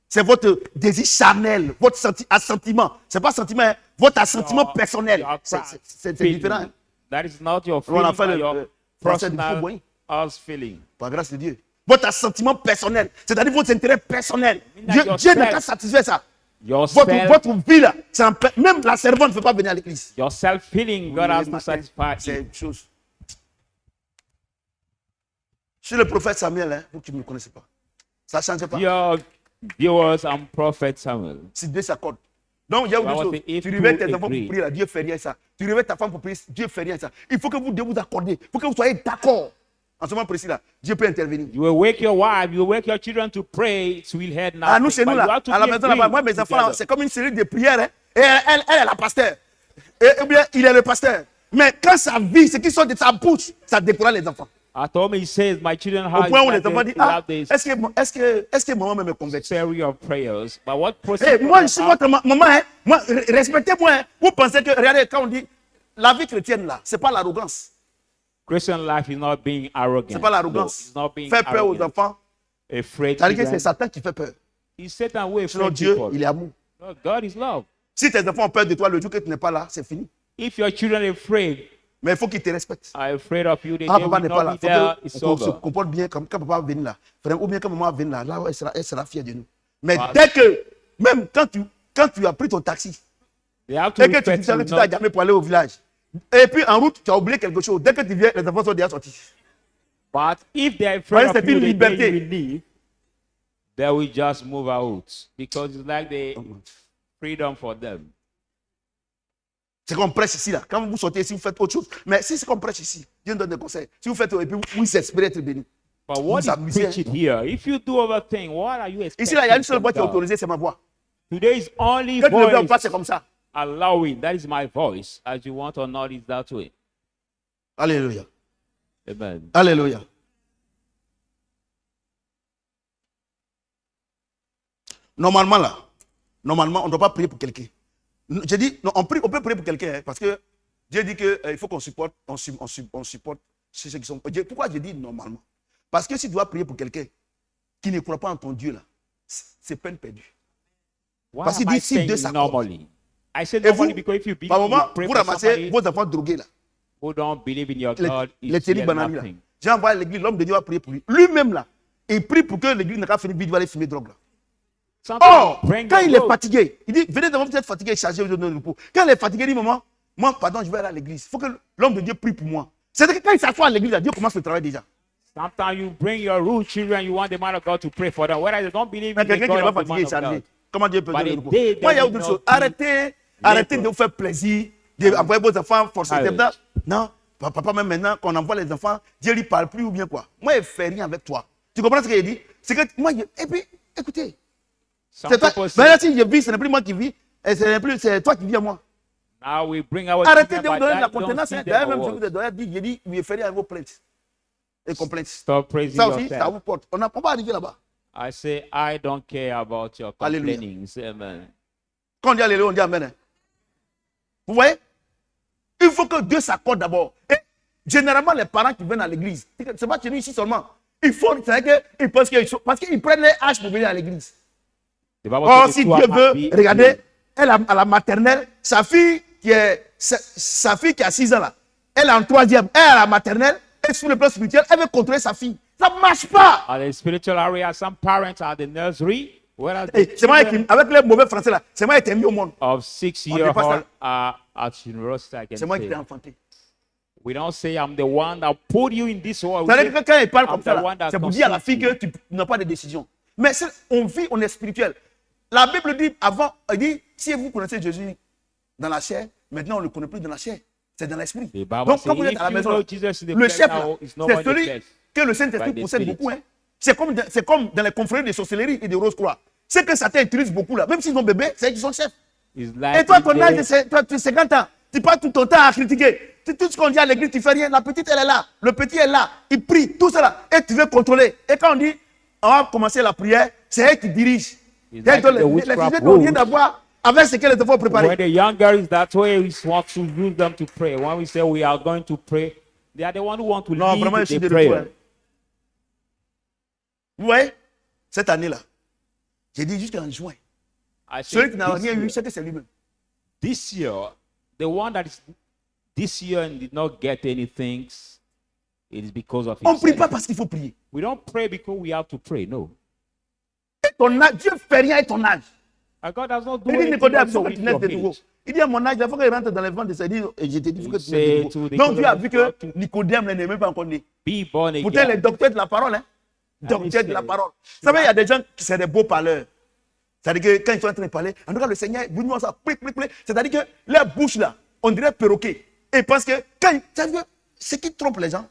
Speaker 2: C'est votre désir charnel, votre assentiment. C'est pas sentiment, hein, votre assentiment personnel.
Speaker 3: Your
Speaker 2: C'est
Speaker 3: feeling.
Speaker 2: différent. Hein?
Speaker 3: That is not your
Speaker 2: On a
Speaker 3: feeling,
Speaker 2: fait
Speaker 3: but
Speaker 2: le-
Speaker 3: your
Speaker 2: le français du
Speaker 3: personal
Speaker 2: Faubourg.
Speaker 3: house feeling.
Speaker 2: Par grâce de Dieu. Votre assentiment personnel, c'est-à-dire votre intérêt personnel. Dieu
Speaker 3: yourself.
Speaker 2: n'a qu'à satisfaire ça.
Speaker 3: Yourself,
Speaker 2: Votre vie là, même la servante ne peut pas venir à l'église.
Speaker 3: your self-feeling, God has to
Speaker 2: Matin,
Speaker 3: satisfy
Speaker 2: c'est
Speaker 3: it.
Speaker 2: une chose. Je suis le prophète Samuel, hein, vous qui ne me connaissez pas. Ça ne change pas.
Speaker 3: Your viewers and prophet Samuel.
Speaker 2: Si Dieu s'accorde. Donc, il y a une
Speaker 3: Bible
Speaker 2: chose.
Speaker 3: says, if
Speaker 2: Tu réveilles tes
Speaker 3: two
Speaker 2: enfants
Speaker 3: agree.
Speaker 2: pour prier là, Dieu fait rien ça. Tu réveilles ta femme pour prier, Dieu fait rien ça. Il faut que vous deux vous accordez. Il faut que vous soyez d'accord. En ce moment précis là, Dieu peut intervenir.
Speaker 3: You will wake your wife, you will wake your children to pray, it will head nothing.
Speaker 2: Ah, nous, chez
Speaker 3: But
Speaker 2: nous
Speaker 3: you
Speaker 2: là,
Speaker 3: have to
Speaker 2: à la
Speaker 3: be
Speaker 2: maison là-bas, moi, mes
Speaker 3: agreed
Speaker 2: enfants là,
Speaker 3: together.
Speaker 2: c'est comme une série de prières. Hein. Et elle est la pasteur. Et ou bien il est le pasteur. Mais quand ça vit, ce qui sort de sa bouche, ça décourage les enfants.
Speaker 3: At home, he says, my children
Speaker 2: Au
Speaker 3: have
Speaker 2: point où les enfants disent, ah,
Speaker 3: this
Speaker 2: est-ce que maman me convertit?
Speaker 3: series of prayers. But what
Speaker 2: Hey,
Speaker 3: procedure
Speaker 2: moi, je suis
Speaker 3: about-
Speaker 2: votre maman. Hein. Moi, respectez-moi. Hein. Vous pensez que, regardez, quand on dit la vie chrétienne, là, ce n'est pas l'arrogance.
Speaker 3: Christian life is not being arrogant.
Speaker 2: Ce n'est pas
Speaker 3: No,
Speaker 2: l'arrogance.
Speaker 3: it's not being
Speaker 2: Faire peur aux
Speaker 3: arrogant.
Speaker 2: enfants.
Speaker 3: Afraid
Speaker 2: C'est-à-dire que
Speaker 3: children.
Speaker 2: c'est Satan qui fait peur.
Speaker 3: It's Satan who
Speaker 2: Sinon,
Speaker 3: afraid
Speaker 2: Dieu,
Speaker 3: people.
Speaker 2: il est amour.
Speaker 3: No, God is love.
Speaker 2: Si tes enfants ont peur de toi le jour que tu n'es pas là, c'est fini.
Speaker 3: If your children are afraid,
Speaker 2: Mais il faut qu'ils te respectent.
Speaker 3: are afraid of you, they
Speaker 2: Ah,
Speaker 3: will
Speaker 2: papa n'est pas
Speaker 3: not
Speaker 2: là.
Speaker 3: be
Speaker 2: Il
Speaker 3: there.
Speaker 2: faut
Speaker 3: It's
Speaker 2: qu'on se
Speaker 3: over.
Speaker 2: comporte bien comme quand papa va venir là. Frère, ou bien quand maman va venir là, là elle sera fière de nous. Mais
Speaker 3: Ah.
Speaker 2: dès que, même quand tu as pris ton taxi,
Speaker 3: They have to
Speaker 2: et que
Speaker 3: respect
Speaker 2: tu
Speaker 3: you,
Speaker 2: t'es
Speaker 3: not-
Speaker 2: jamais pour aller au village, et puis en route, tu as oublié quelque chose. Dès que tu viens, les enfants sont déjà sortis.
Speaker 3: But if they are
Speaker 2: Ouais,
Speaker 3: afraid
Speaker 2: c'est
Speaker 3: of you,
Speaker 2: une
Speaker 3: the day
Speaker 2: liberté.
Speaker 3: you will leave, they will just move out because it's like the freedom for them.
Speaker 2: C'est qu'on prêche ici là. Quand vous sortez ici, vous faites autre chose. Mais si c'est qu'on prêche ici, Dieu nous donne des conseils. Si vous faites et puis vous espérez être béni.
Speaker 3: But what
Speaker 2: Vous
Speaker 3: is
Speaker 2: amusez,
Speaker 3: preached here? If you do other thing, what are you expecting?
Speaker 2: Ici là, il y a une seule
Speaker 3: from
Speaker 2: voix qui est
Speaker 3: God?
Speaker 2: autorisée, c'est ma voix.
Speaker 3: Today is only
Speaker 2: Quand tu le veux en
Speaker 3: voice
Speaker 2: place, c'est comme ça.
Speaker 3: allowing. That is my voice. As you want or not, it's that way.
Speaker 2: Alléluia.
Speaker 3: Amen.
Speaker 2: Alléluia. Normalement là, normalement, on ne doit pas prier pour quelqu'un. Je dis, non, on peut prier pour quelqu'un, hein, parce que Dieu dit qu'il faut qu'on supporte, on supporte ceux qui sont. Pourquoi je dis normalement? Parce que si tu dois prier pour quelqu'un qui ne croit pas en ton Dieu là, c'est peine perdue.
Speaker 3: Why
Speaker 2: Parce qu'il
Speaker 3: am I
Speaker 2: dit si
Speaker 3: saying
Speaker 2: deux s'accordent.
Speaker 3: normally? I say
Speaker 2: Et vous,
Speaker 3: normally because if you believe
Speaker 2: par moment,
Speaker 3: you pray
Speaker 2: vous
Speaker 3: for
Speaker 2: ramassez
Speaker 3: somebody
Speaker 2: vos enfants drogués là.
Speaker 3: who don't believe in your
Speaker 2: Les,
Speaker 3: God,
Speaker 2: les
Speaker 3: it's
Speaker 2: Thierry
Speaker 3: yet
Speaker 2: Banani là.
Speaker 3: nothing.
Speaker 2: J'ai envoyé à l'église, l'homme de Dieu va prier pour lui. Lui-même là, il prie pour que l'église n'a pas fini vite, il va aller fumer drogue là.
Speaker 3: Sometimes
Speaker 2: Oh,
Speaker 3: bring
Speaker 2: quand
Speaker 3: your
Speaker 2: il est
Speaker 3: rope.
Speaker 2: fatigué, il dit, venez devant, vous êtes fatigué, chargez, vous donnez le repos. Quand il est fatigué, il dit, maman, moi, pardon, je vais aller à l'église. Il faut que l'homme de Dieu prie pour moi. C'est-à-dire que quand il s'assoit à l'église, là, Dieu commence le travail déjà.
Speaker 3: Sometimes you bring your rude children, you want the man of God to pray for them. Whether they don't believe
Speaker 2: Mais
Speaker 3: in the
Speaker 2: quelqu'un qui
Speaker 3: God
Speaker 2: n'est pas
Speaker 3: of the
Speaker 2: fatigué
Speaker 3: man
Speaker 2: est
Speaker 3: of
Speaker 2: chargé.
Speaker 3: God.
Speaker 2: Comment Dieu peut
Speaker 3: But
Speaker 2: donner le
Speaker 3: the
Speaker 2: repos?
Speaker 3: day
Speaker 2: Moi, il y a
Speaker 3: that
Speaker 2: autre
Speaker 3: will
Speaker 2: chose.
Speaker 3: not be
Speaker 2: Arrêtez de
Speaker 3: labor.
Speaker 2: vous faire plaisir, d'envoyer vos enfants forcer. Non, papa, même maintenant, qu'on envoie les enfants, Dieu ne lui parle plus ou bien quoi. Moi, il ne fait rien avec toi. Tu comprends ce qu'il dit? C'est que moi, et puis, écoutez,
Speaker 3: Some
Speaker 2: c'est toi.
Speaker 3: people say,
Speaker 2: Maintenant, si je vis, ce n'est plus moi qui vis, et c'est toi qui vis à moi.
Speaker 3: now we bring our
Speaker 2: Arrêtez
Speaker 3: children,
Speaker 2: de vous
Speaker 3: but
Speaker 2: donner
Speaker 3: that
Speaker 2: la
Speaker 3: don't
Speaker 2: contenance.
Speaker 3: see them
Speaker 2: D'ailleurs, même
Speaker 3: or
Speaker 2: je
Speaker 3: what?
Speaker 2: vous ai donné, j'ai dit, lui fait rien à vos plaintes et complaintes.
Speaker 3: Stop praising
Speaker 2: Ça aussi, ça
Speaker 3: yourself.
Speaker 2: vous porte. On va arriver là-bas.
Speaker 3: I say, I don't care about your
Speaker 2: Hallelujah.
Speaker 3: complainings. Amen.
Speaker 2: Quand on dit Alléluia, on dit Amen. Hein. Vous voyez? Il faut que Dieu s'accorde d'abord. Et généralement, les parents qui viennent à l'église, c'est pas chez nous ici seulement. Il faut, c'est vrai qu'ils pensent parce qu'ils prennent les haches pour venir à l'église.
Speaker 3: The Bible
Speaker 2: Or,
Speaker 3: says
Speaker 2: si
Speaker 3: the two are
Speaker 2: Dieu veut,
Speaker 3: happy.
Speaker 2: regardez, elle a, à la maternelle, sa fille qui a 6 ans là, elle est en 3e, elle est à la maternelle, et sur le plan spirituel, elle veut contrôler sa fille. Ça ne marche pas.
Speaker 3: At the spiritual area, some parents are at the nursery, whereas the
Speaker 2: Et c'est moi
Speaker 3: children
Speaker 2: qui, avec les mauvais français là, c'est moi qui t'ai mis au monde.
Speaker 3: of
Speaker 2: On
Speaker 3: 6-year
Speaker 2: dit pas
Speaker 3: old
Speaker 2: ça.
Speaker 3: are at university, I can
Speaker 2: C'est moi qui
Speaker 3: say.
Speaker 2: t'ai enfanté.
Speaker 3: We don't say I'm the one that put you in this world. We
Speaker 2: C'est-à-dire
Speaker 3: say,
Speaker 2: que quand il parle
Speaker 3: I'm
Speaker 2: comme
Speaker 3: the
Speaker 2: ça, là,
Speaker 3: one that
Speaker 2: c'est pour dire à la fille
Speaker 3: conceived
Speaker 2: que tu n'as pas de décision. Mais on vit, on est spirituel. La Bible dit avant, elle dit, si vous connaissez Jésus dans la chair, maintenant on ne le connaît plus dans la chair. C'est dans l'esprit.
Speaker 3: The Bible
Speaker 2: Donc
Speaker 3: says,
Speaker 2: quand vous êtes
Speaker 3: if
Speaker 2: à la
Speaker 3: you
Speaker 2: maison,
Speaker 3: know
Speaker 2: là,
Speaker 3: Jesus in the
Speaker 2: le
Speaker 3: flesh
Speaker 2: chef, là,
Speaker 3: now, it's no
Speaker 2: c'est
Speaker 3: more in the
Speaker 2: celui
Speaker 3: flesh.
Speaker 2: que le Saint-Esprit
Speaker 3: By the
Speaker 2: possède
Speaker 3: Spirit.
Speaker 2: beaucoup. Hein. C'est comme dans les confréries de sorcellerie et de Rose-Croix. C'est que Satan utilise beaucoup là. Même s'ils ont bébé, c'est eux qui sont chefs.
Speaker 3: It's like
Speaker 2: Et toi,
Speaker 3: if
Speaker 2: ton
Speaker 3: they-
Speaker 2: âge, toi, tu as 50 ans. Tu passes tout ton temps à critiquer. Tout ce qu'on dit à l'église, tu fais rien. La petite, elle est là. Le petit est là. Il prie. Tout cela. Et tu veux contrôler. Et quand on dit, on va commencer la prière, c'est elle qui dirige.
Speaker 3: It's like the
Speaker 2: Les
Speaker 3: witchcraft
Speaker 2: sujets n'ont rien
Speaker 3: rules.
Speaker 2: à voir avec ce que les enfants ont préparé.
Speaker 3: When the younger is that way, we want to use them to pray. When we say we are going to pray, they are the one who want to
Speaker 2: Non,
Speaker 3: lead
Speaker 2: vraiment, je suis
Speaker 3: the
Speaker 2: de retour.
Speaker 3: prayer.
Speaker 2: Hein. Vous voyez, cette année-là, j'ai dit jusqu'en juin.
Speaker 3: I
Speaker 2: Celui
Speaker 3: say
Speaker 2: qui n'a rien eu,
Speaker 3: this,
Speaker 2: c'est que c'est lui-même.
Speaker 3: this year, the one that is this year and did not get anything, it is because of
Speaker 2: On ne prie
Speaker 3: himself.
Speaker 2: pas parce qu'il faut prier.
Speaker 3: We don't pray because we have to pray. No.
Speaker 2: Et ton âge, Dieu ne fait rien avec ton âge.
Speaker 3: And God does not do
Speaker 2: Il dit,
Speaker 3: anything
Speaker 2: Nicodème, il faut
Speaker 3: also
Speaker 2: que
Speaker 3: with
Speaker 2: tu naisses
Speaker 3: your
Speaker 2: de nouveau.
Speaker 3: age.
Speaker 2: Il dit à mon âge, il faut qu'il rentre dans les vents de sa vie. Et je t'ai dit, il faut que tu naisses
Speaker 3: Say
Speaker 2: de
Speaker 3: to
Speaker 2: nouveau.
Speaker 3: the
Speaker 2: Donc Dieu a vu que
Speaker 3: Nicodemus,
Speaker 2: Nicodème n'est même pas encore né.
Speaker 3: Be born
Speaker 2: Pourtant, les
Speaker 3: again.
Speaker 2: docteurs de la parole, hein. Docteurs de la parole. Vous savez, il y a des gens qui sont des beaux parleurs. C'est-à-dire que quand ils sont en train de parler, en tout cas, le Seigneur, vous nous ça, c'est-à-dire que leur bouche là, on dirait perroquet. Et parce que quand ce qui trompe les gens,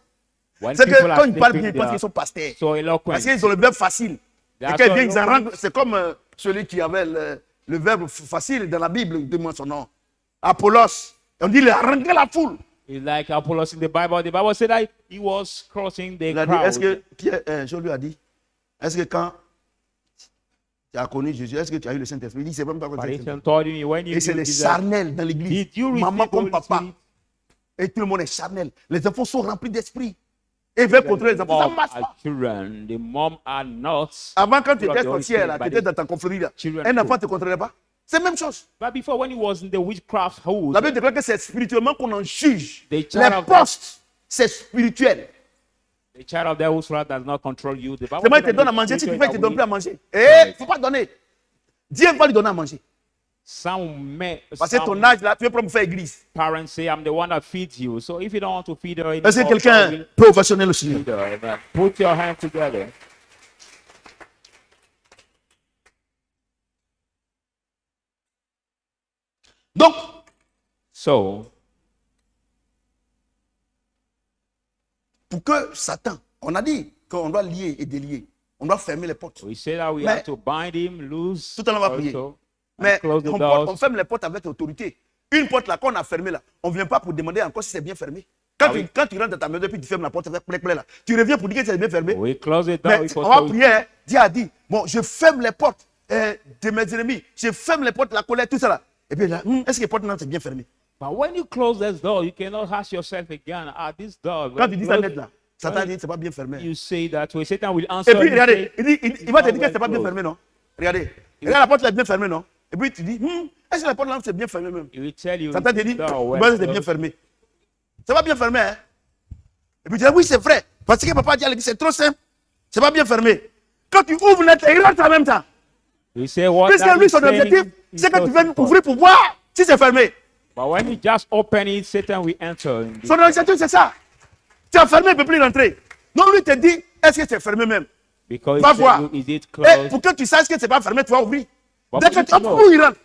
Speaker 3: When
Speaker 2: c'est que
Speaker 3: people are
Speaker 2: quand ils parlent bien,
Speaker 3: sleeping,
Speaker 2: ils pensent
Speaker 3: they
Speaker 2: qu'ils sont pasteurs.
Speaker 3: are so eloquent.
Speaker 2: Parce qu'ils ont le verbe facile. Et
Speaker 3: That's
Speaker 2: quand ils
Speaker 3: why
Speaker 2: viennent, ils en
Speaker 3: nobody-
Speaker 2: rendent. C'est comme celui qui avait le verbe facile dans la Bible, dis-moi son nom. Apollos. On dit il a rentré la foule.
Speaker 3: It's like Apollos in the Bible. The Bible said that he was crossing the
Speaker 2: Il a dit,
Speaker 3: crowd.
Speaker 2: est-ce que Pierre, je lui ai dit, est-ce que quand tu as connu Jésus, est-ce que tu as eu le Saint-Esprit? Il dit, c'est même pas comme ça.
Speaker 3: But told me when you
Speaker 2: Et c'est les
Speaker 3: Jesus,
Speaker 2: charnels dans l'église.
Speaker 3: did you receive
Speaker 2: Maman comme
Speaker 3: Holy
Speaker 2: papa.
Speaker 3: Spirit?
Speaker 2: Et tout le monde est charnel. Les enfants sont remplis d'esprit. Et veulent contrôler les enfants. Ça ne
Speaker 3: Mom
Speaker 2: marche
Speaker 3: are
Speaker 2: pas.
Speaker 3: children. The mom are not.
Speaker 2: Avant, quand tu
Speaker 3: full of
Speaker 2: étais
Speaker 3: the Holy
Speaker 2: sorcière, là,
Speaker 3: Spirit,
Speaker 2: tu étais dans ta confrérie, là,
Speaker 3: children
Speaker 2: un enfant
Speaker 3: too.
Speaker 2: ne te contrôlait pas. C'est la même chose.
Speaker 3: But before, when he was in the witchcraft house,
Speaker 2: La Bible déclare que c'est spirituellement qu'on en juge.
Speaker 3: The child
Speaker 2: Les
Speaker 3: of
Speaker 2: postes, c'est spirituel.
Speaker 3: the child of the house does not control you. The Bible
Speaker 2: Seulement, il
Speaker 3: said
Speaker 2: te
Speaker 3: that
Speaker 2: donne à
Speaker 3: the
Speaker 2: manger. Si tu
Speaker 3: spiritual
Speaker 2: fais, il te donne
Speaker 3: that
Speaker 2: plus à
Speaker 3: we-
Speaker 2: manger. Il ne faut pas donner. Dieu va lui donner à manger. Parce que ton âge, là, tu veux pas me faire église.
Speaker 3: parents say, I'm the one that feeds you. So if you don't want to feed her
Speaker 2: Est-ce que
Speaker 3: anymore,
Speaker 2: quelqu'un
Speaker 3: God will
Speaker 2: peut ovationner le Seigneur?
Speaker 3: feed her. Amen. Put your hands together.
Speaker 2: Donc,
Speaker 3: So,
Speaker 2: pour que Satan, on a dit qu'on doit lier et délier. On doit fermer les portes.
Speaker 3: we say that we
Speaker 2: Mais-
Speaker 3: have to bind him loose.
Speaker 2: Tout à l'heure, on va prier.
Speaker 3: also, and
Speaker 2: Mais
Speaker 3: close the
Speaker 2: on
Speaker 3: doors.
Speaker 2: ferme les portes avec autorité. Une porte là qu'on a fermée là, on ne vient pas pour demander encore si c'est bien fermé. Quand,
Speaker 3: Ah
Speaker 2: tu,
Speaker 3: oui.
Speaker 2: quand tu rentres dans ta maison et puis tu fermes la porte avec plec là, tu reviens pour dire que c'est bien fermé.
Speaker 3: We close the door.
Speaker 2: Mais
Speaker 3: with
Speaker 2: on va
Speaker 3: authority.
Speaker 2: prier. Hein. Dieu a dit, bon, je ferme les portes de mes ennemis. Je ferme les portes de la colère, tout ça là. Et puis là, est-ce que les portes là c'est bien fermé?
Speaker 3: But when you close this door, you cannot ask yourself again, this door.
Speaker 2: Quand tu dis ça
Speaker 3: close-
Speaker 2: net là, Satan dit c'est pas bien fermé.
Speaker 3: You say that way. Satan will answer.
Speaker 2: Et puis
Speaker 3: you,
Speaker 2: regardez,
Speaker 3: say,
Speaker 2: il va te dire que
Speaker 3: well
Speaker 2: c'est pas bien
Speaker 3: closed.
Speaker 2: fermé, non? Regardez, regarde la porte là est bien fermée, non? Et puis tu dis, est-ce que la porte là c'est bien fermé même?
Speaker 3: He will tell you.
Speaker 2: Satan te dit,
Speaker 3: door well
Speaker 2: moi c'est bien
Speaker 3: closed.
Speaker 2: fermé. C'est pas bien fermé, hein? Et puis tu dis, oui, c'est vrai. Parce que papa dit à l'église, c'est trop simple. C'est pas bien fermé. Quand tu ouvres net, il rentre en même temps.
Speaker 3: We say what
Speaker 2: Puisque
Speaker 3: that
Speaker 2: lui,
Speaker 3: is
Speaker 2: son
Speaker 3: saying
Speaker 2: objectif,
Speaker 3: is
Speaker 2: c'est que tu
Speaker 3: so
Speaker 2: viennes
Speaker 3: simple.
Speaker 2: ouvrir pour voir si c'est fermé.
Speaker 3: But when you just open it, Satan will enter. in this
Speaker 2: Son objectif, c'est ça. Tu as fermé, il ne peut plus rentrer. Donc lui te dit, est-ce que c'est fermé même?
Speaker 3: Because
Speaker 2: Va
Speaker 3: he said,
Speaker 2: voir.
Speaker 3: is it
Speaker 2: Et
Speaker 3: closed?
Speaker 2: pour que tu saches que c'est pas fermé, tu vas ouvrir.
Speaker 3: But
Speaker 2: Dès que
Speaker 3: you
Speaker 2: tu
Speaker 3: know
Speaker 2: ouvres, il rentre.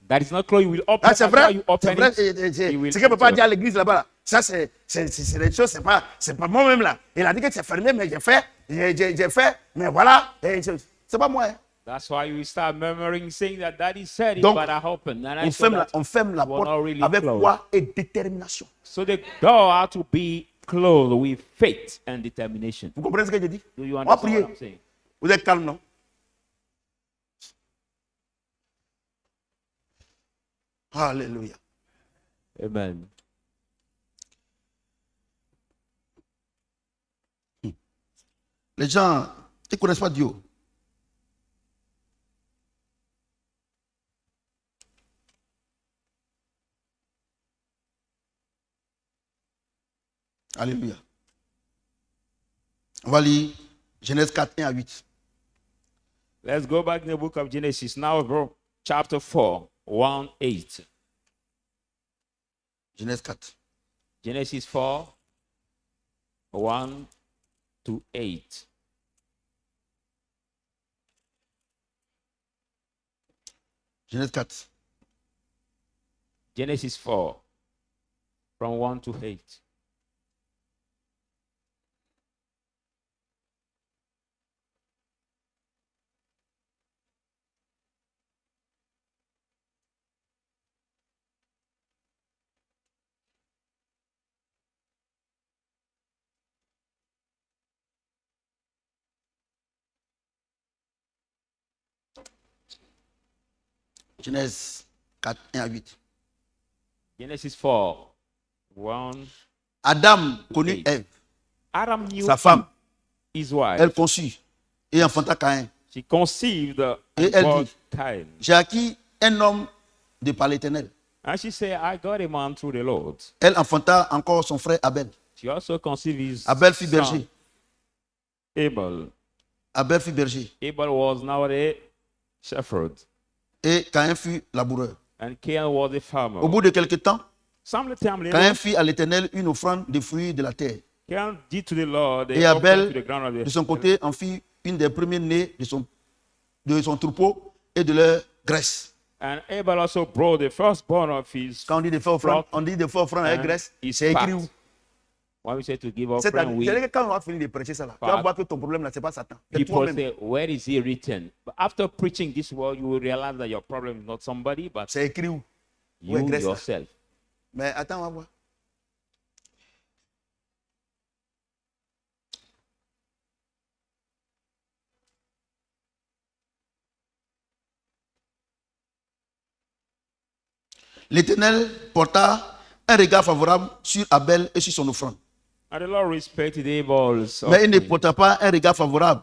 Speaker 3: That is not closed. You will open.
Speaker 2: Ah, c'est
Speaker 3: After
Speaker 2: vrai,
Speaker 3: you
Speaker 2: c'est
Speaker 3: open
Speaker 2: vrai.
Speaker 3: it, he will
Speaker 2: C'est que papa
Speaker 3: enter.
Speaker 2: dit à l'église là-bas. Là. Ça, c'est des choses, c'est pas moi-même là. Il a dit que c'est fermé, mais j'ai fait, mais voilà. C'est pas moi. Hein.
Speaker 3: That's why you start murmuring, saying that Daddy said it,
Speaker 2: Donc,
Speaker 3: but I open. And I
Speaker 2: On
Speaker 3: saw
Speaker 2: ferme,
Speaker 3: that.
Speaker 2: on ferme la
Speaker 3: it was
Speaker 2: porte
Speaker 3: not really
Speaker 2: avec
Speaker 3: closed.
Speaker 2: foi et détermination.
Speaker 3: So the door had to be closed with faith and determination.
Speaker 2: Vous comprenez ce que je dis?
Speaker 3: Do you
Speaker 2: On va
Speaker 3: understand
Speaker 2: prier.
Speaker 3: what I'm saying?
Speaker 2: Vous êtes calme, non? Alléluia.
Speaker 3: Amen.
Speaker 2: Les gens, ils ne connaissent pas Dieu. Alléluia. On va lire Genèse 4, 1 à 8.
Speaker 3: Let's go back in the book of Genesis now, bro. Chapter 4, 1, 8.
Speaker 2: Genèse 4.
Speaker 3: Genesis 4, 1 to 8.
Speaker 2: Genèse 4.
Speaker 3: Genesis 4, from 1 to 8.
Speaker 2: Genèse 4, 1 à 8.
Speaker 3: Genesis 4, 1.
Speaker 2: Adam connut
Speaker 3: Eight.
Speaker 2: Ève,
Speaker 3: Adam knew
Speaker 2: sa femme.
Speaker 3: his wife.
Speaker 2: Elle conçut et enfanta Caïn.
Speaker 3: She conceived
Speaker 2: Et
Speaker 3: and
Speaker 2: elle
Speaker 3: bore
Speaker 2: dit,
Speaker 3: Cain.
Speaker 2: J'ai acquis un homme de par l'Éternel.
Speaker 3: And she said, I got a man through the Lord.
Speaker 2: Elle enfanta encore son frère Abel.
Speaker 3: She also conceived his
Speaker 2: Abel fit
Speaker 3: son,
Speaker 2: berger.
Speaker 3: Abel.
Speaker 2: Abel fut berger.
Speaker 3: Abel was now a shepherd,
Speaker 2: Et Caïn fut laboureur.
Speaker 3: and Cain was a farmer.
Speaker 2: Au bout de quelque temps,
Speaker 3: Some time later,
Speaker 2: Caïn fit à l'Éternel une offrande de fruits de la terre.
Speaker 3: Cain did to the Lord
Speaker 2: Et
Speaker 3: a offering
Speaker 2: Abel,
Speaker 3: to the ground of
Speaker 2: de
Speaker 3: the
Speaker 2: son côté, en fit une des premiers-nés de son troupeau et de leur graisse.
Speaker 3: And Abel also brought the firstborn of his.
Speaker 2: Quand on dit de faire offrande, on dit de faire offrande avec
Speaker 3: and
Speaker 2: graisse,
Speaker 3: his
Speaker 2: c'est écrit
Speaker 3: fat.
Speaker 2: où?
Speaker 3: When we say to give
Speaker 2: C'est-à-dire
Speaker 3: offering, we
Speaker 2: que quand on va finir de prêcher ça là, tu vas
Speaker 3: Fat.
Speaker 2: voir que ton problème là, c'est pas Satan. C'est
Speaker 3: people
Speaker 2: toi-même.
Speaker 3: say, where is he written? But after preaching this word, you will realize that your problem is not somebody, but
Speaker 2: C'est écrit où?
Speaker 3: you
Speaker 2: est graisse là?
Speaker 3: yourself.
Speaker 2: Mais attends, on va voir. L'Éternel porta un regard favorable sur Abel et sur son offrande.
Speaker 3: And the Lord respected Abel's
Speaker 2: Mais il ne
Speaker 3: offering,
Speaker 2: porta pas un regard favorable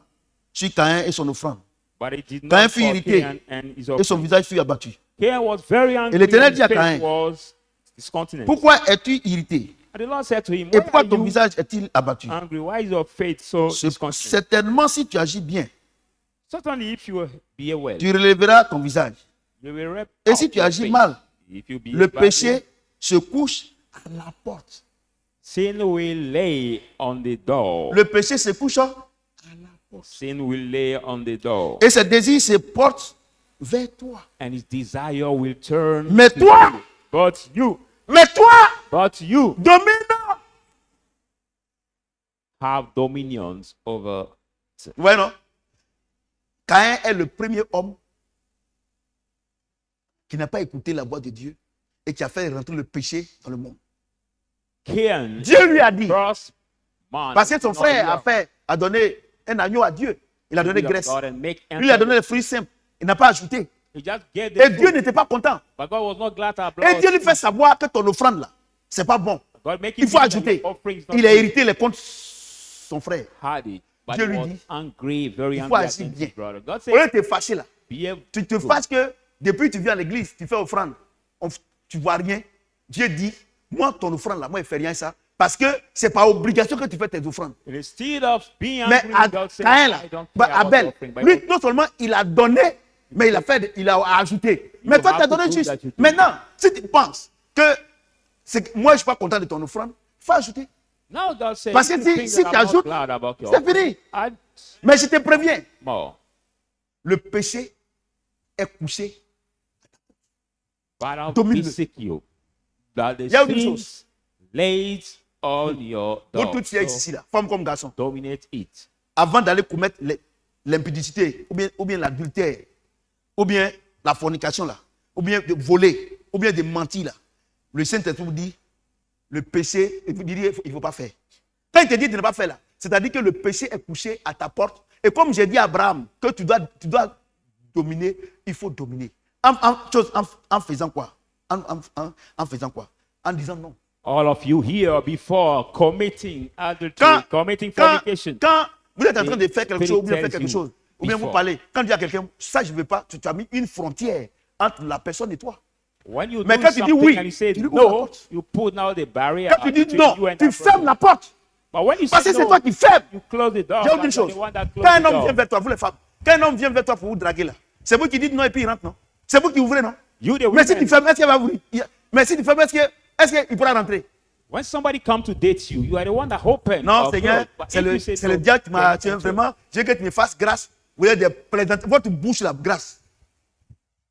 Speaker 2: sur Caïn et son offrande.
Speaker 3: but he did
Speaker 2: Caïn
Speaker 3: not
Speaker 2: fut
Speaker 3: for
Speaker 2: irrité
Speaker 3: Cain and his
Speaker 2: et son
Speaker 3: offering.
Speaker 2: visage fut abattu.
Speaker 3: Cain was very angry
Speaker 2: l'Éternel
Speaker 3: and
Speaker 2: dit à
Speaker 3: his face
Speaker 2: Caïn,
Speaker 3: was discontented.
Speaker 2: Pourquoi es-tu irrité?
Speaker 3: And the Lord said to him,
Speaker 2: Et
Speaker 3: why
Speaker 2: pourquoi
Speaker 3: are
Speaker 2: ton
Speaker 3: you
Speaker 2: visage est-il abattu?
Speaker 3: angry? Why is your faith so discontented?
Speaker 2: Certainement, si tu agis bien,
Speaker 3: Certainly, if you behave well,
Speaker 2: tu relèveras ton visage.
Speaker 3: you will rep
Speaker 2: Et
Speaker 3: out
Speaker 2: si tu
Speaker 3: your
Speaker 2: agis
Speaker 3: faith.
Speaker 2: mal,
Speaker 3: If you behave
Speaker 2: le
Speaker 3: badly,
Speaker 2: péché se couche à la porte.
Speaker 3: sin will lay on the door.
Speaker 2: Le péché se couche à la porte.
Speaker 3: Sin will lay on the door.
Speaker 2: Et ses désirs se portent vers toi.
Speaker 3: And his desire will turn
Speaker 2: Mais
Speaker 3: to
Speaker 2: toi,
Speaker 3: you. But you,
Speaker 2: domine.
Speaker 3: have dominions over.
Speaker 2: Ouais, non? Caïn est le premier homme qui n'a pas écouté la voix de Dieu et qui a fait rentrer le péché dans le monde.
Speaker 3: Cain,
Speaker 2: Dieu lui a dit,
Speaker 3: first man,
Speaker 2: parce que son
Speaker 3: not
Speaker 2: frère
Speaker 3: here.
Speaker 2: a donné un agneau à Dieu. Il a donné
Speaker 3: Will of
Speaker 2: graisse.
Speaker 3: God and make
Speaker 2: Lui a donné les fruits simples. Il n'a pas ajouté.
Speaker 3: He just gave the
Speaker 2: Et Dieu
Speaker 3: fruit.
Speaker 2: n'était pas content.
Speaker 3: But God was not glad to
Speaker 2: Et
Speaker 3: applaud.
Speaker 2: Dieu lui fait savoir que ton offrande là, c'est pas bon.
Speaker 3: God make
Speaker 2: Il
Speaker 3: him
Speaker 2: faut
Speaker 3: see that
Speaker 2: ajouter.
Speaker 3: your offering is not
Speaker 2: Il a
Speaker 3: good.
Speaker 2: hérité les comptes son frère.
Speaker 3: Had it, but
Speaker 2: Dieu
Speaker 3: he
Speaker 2: lui
Speaker 3: was
Speaker 2: dit,
Speaker 3: angry, very
Speaker 2: il faut
Speaker 3: angry
Speaker 2: agir
Speaker 3: against
Speaker 2: bien.
Speaker 3: his brother. God
Speaker 2: Au lieu
Speaker 3: said,
Speaker 2: de te fâcher là,
Speaker 3: behave
Speaker 2: tu te
Speaker 3: good.
Speaker 2: fâches que depuis que tu viens à l'église, tu fais offrande, tu vois rien. Dieu dit, moi ton offrande là, moi je fais rien ça. Parce que c'est par obligation que tu fais tes offrandes.
Speaker 3: And instead of being
Speaker 2: Mais
Speaker 3: angry, God said,
Speaker 2: Caïn là,
Speaker 3: I don't care about
Speaker 2: Abel,
Speaker 3: the offering. But
Speaker 2: lui non seulement il a donné, mais il a ajouté. Mais toi tu as
Speaker 3: have to
Speaker 2: donné
Speaker 3: prove
Speaker 2: juste.
Speaker 3: that you did.
Speaker 2: Maintenant, si tu penses que moi je suis pas content de ton offrande, il faut ajouter.
Speaker 3: now God said,
Speaker 2: Parce que
Speaker 3: if you think
Speaker 2: si
Speaker 3: that
Speaker 2: tu
Speaker 3: I'm not
Speaker 2: ajoutes,
Speaker 3: glad about your
Speaker 2: c'est
Speaker 3: offering,
Speaker 2: fini.
Speaker 3: add
Speaker 2: Mais je te préviens,
Speaker 3: more.
Speaker 2: le péché est couché.
Speaker 3: But I'll
Speaker 2: Domine-le.
Speaker 3: basic you that the
Speaker 2: Il y a une
Speaker 3: sins
Speaker 2: chose.
Speaker 3: laid on your
Speaker 2: Vous
Speaker 3: door.
Speaker 2: toutes ici,
Speaker 3: So
Speaker 2: là, femme comme garçon,
Speaker 3: dominate it.
Speaker 2: avant d'aller commettre l'impudicité, ou bien l'adultère, ou bien la fornication là, ou bien de voler, ou bien de mentir là, le Saint-Esprit vous dit, le péché, il vous dit, il ne faut pas faire. Quand il te dit de ne pas faire là, c'est-à-dire que le péché est couché à ta porte. Et comme j'ai dit à Abraham que tu dois dominer, il faut dominer. En faisant quoi? En faisant quoi? En disant non.
Speaker 3: All of you here before committing adultery, committing fornication.
Speaker 2: Quand vous êtes en train de faire quelque
Speaker 3: Spirit
Speaker 2: chose, ou bien faire
Speaker 3: tells
Speaker 2: quelque
Speaker 3: you
Speaker 2: chose, ou bien vous
Speaker 3: before.
Speaker 2: parlez, quand tu dis à quelqu'un, ça je ne veux pas, tu as mis une frontière entre la personne et toi.
Speaker 3: When you
Speaker 2: Mais
Speaker 3: do
Speaker 2: quand tu dis
Speaker 3: something
Speaker 2: oui,
Speaker 3: and you say
Speaker 2: tu lui ouvres la
Speaker 3: no,
Speaker 2: porte.
Speaker 3: you put now the barrier
Speaker 2: Quand tu dis
Speaker 3: between
Speaker 2: non,
Speaker 3: you and
Speaker 2: tu
Speaker 3: that
Speaker 2: fermes
Speaker 3: person.
Speaker 2: la porte.
Speaker 3: But when you
Speaker 2: Parce
Speaker 3: say
Speaker 2: que c'est
Speaker 3: no,
Speaker 2: toi qui fermes.
Speaker 3: you close the door.
Speaker 2: J'ai
Speaker 3: but
Speaker 2: une
Speaker 3: you're
Speaker 2: chose.
Speaker 3: the one that
Speaker 2: Quand
Speaker 3: closes
Speaker 2: un
Speaker 3: the
Speaker 2: homme
Speaker 3: door.
Speaker 2: vient vers toi, vous les femmes, quand un homme vient vers toi pour vous draguer là, c'est vous qui dites non et puis il rentre, non? C'est vous qui ouvrez, non?
Speaker 3: You the
Speaker 2: Mais si
Speaker 3: women,
Speaker 2: tu fermes, est-ce qu'il va ouvrir? Mais si tu fermes, est-ce qu'il pourra rentrer?
Speaker 3: when somebody comes to date you, you are the one that open.
Speaker 2: Non,
Speaker 3: or
Speaker 2: Seigneur,
Speaker 3: close. But
Speaker 2: c'est
Speaker 3: if you
Speaker 2: le
Speaker 3: say no,
Speaker 2: diable qui m'a
Speaker 3: then
Speaker 2: tué.
Speaker 3: you
Speaker 2: Vraiment, je veux que tu me fasses grâce. Vous êtes des plaisanteries. Votre bouche, la grâce.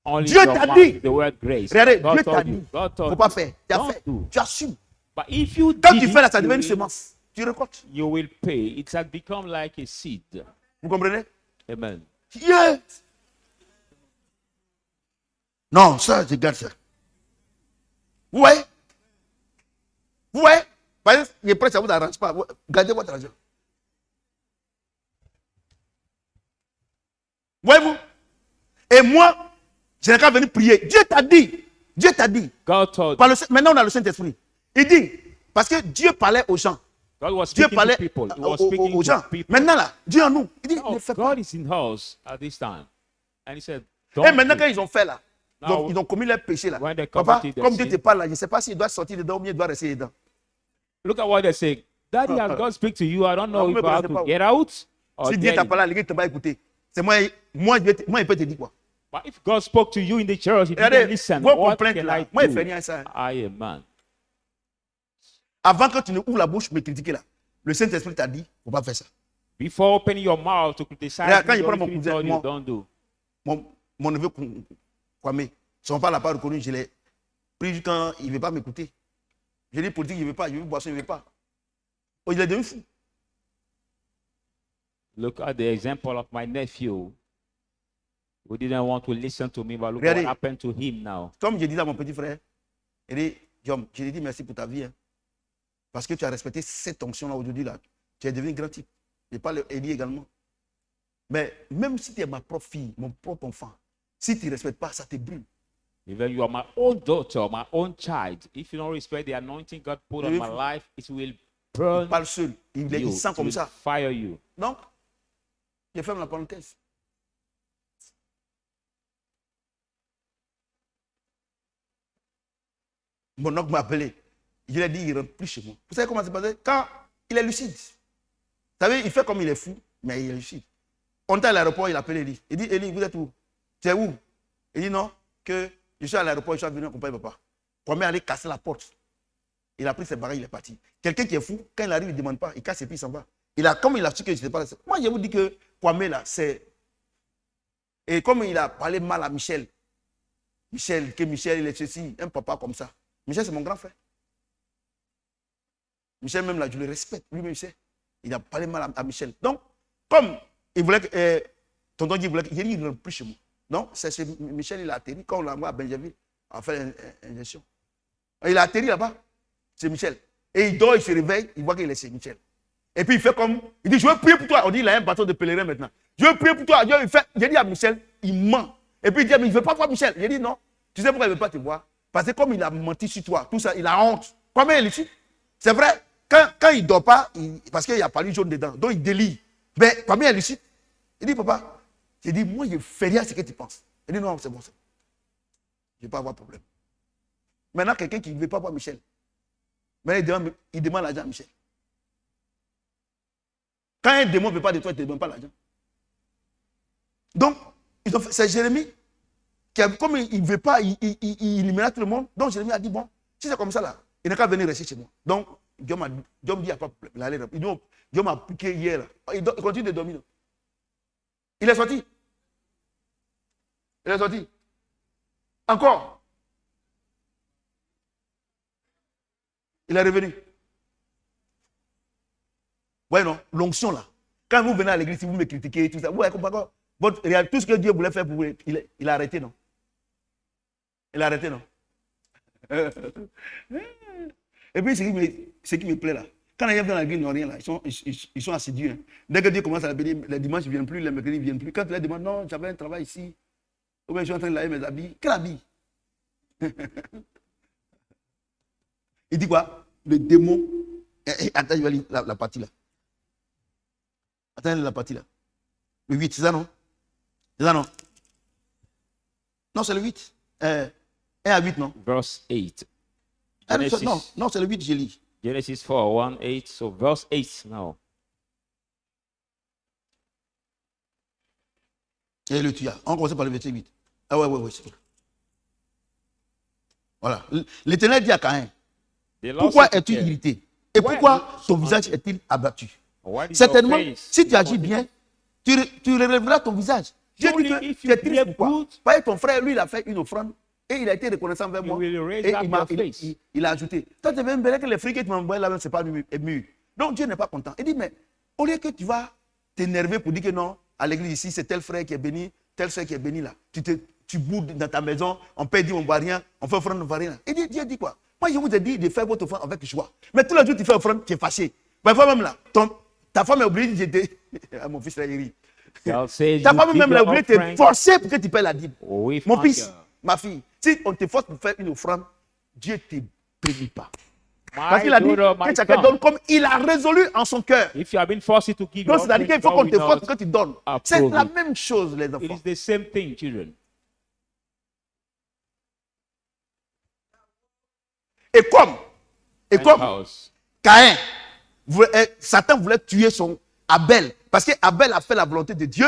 Speaker 3: only
Speaker 2: Dieu
Speaker 3: your
Speaker 2: t'a
Speaker 3: mouth,
Speaker 2: dit.
Speaker 3: the word grace.
Speaker 2: Regardez,
Speaker 3: God
Speaker 2: Dieu t'a
Speaker 3: told
Speaker 2: dit.
Speaker 3: you. God
Speaker 2: Il ne
Speaker 3: told
Speaker 2: faut pas
Speaker 3: you.
Speaker 2: faire. Tu as
Speaker 3: Don't
Speaker 2: fait.
Speaker 3: do.
Speaker 2: Tu assumes.
Speaker 3: But if you
Speaker 2: Quand
Speaker 3: did
Speaker 2: tu fais là,
Speaker 3: it,
Speaker 2: ça devient une
Speaker 3: you will-
Speaker 2: semence. Tu récoltes.
Speaker 3: you will pay. It has become like a seed.
Speaker 2: Vous comprenez?
Speaker 3: Amen.
Speaker 2: Yeah. Non, ça, je garde ça. Vous voyez? Vous voyez? Parce que les prêtres, ça ne vous arrange pas. Gardez votre argent. Voyez-vous? Et moi, je n'ai qu'à venir prier. Dieu t'a dit. Dieu t'a dit.
Speaker 3: God told
Speaker 2: Maintenant, on a le Saint-Esprit. Il dit, parce que Dieu parlait aux gens.
Speaker 3: God was
Speaker 2: Dieu
Speaker 3: speaking
Speaker 2: parlait
Speaker 3: to people. He was
Speaker 2: aux
Speaker 3: speaking
Speaker 2: aux gens.
Speaker 3: to people.
Speaker 2: Maintenant, là, Dieu en nous. Il dit,
Speaker 3: Now,
Speaker 2: ne fais pas.
Speaker 3: God is in us at this time. And he said,
Speaker 2: Et
Speaker 3: don't
Speaker 2: maintenant,
Speaker 3: do
Speaker 2: quand
Speaker 3: it.
Speaker 2: ils ont fait là,
Speaker 3: Now,
Speaker 2: ils ont commis leur péché là.
Speaker 3: when they
Speaker 2: Papa,
Speaker 3: committed
Speaker 2: comme
Speaker 3: their
Speaker 2: Dieu te
Speaker 3: sin.
Speaker 2: parle là, je ne sais pas s'il doit sortir dedans ou bien il doit rester dedans.
Speaker 3: Look at what they say. Daddy, has God speak to you? I don't know
Speaker 2: Non,
Speaker 3: if I have
Speaker 2: mais
Speaker 3: to get out or
Speaker 2: Si Dieu
Speaker 3: get
Speaker 2: t'a
Speaker 3: in.
Speaker 2: parlé, l'église ne t'a pas écouté. C'est moi, il peut te dire quoi.
Speaker 3: But if God spoke to you in the church, you didn't
Speaker 2: Regardez,
Speaker 3: listen.
Speaker 2: vos
Speaker 3: What
Speaker 2: complaintes
Speaker 3: can
Speaker 2: là,
Speaker 3: I
Speaker 2: moi, je ne fais
Speaker 3: do?
Speaker 2: rien à ça.
Speaker 3: I am man.
Speaker 2: Avant que tu ne ouvres la bouche pour me critiquer là, le Saint-Esprit t'a dit, il ne faut pas faire ça.
Speaker 3: Before opening your mouth to criticize
Speaker 2: Regarde, quand
Speaker 3: me,
Speaker 2: il
Speaker 3: the
Speaker 2: prend
Speaker 3: Holy
Speaker 2: mon
Speaker 3: Spirit told
Speaker 2: cousin,
Speaker 3: you, don't do.
Speaker 2: Mon neveu Kwame, son père ne l'a pas reconnu, je l'ai pris quand il ne veut pas m'écouter. Je dis politique, il ne veut pas, je veux boisson, il ne veut pas. Oh, il est devenu fou.
Speaker 3: Look at the example of my nephew who didn't want to listen to me, but look
Speaker 2: Regardez.
Speaker 3: what happened to him now.
Speaker 2: Comme je disais à mon petit frère, il dit, Guillaume, je lui ai dit merci pour ta vie. Hein. Parce que tu as respecté cette onction-là aujourd'hui. Là. Tu es devenu grand type. Je parle Élie également. Mais même si tu es ma propre fille, mon propre enfant, si tu ne respectes pas, ça te brûle.
Speaker 3: Even you are my own daughter, my own child. If you don't respect the anointing God put on
Speaker 2: Oui.
Speaker 3: my life, it will burn
Speaker 2: Il parle seul. Il
Speaker 3: you.
Speaker 2: sent
Speaker 3: It
Speaker 2: comme
Speaker 3: will
Speaker 2: ça.
Speaker 3: fire you.
Speaker 2: Donc, je ferme la parenthèse. Mon oncle m'a appelé. Je lui ai dit, il ne rentre plus chez moi. Vous savez comment c'est passé? Quand il est lucide. Vous savez, il fait comme il est fou, mais il est lucide. On est à l'aéroport, il appelle Élie. Il dit, Élie, vous êtes où? Tu es où? Il dit, non, que je suis à l'aéroport, je suis venu accompagner papa. Quand il est allé casser la porte, il a pris ses bagages, il est parti. Quelqu'un qui est fou, quand il arrive, il ne demande pas, il casse et puis il s'en va. Comme il a su que je n'étais pas là. Moi, je vous dis que Kwame, là, c'est... Et comme il a parlé mal à Michel, Michel, il est ceci, un papa comme ça. Michel, c'est mon grand frère. Michel, même là, je le respecte. Lui-même, il sait. Il a parlé mal à Michel. Donc, comme il voulait que... tonton Guy voulait que... Il ne rentre plus chez moi. Donc, c'est chez Michel, il a atterri. Quand on l'a envoyé à Benjamin, on a fait une injection. Il a atterri là-bas. C'est Michel. Et il dort, il se réveille, il voit qu'il est chez Michel. Et puis il fait comme... Il dit, je veux prier pour toi. On dit, il a un bâton de pèlerin maintenant. Je veux prier pour toi. J'ai dit à Michel, il ment. Et puis il dit, mais il ne veut pas voir Michel. J'ai dit, non. Tu sais pourquoi il ne veut pas te voir? Parce que comme il a menti sur toi, tout ça, il a honte. Combien il est ici? C'est vrai. Quand il ne dort pas, parce qu'il y a pas lu jaune dedans, donc il délie. Mais combien il est ici? Il dit, papa, j'ai dit, moi, je ne fais rien à ce que tu penses. Il dit, non, c'est bon, ça. Je ne vais pas avoir de problème. Maintenant, quelqu'un qui ne veut pas voir Michel, maintenant, il demande l'argent à Michel. Quand un démon ne veut pas de toi, il ne te donne pas l'argent. Donc, c'est Jérémie, comme il ne veut pas, il menace tout le monde. Donc, Jérémie a dit, bon, si c'est comme ça, là, il n'a qu'à venir rester chez moi. Donc, Dieu me dit, il n'y a pas de problème. Dieu m'a piqué hier. Là. Il continue de dormir. Là. Il est sorti. Il est sorti. Encore. Il est revenu. Ouais, non, l'onction là. Quand vous venez à l'église, si vous me critiquez, tout ça, vous voyez tout ce que Dieu voulait faire pour vous, il a arrêté, non? Il a arrêté, non? Et puis, ce qui me plaît là, quand les gens viennent à l'église, ils n'ont rien là, ils sont assidus. Hein. Dès que Dieu commence à la bénir, les dimanches, ils ne viennent plus, les mercredis, ils ne viennent plus. Quand tu leur demandes, non, j'avais un travail ici, ou bien je suis en train de laver mes habits. Quel habit? Il dit quoi? Le démon. Attends, je vais lire la partie là. Attends, la partie là. Le 8, c'est ça, non? C'est ça, non? Non, c'est le 8. 1 à 8, non?
Speaker 3: Verse 8.
Speaker 2: Non, c'est le 8, je lis.
Speaker 3: Genesis 4, 1, 8. So verse 8 now.
Speaker 2: Et le tua. On commence par le verset 8. Ah ouais, c'est vrai. Voilà. L'Éternel dit à Caïn, pourquoi es-tu irrité? Et pourquoi ton visage est-il abattu? Certainement, si tu agis bien, tu relèveras ton visage. Dieu dit que tu es triste pourquoi? Parce que ton frère, lui, il a fait une offrande et il a été reconnaissant vers moi. Et il a ajouté. Toi, tu veux me que les fruits que tu m'as envoyés là-bas, ce n'est pas mûr. Donc Dieu n'est pas content. Il dit, mais au lieu que tu vas t'énerver pour dire que non, à l'église ici, c'est tel frère qui est béni, tel frère qui est béni là. Tu boudes dans ta maison, on paie, dit on ne voit rien, on fait offrande, on ne voit rien. Et Dieu dit quoi? Moi, je vous ai dit de faire votre offrande avec joie. Mais tous les jours, tu fais offrande, tu es fâché. Parfois même là, ta femme est obligée de dire, mon fils là, il rit. Ta femme même là, est obligée de te forcer pour que tu payes la dîme. Mon fils, ma fille, si on te force pour faire une offrande, Dieu ne te bénit pas. Parce qu'il a dit que chacun donne comme il a résolu en son cœur. Donc, c'est-à-dire qu'il faut qu'on te force pour que tu donnes. C'est la même chose, les enfants.
Speaker 3: It is the same thing, children.
Speaker 2: Et comme Caïn, Satan voulait tuer son Abel, parce que Abel a fait la volonté de Dieu,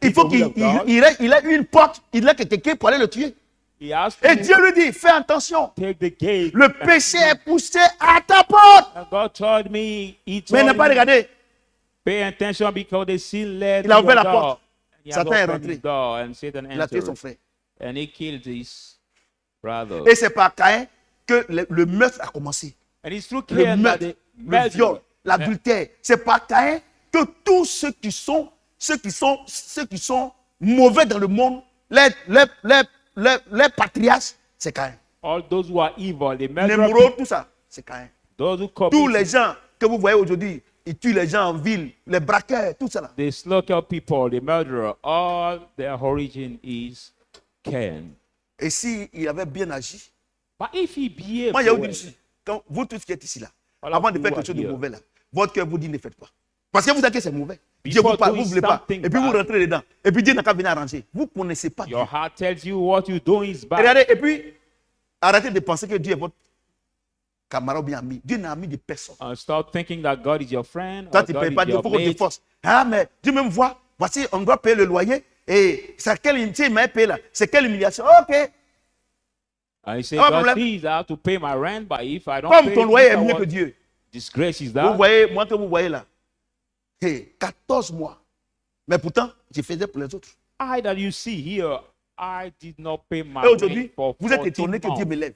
Speaker 2: il faut qu'il ait une porte, il ait quelqu'un pour aller le tuer. Et Dieu lui dit, fais attention, le péché est poussé à ta porte. Mais il n'a pas regardé.
Speaker 3: Pay attention because the sin led
Speaker 2: il a ouvert la
Speaker 3: door.
Speaker 2: porte. Satan est rentré.
Speaker 3: Il
Speaker 2: a tué son frère.
Speaker 3: And he killed his brother.
Speaker 2: Et c'est par Caïn que le meurtre a commencé. Le meurtre, le viol, l'adultère. C'est par Caïn que tous ceux qui sont mauvais dans le monde, les patriarches, c'est Caïn.
Speaker 3: All those who are evil, they murder
Speaker 2: Némuro,
Speaker 3: people.
Speaker 2: tout ça, c'est Caïn.
Speaker 3: Those who
Speaker 2: Tous
Speaker 3: commit,
Speaker 2: les gens que vous voyez aujourd'hui, ils tuent les gens en ville, les braqueurs, tout ça là.
Speaker 3: they slaughter people, they murderer. All their origin is Cain.
Speaker 2: Et s'il avait bien agi,
Speaker 3: But if he behaved
Speaker 2: moi j'ai vous
Speaker 3: well,
Speaker 2: dit ici, quand vous tous qui êtes ici là,
Speaker 3: Voilà,
Speaker 2: avant de
Speaker 3: vous
Speaker 2: faire
Speaker 3: êtes
Speaker 2: quelque chose de
Speaker 3: here.
Speaker 2: mauvais là, votre cœur vous dit ne faites pas. Parce que vous savez que c'est mauvais. Dieu
Speaker 3: Before
Speaker 2: vous parle,
Speaker 3: doing
Speaker 2: vous ne voulez pas.
Speaker 3: something
Speaker 2: Et puis vous
Speaker 3: bad,
Speaker 2: rentrez dedans. Et puis Dieu n'a qu'à venir arranger. Vous ne connaissez pas Dieu.
Speaker 3: your heart tells you what you're doing is
Speaker 2: Et
Speaker 3: bad.
Speaker 2: regardez, et puis arrêtez de penser que Dieu est votre camarade ou bien ami. Dieu n'a ami de personne.
Speaker 3: Start thinking that God is your friend
Speaker 2: Toi,
Speaker 3: or
Speaker 2: tu ne
Speaker 3: God
Speaker 2: payes pas
Speaker 3: is
Speaker 2: Dieu, il
Speaker 3: your
Speaker 2: faut qu'on te
Speaker 3: mate.
Speaker 2: force. Ah, mais Dieu me voit. Voici, on doit payer le loyer. Et c'est quelle il m'a payé là? C'est quelle humiliation? Ok.
Speaker 3: And he said,
Speaker 2: Pas de
Speaker 3: God
Speaker 2: problème.
Speaker 3: sees I have to pay my rent, but if I don't
Speaker 2: Comme
Speaker 3: pay,
Speaker 2: ton loyer est
Speaker 3: I
Speaker 2: mieux
Speaker 3: want
Speaker 2: que Dieu.
Speaker 3: disgrace is
Speaker 2: Vous
Speaker 3: that.
Speaker 2: voyez, moi que vous voyez là, 14 mois. Mais pourtant, je faisais pour les autres.
Speaker 3: I that you see here, I did not pay my
Speaker 2: Et aujourd'hui,
Speaker 3: rent for
Speaker 2: vous êtes
Speaker 3: 14
Speaker 2: étonné que
Speaker 3: months.
Speaker 2: Dieu me lève.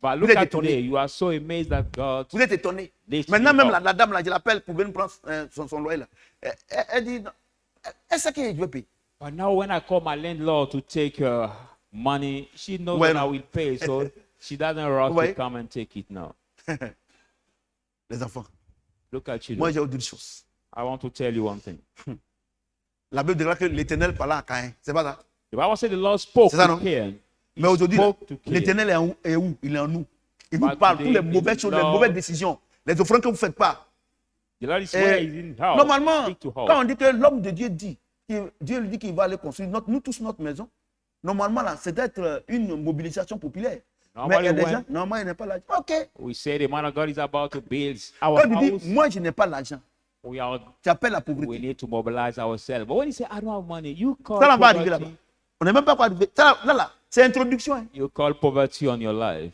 Speaker 3: But
Speaker 2: vous
Speaker 3: look
Speaker 2: êtes
Speaker 3: at
Speaker 2: étonné.
Speaker 3: today, you are so amazed that God
Speaker 2: Vous êtes étonné.
Speaker 3: lifts
Speaker 2: Maintenant,
Speaker 3: you
Speaker 2: même
Speaker 3: up.
Speaker 2: la dame là, je l'appelle pour venir prendre son loyer là. Elle dit, non, elle sait que je vais payer.
Speaker 3: But now when I call my landlord to take money, she knows
Speaker 2: Ouais,
Speaker 3: that I
Speaker 2: non.
Speaker 3: will pay, so she doesn't rush
Speaker 2: Ouais.
Speaker 3: to come and take it now.
Speaker 2: Les enfants,
Speaker 3: Look at you.
Speaker 2: moi j'ai autre chose.
Speaker 3: I want to tell you one thing.
Speaker 2: La Bible déclare que l'Éternel parlait à Caïn. C'est pas ça?
Speaker 3: The Bible said the Lord spoke
Speaker 2: C'est ça,
Speaker 3: to
Speaker 2: non?
Speaker 3: Cain. He
Speaker 2: Mais aujourd'hui, là,
Speaker 3: spoke to Cain.
Speaker 2: l'Éternel est où? Il est en nous. Il nous
Speaker 3: But
Speaker 2: parle
Speaker 3: today,
Speaker 2: toutes les mauvaises choses, les
Speaker 3: Lord-
Speaker 2: mauvaises décisions, les offrandes que vous ne faites pas.
Speaker 3: The Lord is
Speaker 2: Et
Speaker 3: where he's in house.
Speaker 2: normalement,
Speaker 3: Speak to her.
Speaker 2: quand on dit que l'homme de Dieu dit, Dieu lui dit qu'il va aller construire nous tous notre maison, normalement, là, c'est d'être une mobilisation populaire. Mais il y a des
Speaker 3: Normally,
Speaker 2: gens, normalement, il n'est pas l'argent. Ok.
Speaker 3: we say the man of God is about to build our
Speaker 2: Quand il
Speaker 3: house.
Speaker 2: dit, moi, je n'ai pas l'argent, tu appelles la
Speaker 3: We
Speaker 2: pauvreté.
Speaker 3: need to mobilize ourselves. But when he say, I don't have money, you call
Speaker 2: Ça, là, va arriver là-bas.
Speaker 3: poverty.
Speaker 2: On n'est même pas quoi arriver. Ça, là, c'est introduction. Hein.
Speaker 3: You call poverty on your life.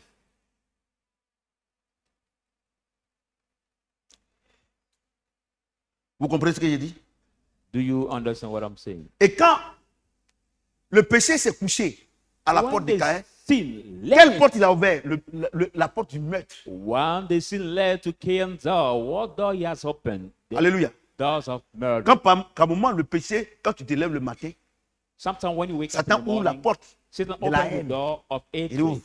Speaker 2: Vous comprenez ce que j'ai dit?
Speaker 3: Do you understand what I'm saying?
Speaker 2: Et quand le péché s'est couché à la
Speaker 3: When
Speaker 2: porte de
Speaker 3: the
Speaker 2: Caïn,
Speaker 3: sin
Speaker 2: quelle
Speaker 3: led,
Speaker 2: porte il a ouvert? La porte du meurtre.
Speaker 3: when the sin led to Cain's door, what door he has opened? The
Speaker 2: Alléluia.
Speaker 3: doors of murder.
Speaker 2: Qu'à un moment, le péché, quand tu te lèves le matin,
Speaker 3: Sometimes when you wake up in
Speaker 2: Satan
Speaker 3: the
Speaker 2: ouvre la
Speaker 3: morning,
Speaker 2: porte.
Speaker 3: Satan
Speaker 2: de la
Speaker 3: opens the
Speaker 2: haine.
Speaker 3: door of hatred.
Speaker 2: ouvre.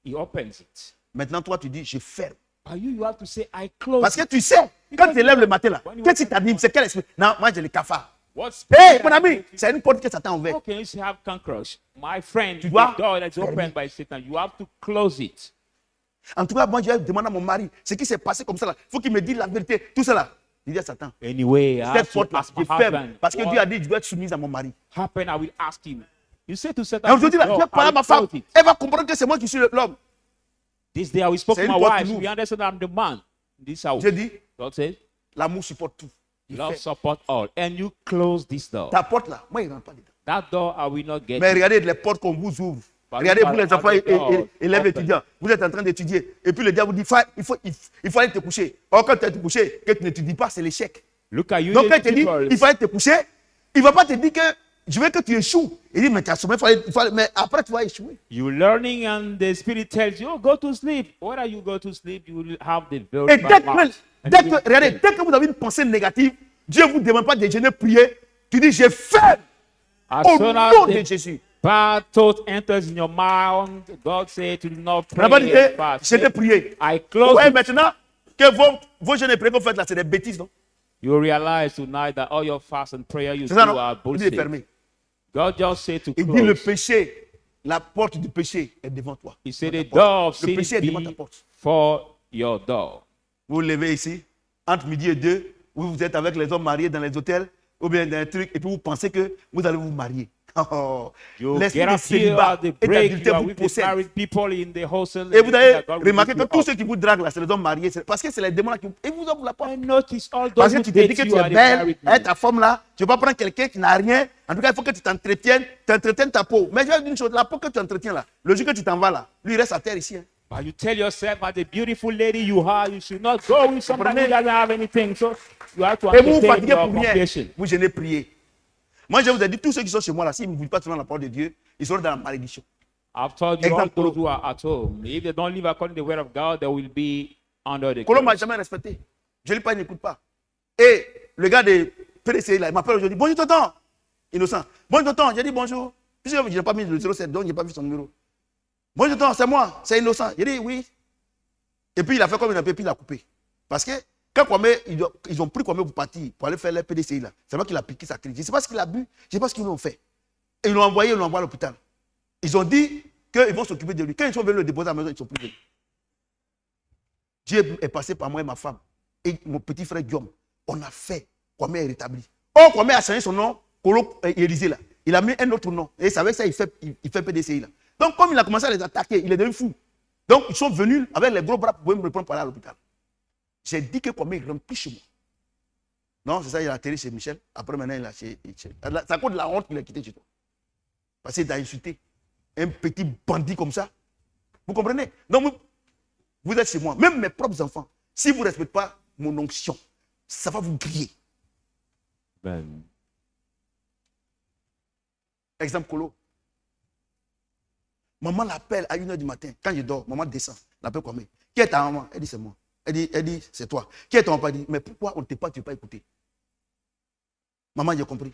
Speaker 3: He opens it.
Speaker 2: Maintenant, toi, tu dis, je ferme.
Speaker 3: But you have to say, I close
Speaker 2: Parce que
Speaker 3: it.
Speaker 2: tu sais, quand tu te lèves le matin, là, qu'est-ce qui t'anime? C'est quel esprit? Non, moi, j'ai le cafard.
Speaker 3: What's
Speaker 2: Hé, mon ami, c'est une porte que Satan a ouverte.
Speaker 3: How can you have conquerors? My friend, the
Speaker 2: dois
Speaker 3: door that's
Speaker 2: fermer.
Speaker 3: opened by Satan, you have to close it.
Speaker 2: En tout cas, moi, je vais demander à mon mari ce qui s'est passé comme ça. Il faut qu'il me dise la vérité. Tout ça là. Il dit à Satan,
Speaker 3: Anyway, I have
Speaker 2: cette
Speaker 3: to
Speaker 2: porte là,
Speaker 3: ask
Speaker 2: je
Speaker 3: my
Speaker 2: ferme.
Speaker 3: husband.
Speaker 2: Parce que
Speaker 3: What
Speaker 2: Dieu a dit, je dois être soumise à mon mari.
Speaker 3: happened? I will ask him. You say to
Speaker 2: Et
Speaker 3: Satan,
Speaker 2: aujourd'hui, là, je
Speaker 3: "No,
Speaker 2: vais parler à
Speaker 3: I
Speaker 2: ma
Speaker 3: will
Speaker 2: femme.
Speaker 3: close it."
Speaker 2: Elle va comprendre que c'est moi qui suis l'homme.
Speaker 3: This day I will speak
Speaker 2: C'est
Speaker 3: to
Speaker 2: une
Speaker 3: my
Speaker 2: porte
Speaker 3: wife.
Speaker 2: qui
Speaker 3: We
Speaker 2: l'ouvre.
Speaker 3: understand I'm the man. This house.
Speaker 2: Je dis,
Speaker 3: God says,
Speaker 2: l'amour supporte tout. Il
Speaker 3: love
Speaker 2: fait.
Speaker 3: support all. And you close this door.
Speaker 2: Ta porte là, moi, il ne rentre pas dedans.
Speaker 3: That door I will not get.
Speaker 2: Mais regardez les portes qu'on vous ouvre.
Speaker 3: But
Speaker 2: Regardez,
Speaker 3: look
Speaker 2: vous
Speaker 3: at
Speaker 2: les enfants,
Speaker 3: how the door
Speaker 2: élèves
Speaker 3: open.
Speaker 2: étudiants, vous êtes en train d'étudier. Et puis le diable vous dit, il faut aller te coucher. Or, quand tu es te coucher, que tu n'étudies pas, c'est l'échec.
Speaker 3: Look at you.
Speaker 2: Donc, quand
Speaker 3: young
Speaker 2: il te dit,
Speaker 3: people.
Speaker 2: il faut aller te coucher, il ne va pas te dire que je veux que tu échoues. Il dit, mais tu as sommeil, mais après, tu vas échouer.
Speaker 3: You learning and the spirit tells you, oh, go to sleep. Whether you go to sleep, you will have the very
Speaker 2: Et
Speaker 3: bad marks. And you will
Speaker 2: regardez,
Speaker 3: fail.
Speaker 2: dès que vous avez une pensée négative, Dieu ne vous demande pas de déjeuner, prier. Tu dis, je ferme
Speaker 3: As
Speaker 2: au
Speaker 3: soon
Speaker 2: nom
Speaker 3: as
Speaker 2: de
Speaker 3: the
Speaker 2: Jésus.
Speaker 3: bad thought enters in your mind, God said to not
Speaker 2: On n'a pas dit
Speaker 3: pray and
Speaker 2: que
Speaker 3: fast.
Speaker 2: je vais prier.
Speaker 3: I close
Speaker 2: Ouais,
Speaker 3: it.
Speaker 2: maintenant, que vos jeûnes et prières que vous faites là, c'est des bêtises, non?
Speaker 3: You realize tonight that all your fast and prayer you
Speaker 2: C'est
Speaker 3: do
Speaker 2: ça, non?
Speaker 3: are
Speaker 2: Il dit de
Speaker 3: bullshit.
Speaker 2: fermer.
Speaker 3: God just said to
Speaker 2: Il dit, le
Speaker 3: close.
Speaker 2: péché, la porte du péché est devant toi.
Speaker 3: He said
Speaker 2: Devant
Speaker 3: the
Speaker 2: ta porte.
Speaker 3: door of
Speaker 2: Le péché
Speaker 3: sin
Speaker 2: est devant ta
Speaker 3: be
Speaker 2: porte.
Speaker 3: for your door.
Speaker 2: Vous vous levez ici, entre midi et 2, vous êtes avec les hommes mariés dans les hôtels, ou bien dans un truc, et puis vous pensez que vous allez vous marier. Oh,
Speaker 3: You
Speaker 2: l'esprit
Speaker 3: get
Speaker 2: de
Speaker 3: up here
Speaker 2: célibat
Speaker 3: at the
Speaker 2: et
Speaker 3: break, you
Speaker 2: d'adultère
Speaker 3: are
Speaker 2: vous
Speaker 3: with the
Speaker 2: possède.
Speaker 3: married people in the hostel.
Speaker 2: Et vous avez
Speaker 3: that God will
Speaker 2: remarqué
Speaker 3: lift
Speaker 2: que
Speaker 3: you
Speaker 2: tous
Speaker 3: up.
Speaker 2: ceux qui vous draguent là, c'est les hommes mariés. Parce que c'est les démons là qui vous ouvrent la porte.
Speaker 3: And notice all
Speaker 2: Parce
Speaker 3: those
Speaker 2: que
Speaker 3: who
Speaker 2: tu te dis
Speaker 3: date
Speaker 2: que tu
Speaker 3: you are
Speaker 2: es
Speaker 3: the
Speaker 2: belle,
Speaker 3: married
Speaker 2: et
Speaker 3: men.
Speaker 2: ta femme là, tu ne vas pas prendre quelqu'un qui n'a rien. En tout cas, il faut que tu entretiennes ta peau. Mais je vais dire une chose, la peau que tu entretiens là, le jour que tu t'en vas là, lui il reste à terre ici. Hein.
Speaker 3: But you tell yourself, as the beautiful lady you are, you should not go with somebody who doesn't have anything. So you have to
Speaker 2: Et vous vous
Speaker 3: entertain
Speaker 2: fatiguez
Speaker 3: your
Speaker 2: pour rien.
Speaker 3: compassion.
Speaker 2: Vous gênez prier. Moi, je vous ai dit, tous ceux qui sont chez moi là, s'ils ne vivent pas selon la parole de Dieu, ils seront dans la malédiction.
Speaker 3: I've told you all
Speaker 2: Exemple,
Speaker 3: those who are at home. If they don't live according to the word of God, they will be under the
Speaker 2: Colombe m'a
Speaker 3: curse.
Speaker 2: jamais respecté. Je ne lui parle, il n'écoute pas. Et le gars de PDCI là, il m'appelle aujourd'hui. Bonjour tonton. Innocent. Bonjour tonton. J'ai dit bonjour. Puisque je n'ai pas mis le 07, donc je n'ai pas vu son numéro. Moi, je dis, non, c'est moi, c'est innocent. Il dit, oui. Et puis, il a fait comme il a pu, puis il a coupé. Parce que, quand Kwame, ils ont pris Kwame pour partir, pour aller faire le PDCI, là, c'est moi qui l'a piqué sa clé. Je ne sais pas ce qu'il a bu, je ne sais pas ce qu'ils lui ont fait. Et ils l'ont envoyé à l'hôpital. Ils ont dit qu'ils vont s'occuper de lui. Quand ils sont venus le déposer à la maison, ils ne sont plus venus. Dieu est passé par moi et ma femme. Et mon petit frère Guillaume. On a fait. Kwame est rétabli. Oh, Kwame a changé son nom. Kolo Élysée là. Il a mis un autre nom. Et avec ça, il fait PDCI là. Donc, comme il a commencé à les attaquer, il est devenu fou. Donc, ils sont venus avec les gros bras pour me prendre par là à l'hôpital. J'ai dit que Kwame est rempli chez moi. Non, c'est ça, il a atterri chez Michel. Après, maintenant, il a chez Michel. C'est à cause de la honte qu'il a quitté chez toi. Parce qu'il a insulté un petit bandit comme ça. Vous comprenez? Donc, vous êtes chez moi. Même mes propres enfants, si vous ne respectez pas mon onction, ça va vous griller.
Speaker 3: Amen.
Speaker 2: Exemple Colo. Maman l'appelle à 1h du matin. Quand je dors, maman descend. L'appelle Kwame. Qui est ta maman? Elle dit c'est moi. Elle dit c'est toi. Qui est ton papa? Elle dit mais pourquoi on ne t'est pas, tu ne veux pas écouter? Maman, j'ai compris.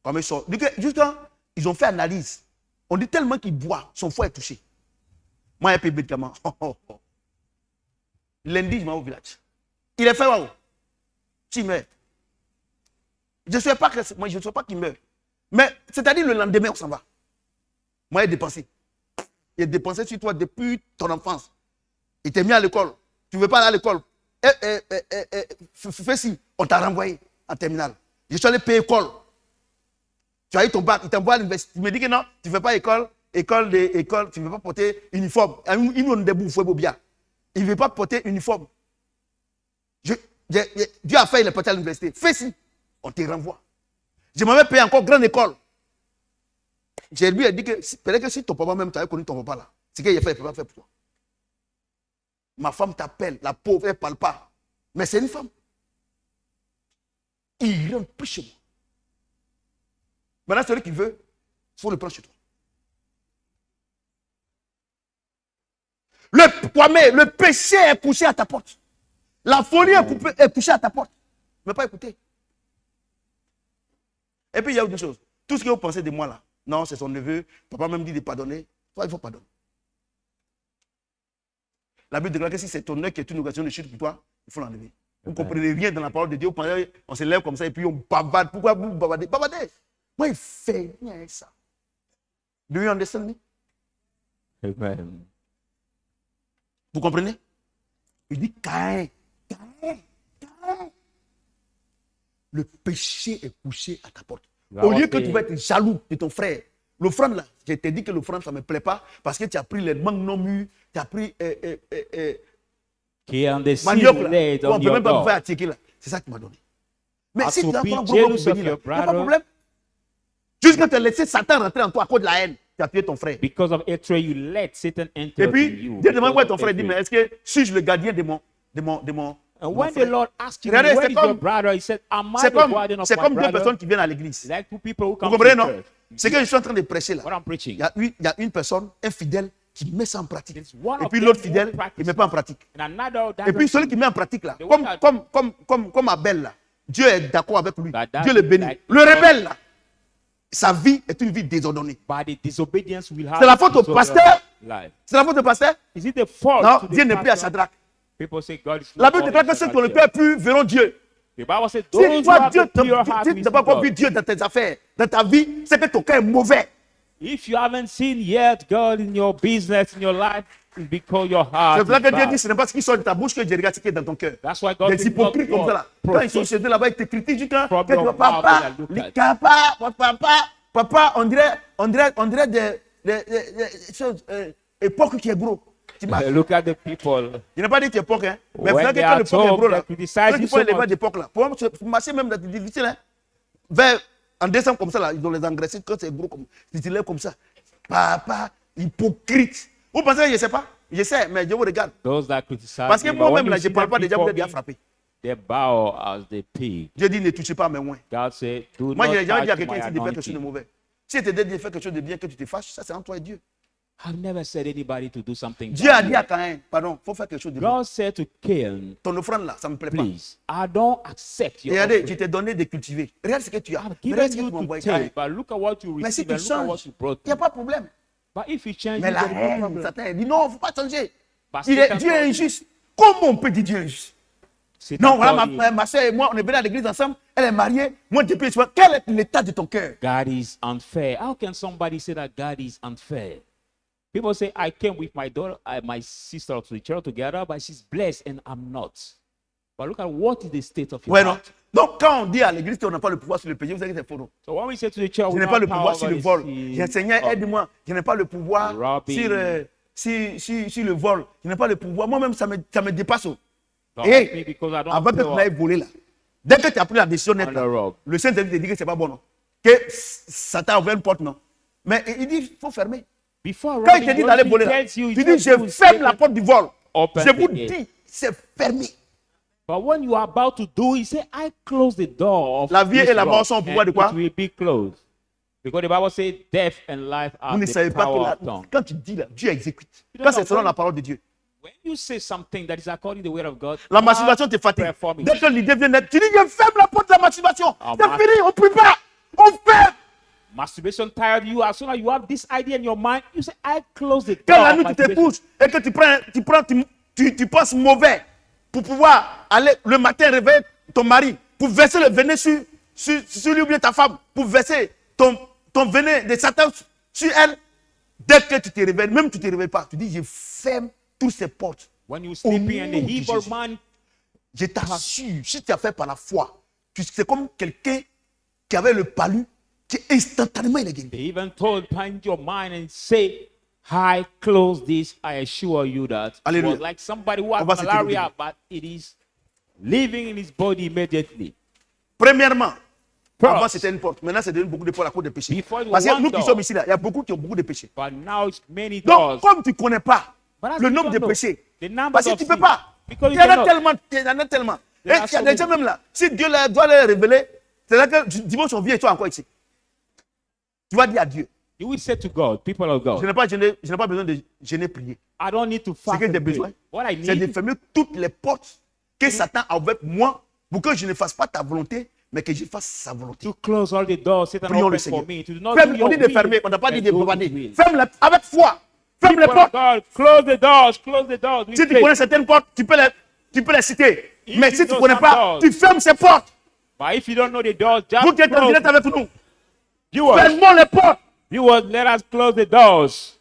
Speaker 2: Kwame sort. Juste quand ils ont fait analyse, on dit tellement qu'il boit, son foie est touché. Moi, j'ai payé médicament. Lundi, je m'en vais au village. Il est fait waouh. Tu meurs. Je ne souhaite pas qu'il meure. Mais c'est-à-dire le lendemain, on s'en va. Moi, j'ai dépensé. Il a dépensé sur toi depuis ton enfance. Il t'a mis à l'école. Tu ne veux pas aller à l'école. Fais si, on t'a renvoyé en terminale. Je suis allé payer l'école. Tu as eu ton bac, il t'envoie à l'université. Tu me dis que non, tu ne fais pas école, tu ne veux pas porter uniforme. Il ne veut pas porter uniforme. Dieu a fait, il est porté à l'université. Fais si, on te renvoie. Je m'avais payé encore grande école. J'ai lui dit que peut-être que si ton papa même, tu avais connu ton papa là, c'est qu'il a fait, il ne peut pas faire pour toi. Ma femme t'appelle, la pauvre, elle ne parle pas. Mais c'est une femme. Il rentre plus chez moi. Maintenant, celui qui veut, il faut le prendre chez toi. Le péché est couché à ta porte. La folie est couchée à ta porte. Ne pas écouter. Et puis il y a autre chose. Tout ce que vous pensez de moi là, non, c'est son neveu. Papa même dit de pardonner. Toi, il faut pardonner. La Bible déclare que si c'est ton œil qui est une occasion de chute pour toi, il faut l'enlever. Vous ne comprenez rien dans la parole de Dieu. On se lève comme ça et puis on bavarde. Pourquoi vous bavardez? Bavardez. Moi, il fait rien avec ça. Do you understand me?
Speaker 3: Amen.
Speaker 2: Vous comprenez? Il dit Caïn. Le péché est couché à ta porte. Au lieu que tu vas être jaloux de ton frère, l'offrande là, je t'ai dit que l'offrande ça ne me plaît pas parce que tu as pris les mangues non mûres, tu as pris
Speaker 3: qui est en des
Speaker 2: manioc là, on ne peut même pas me faire attiquer là. C'est ça que tu m'as donné. Mais si tu as pas un gros béni, il n'y a pas de problème. Juste quand tu as laissé Satan rentrer en toi à cause de la haine, tu as tué ton frère.
Speaker 3: Because of hatred, you let Satan enter
Speaker 2: Et puis,
Speaker 3: in you.
Speaker 2: Dieu demande quoi ton frère, il dit, mais est-ce que suis-je le gardien de mon
Speaker 3: And when
Speaker 2: frère?
Speaker 3: the Lord asked him,
Speaker 2: Regardez,
Speaker 3: where is your brother? He said, am I
Speaker 2: C'est
Speaker 3: the guardian of
Speaker 2: comme
Speaker 3: my
Speaker 2: deux
Speaker 3: brother?
Speaker 2: personnes qui viennent à l'église.
Speaker 3: Like two people who
Speaker 2: Vous
Speaker 3: come
Speaker 2: comprenez,
Speaker 3: to
Speaker 2: non?
Speaker 3: church.
Speaker 2: C'est que je suis en train de prêcher là.
Speaker 3: What I'm preaching.
Speaker 2: Il y a une personne, un fidèle, qui met ça en pratique.
Speaker 3: There's one
Speaker 2: Et
Speaker 3: of
Speaker 2: puis
Speaker 3: them
Speaker 2: l'autre
Speaker 3: who
Speaker 2: fidèle, il ne met pas en pratique.
Speaker 3: And another
Speaker 2: Et puis celui qui met en pratique là, comme Abel là, Dieu est d'accord avec lui. Dieu le bénit. Le rebelle là, sa vie est une vie désordonnée.
Speaker 3: By the disobedience will have
Speaker 2: C'est la faute au pasteur.
Speaker 3: life.
Speaker 2: C'est la faute au pasteur.
Speaker 3: Is it the fault
Speaker 2: Non,
Speaker 3: to the
Speaker 2: Dieu n'est plus à
Speaker 3: pastor?
Speaker 2: Shadrach.
Speaker 3: People say God is
Speaker 2: La
Speaker 3: not
Speaker 2: Bible déclare que ceux qui ont le cœur pur verront Dieu.
Speaker 3: The Bible says
Speaker 2: Si
Speaker 3: those who
Speaker 2: toi,
Speaker 3: have
Speaker 2: Dieu,
Speaker 3: a pure heart
Speaker 2: tu
Speaker 3: will
Speaker 2: n'as pas
Speaker 3: see
Speaker 2: encore vu
Speaker 3: God.
Speaker 2: Dieu dans tes affaires, dans ta vie, c'est que ton cœur est mauvais.
Speaker 3: If you haven't seen yet God in your business, in your life, it's because your heart
Speaker 2: C'est pour ça
Speaker 3: is
Speaker 2: que Dieu
Speaker 3: bad.
Speaker 2: dit, ce n'est pas ce qui sort de ta bouche que Dieu regarde ce qui est dans ton cœur.
Speaker 3: That's why God
Speaker 2: Des
Speaker 3: did not
Speaker 2: hypocrites comme ça là. Quand ils sont chez eux là-bas, ils te critiquent, tu dis que tu vois, papa, on dirait des choses époque qui est gros. Tu marches.
Speaker 3: Look at the people.
Speaker 2: Je n'ai pas dit que tu es époque, hein. Mais
Speaker 3: When
Speaker 2: c'est
Speaker 3: they
Speaker 2: que quand
Speaker 3: are
Speaker 2: l'époque est
Speaker 3: told,
Speaker 2: gros là,
Speaker 3: they criticize
Speaker 2: ceux qui
Speaker 3: you
Speaker 2: font
Speaker 3: so
Speaker 2: les
Speaker 3: much.
Speaker 2: d'époque là, pour marcher même c'est difficile, hein. En décembre comme ça là, ils ont les engraissés quand c'est gros comme ils lèvent comme ça. Papa, hypocrite. Vous pensez que je ne sais pas? Je sais, mais je vous regarde.
Speaker 3: Those that criticize
Speaker 2: Parce que
Speaker 3: me, but
Speaker 2: moi-même
Speaker 3: when
Speaker 2: là,
Speaker 3: you
Speaker 2: je ne
Speaker 3: see
Speaker 2: parle
Speaker 3: them
Speaker 2: pas déjà, vous
Speaker 3: before
Speaker 2: êtes déjà
Speaker 3: me,
Speaker 2: frappé.
Speaker 3: they bow as they pig.
Speaker 2: Dieu dit ne touchez pas à mes moyens.
Speaker 3: God said, do
Speaker 2: Moi,
Speaker 3: not
Speaker 2: j'ai jamais dit à
Speaker 3: touch
Speaker 2: quelqu'un
Speaker 3: my
Speaker 2: ici de faire quelque chose de
Speaker 3: anointing.
Speaker 2: mauvais. Si tu te dit de faire quelque chose de bien, que tu te fâches, ça c'est entre toi et Dieu.
Speaker 3: I've never said anybody to do something
Speaker 2: Dieu a
Speaker 3: bad.
Speaker 2: dit à Caïn, pardon, il faut faire quelque chose de bien.
Speaker 3: God said to Cain,
Speaker 2: Ton offrande là, ça ne me plaît pas.
Speaker 3: please, I don't accept your
Speaker 2: Regardez,
Speaker 3: offering.
Speaker 2: tu t'es donné de cultiver. Regarde ce que tu as.
Speaker 3: I've
Speaker 2: Regarde
Speaker 3: given
Speaker 2: ce que
Speaker 3: you
Speaker 2: tu m'as
Speaker 3: to
Speaker 2: envoyé.
Speaker 3: take, but look at what you
Speaker 2: Mais si
Speaker 3: received
Speaker 2: tu
Speaker 3: and look at what
Speaker 2: changes,
Speaker 3: you brought
Speaker 2: il n'y a
Speaker 3: me.
Speaker 2: pas de problème.
Speaker 3: But if you change,
Speaker 2: Mais
Speaker 3: it,
Speaker 2: la
Speaker 3: there is no
Speaker 2: haine,
Speaker 3: problem.
Speaker 2: Satan dit non, il ne faut pas changer.
Speaker 3: But
Speaker 2: Dieu
Speaker 3: Satan
Speaker 2: est
Speaker 3: told you-
Speaker 2: injuste. Comment on peut dire Dieu est injuste?
Speaker 3: Satan
Speaker 2: Non, voilà,
Speaker 3: told you,
Speaker 2: ma soeur et moi, on est venus à l'église ensemble. Elle est mariée. Moi, depuis, quel est l'état de ton cœur?
Speaker 3: God is unfair. How can somebody say that God is unfair? People say, I came with my daughter, my sister to the church together, but she's blessed and I'm not. But look at what is the state of your
Speaker 2: Ouais, non.
Speaker 3: heart.
Speaker 2: Donc, quand on dit à l'église qu'on n'a pas le pouvoir sur le péché, vous savez que c'est faux. Non?
Speaker 3: So when we say to the church,
Speaker 2: Je
Speaker 3: we
Speaker 2: n'ai
Speaker 3: don't
Speaker 2: pas le
Speaker 3: have
Speaker 2: pouvoir
Speaker 3: power
Speaker 2: sur le
Speaker 3: over
Speaker 2: vol.
Speaker 3: the sin
Speaker 2: J'ai Seigneur,
Speaker 3: of-
Speaker 2: aide-moi. Je n'ai pas le pouvoir
Speaker 3: Robbing.
Speaker 2: sur le vol. Je n'ai pas le pouvoir. Moi-même, ça me dépasse.
Speaker 3: God
Speaker 2: Et
Speaker 3: help me because I don't
Speaker 2: avant
Speaker 3: have
Speaker 2: que tu
Speaker 3: power
Speaker 2: m'aies volé là, dès que tu as pris la décision nette,
Speaker 3: on the
Speaker 2: là,
Speaker 3: robe.
Speaker 2: le Saint-Esprit te dit que c'est pas bon. Non? Que Satan a ouvert une porte, non? Mais il dit il faut fermer.
Speaker 3: Before
Speaker 2: Quand il
Speaker 3: robbing,
Speaker 2: te dit
Speaker 3: what
Speaker 2: d'aller
Speaker 3: he
Speaker 2: voler là,
Speaker 3: tells you,
Speaker 2: tu
Speaker 3: he
Speaker 2: dis
Speaker 3: tells you
Speaker 2: je ferme la
Speaker 3: to
Speaker 2: porte du vol.
Speaker 3: open
Speaker 2: Je vous
Speaker 3: the gate.
Speaker 2: dis, c'est fermé.
Speaker 3: But when you are about to do, he said, I close the door of
Speaker 2: La vie
Speaker 3: this
Speaker 2: et la mort
Speaker 3: rock,
Speaker 2: sont au pouvoir
Speaker 3: and
Speaker 2: de quoi?
Speaker 3: it will be closed. Because the Bible says death and life are
Speaker 2: Vous ne
Speaker 3: the
Speaker 2: savez pas
Speaker 3: power
Speaker 2: que
Speaker 3: of tongue.
Speaker 2: quand tu dis là, Dieu exécute.
Speaker 3: You don't
Speaker 2: Quand c'est
Speaker 3: know
Speaker 2: selon
Speaker 3: when-
Speaker 2: la parole de Dieu.
Speaker 3: When you say something that is according to the word of God,
Speaker 2: La
Speaker 3: God
Speaker 2: masturbation te fatigue.
Speaker 3: perform it.
Speaker 2: Dès que l'idée vient naître, tu dis je ferme la porte de la masturbation.
Speaker 3: Ah,
Speaker 2: C'est
Speaker 3: ma-
Speaker 2: fini, on ne prie pas. On ferme.
Speaker 3: Masturbation tired you. As soon as you have this idea in your mind, you say, I close the door.
Speaker 2: Quand la
Speaker 3: of
Speaker 2: nuit tu te
Speaker 3: masturbation.
Speaker 2: couches et que tu penses mauvais pour pouvoir aller le matin réveiller ton mari, pour verser le venin sur lui ou bien ta femme, pour verser ton venin de Satan sur elle, dès que tu te réveilles, même tu ne te réveilles pas, tu dis je ferme toutes ces portes.
Speaker 3: When you sleeping and
Speaker 2: nom
Speaker 3: the
Speaker 2: de
Speaker 3: evil
Speaker 2: Jésus.
Speaker 3: man,
Speaker 2: Je t'assure, si tu as fait par la foi, c'est comme quelqu'un qui avait le palu, qui instantanément il est guéri.
Speaker 3: they even told find your mind and say, I close this. I assure you that it
Speaker 2: Alléluia.
Speaker 3: was like somebody who had
Speaker 2: On va se
Speaker 3: malaria,
Speaker 2: terminer.
Speaker 3: but it is living in his body immediately.
Speaker 2: Premièrement,
Speaker 3: First.
Speaker 2: avant c'était une porte, maintenant c'est devenu beaucoup de portes à cause des péchés.
Speaker 3: Before it was
Speaker 2: Parce que
Speaker 3: one
Speaker 2: nous qui
Speaker 3: door.
Speaker 2: sommes ici, là, il y a beaucoup qui ont beaucoup de péchés.
Speaker 3: But now it's many
Speaker 2: Donc,
Speaker 3: doors.
Speaker 2: comme tu ne connais pas
Speaker 3: But as
Speaker 2: le
Speaker 3: you
Speaker 2: nombre
Speaker 3: don't
Speaker 2: de
Speaker 3: know
Speaker 2: péchés,
Speaker 3: the number
Speaker 2: parce que
Speaker 3: of
Speaker 2: tu ne peux
Speaker 3: sins,
Speaker 2: pas.
Speaker 3: because
Speaker 2: Il
Speaker 3: you
Speaker 2: y en a
Speaker 3: cannot.
Speaker 2: tellement, il y en a tellement. Et
Speaker 3: There are
Speaker 2: il y a
Speaker 3: so
Speaker 2: des gens
Speaker 3: many.
Speaker 2: même là, si Dieu doit les révéler, c'est là que dimanche on vient et toi encore ici. Tu vas dire à Dieu,
Speaker 3: You will say to God, people of
Speaker 2: je
Speaker 3: God,
Speaker 2: n'ai pas besoin de gêner, prier.
Speaker 3: I don't need to
Speaker 2: Ce
Speaker 3: fast
Speaker 2: que j'ai
Speaker 3: and pray.
Speaker 2: besoin,
Speaker 3: What I
Speaker 2: c'est de
Speaker 3: need
Speaker 2: fermer toutes les portes que Satan a ouvertes pour moi, pour que je ne fasse pas ta volonté, mais que je fasse sa volonté.
Speaker 3: to close all the doors Satan
Speaker 2: Prions le
Speaker 3: opened
Speaker 2: Seigneur.
Speaker 3: for me. To do not
Speaker 2: Ferme,
Speaker 3: do
Speaker 2: on
Speaker 3: your
Speaker 2: dit de
Speaker 3: will,
Speaker 2: fermer, on n'a pas dit
Speaker 3: but
Speaker 2: de
Speaker 3: do his
Speaker 2: profaner.
Speaker 3: will.
Speaker 2: Ferme avec foi. Ferme les
Speaker 3: People of
Speaker 2: portes.
Speaker 3: God, close the doors, close the doors. with
Speaker 2: Si tu
Speaker 3: faith.
Speaker 2: connais certaines portes, tu peux les citer.
Speaker 3: If
Speaker 2: Mais
Speaker 3: you
Speaker 2: si tu ne
Speaker 3: know
Speaker 2: connais
Speaker 3: some
Speaker 2: pas,
Speaker 3: doors.
Speaker 2: tu fermes ces portes.
Speaker 3: But if you don't know the doors, just
Speaker 2: Vous qui êtes en
Speaker 3: close.
Speaker 2: direct avec nous,
Speaker 3: Viewers,
Speaker 2: fermons les portes.
Speaker 3: viewers, let us close the doors.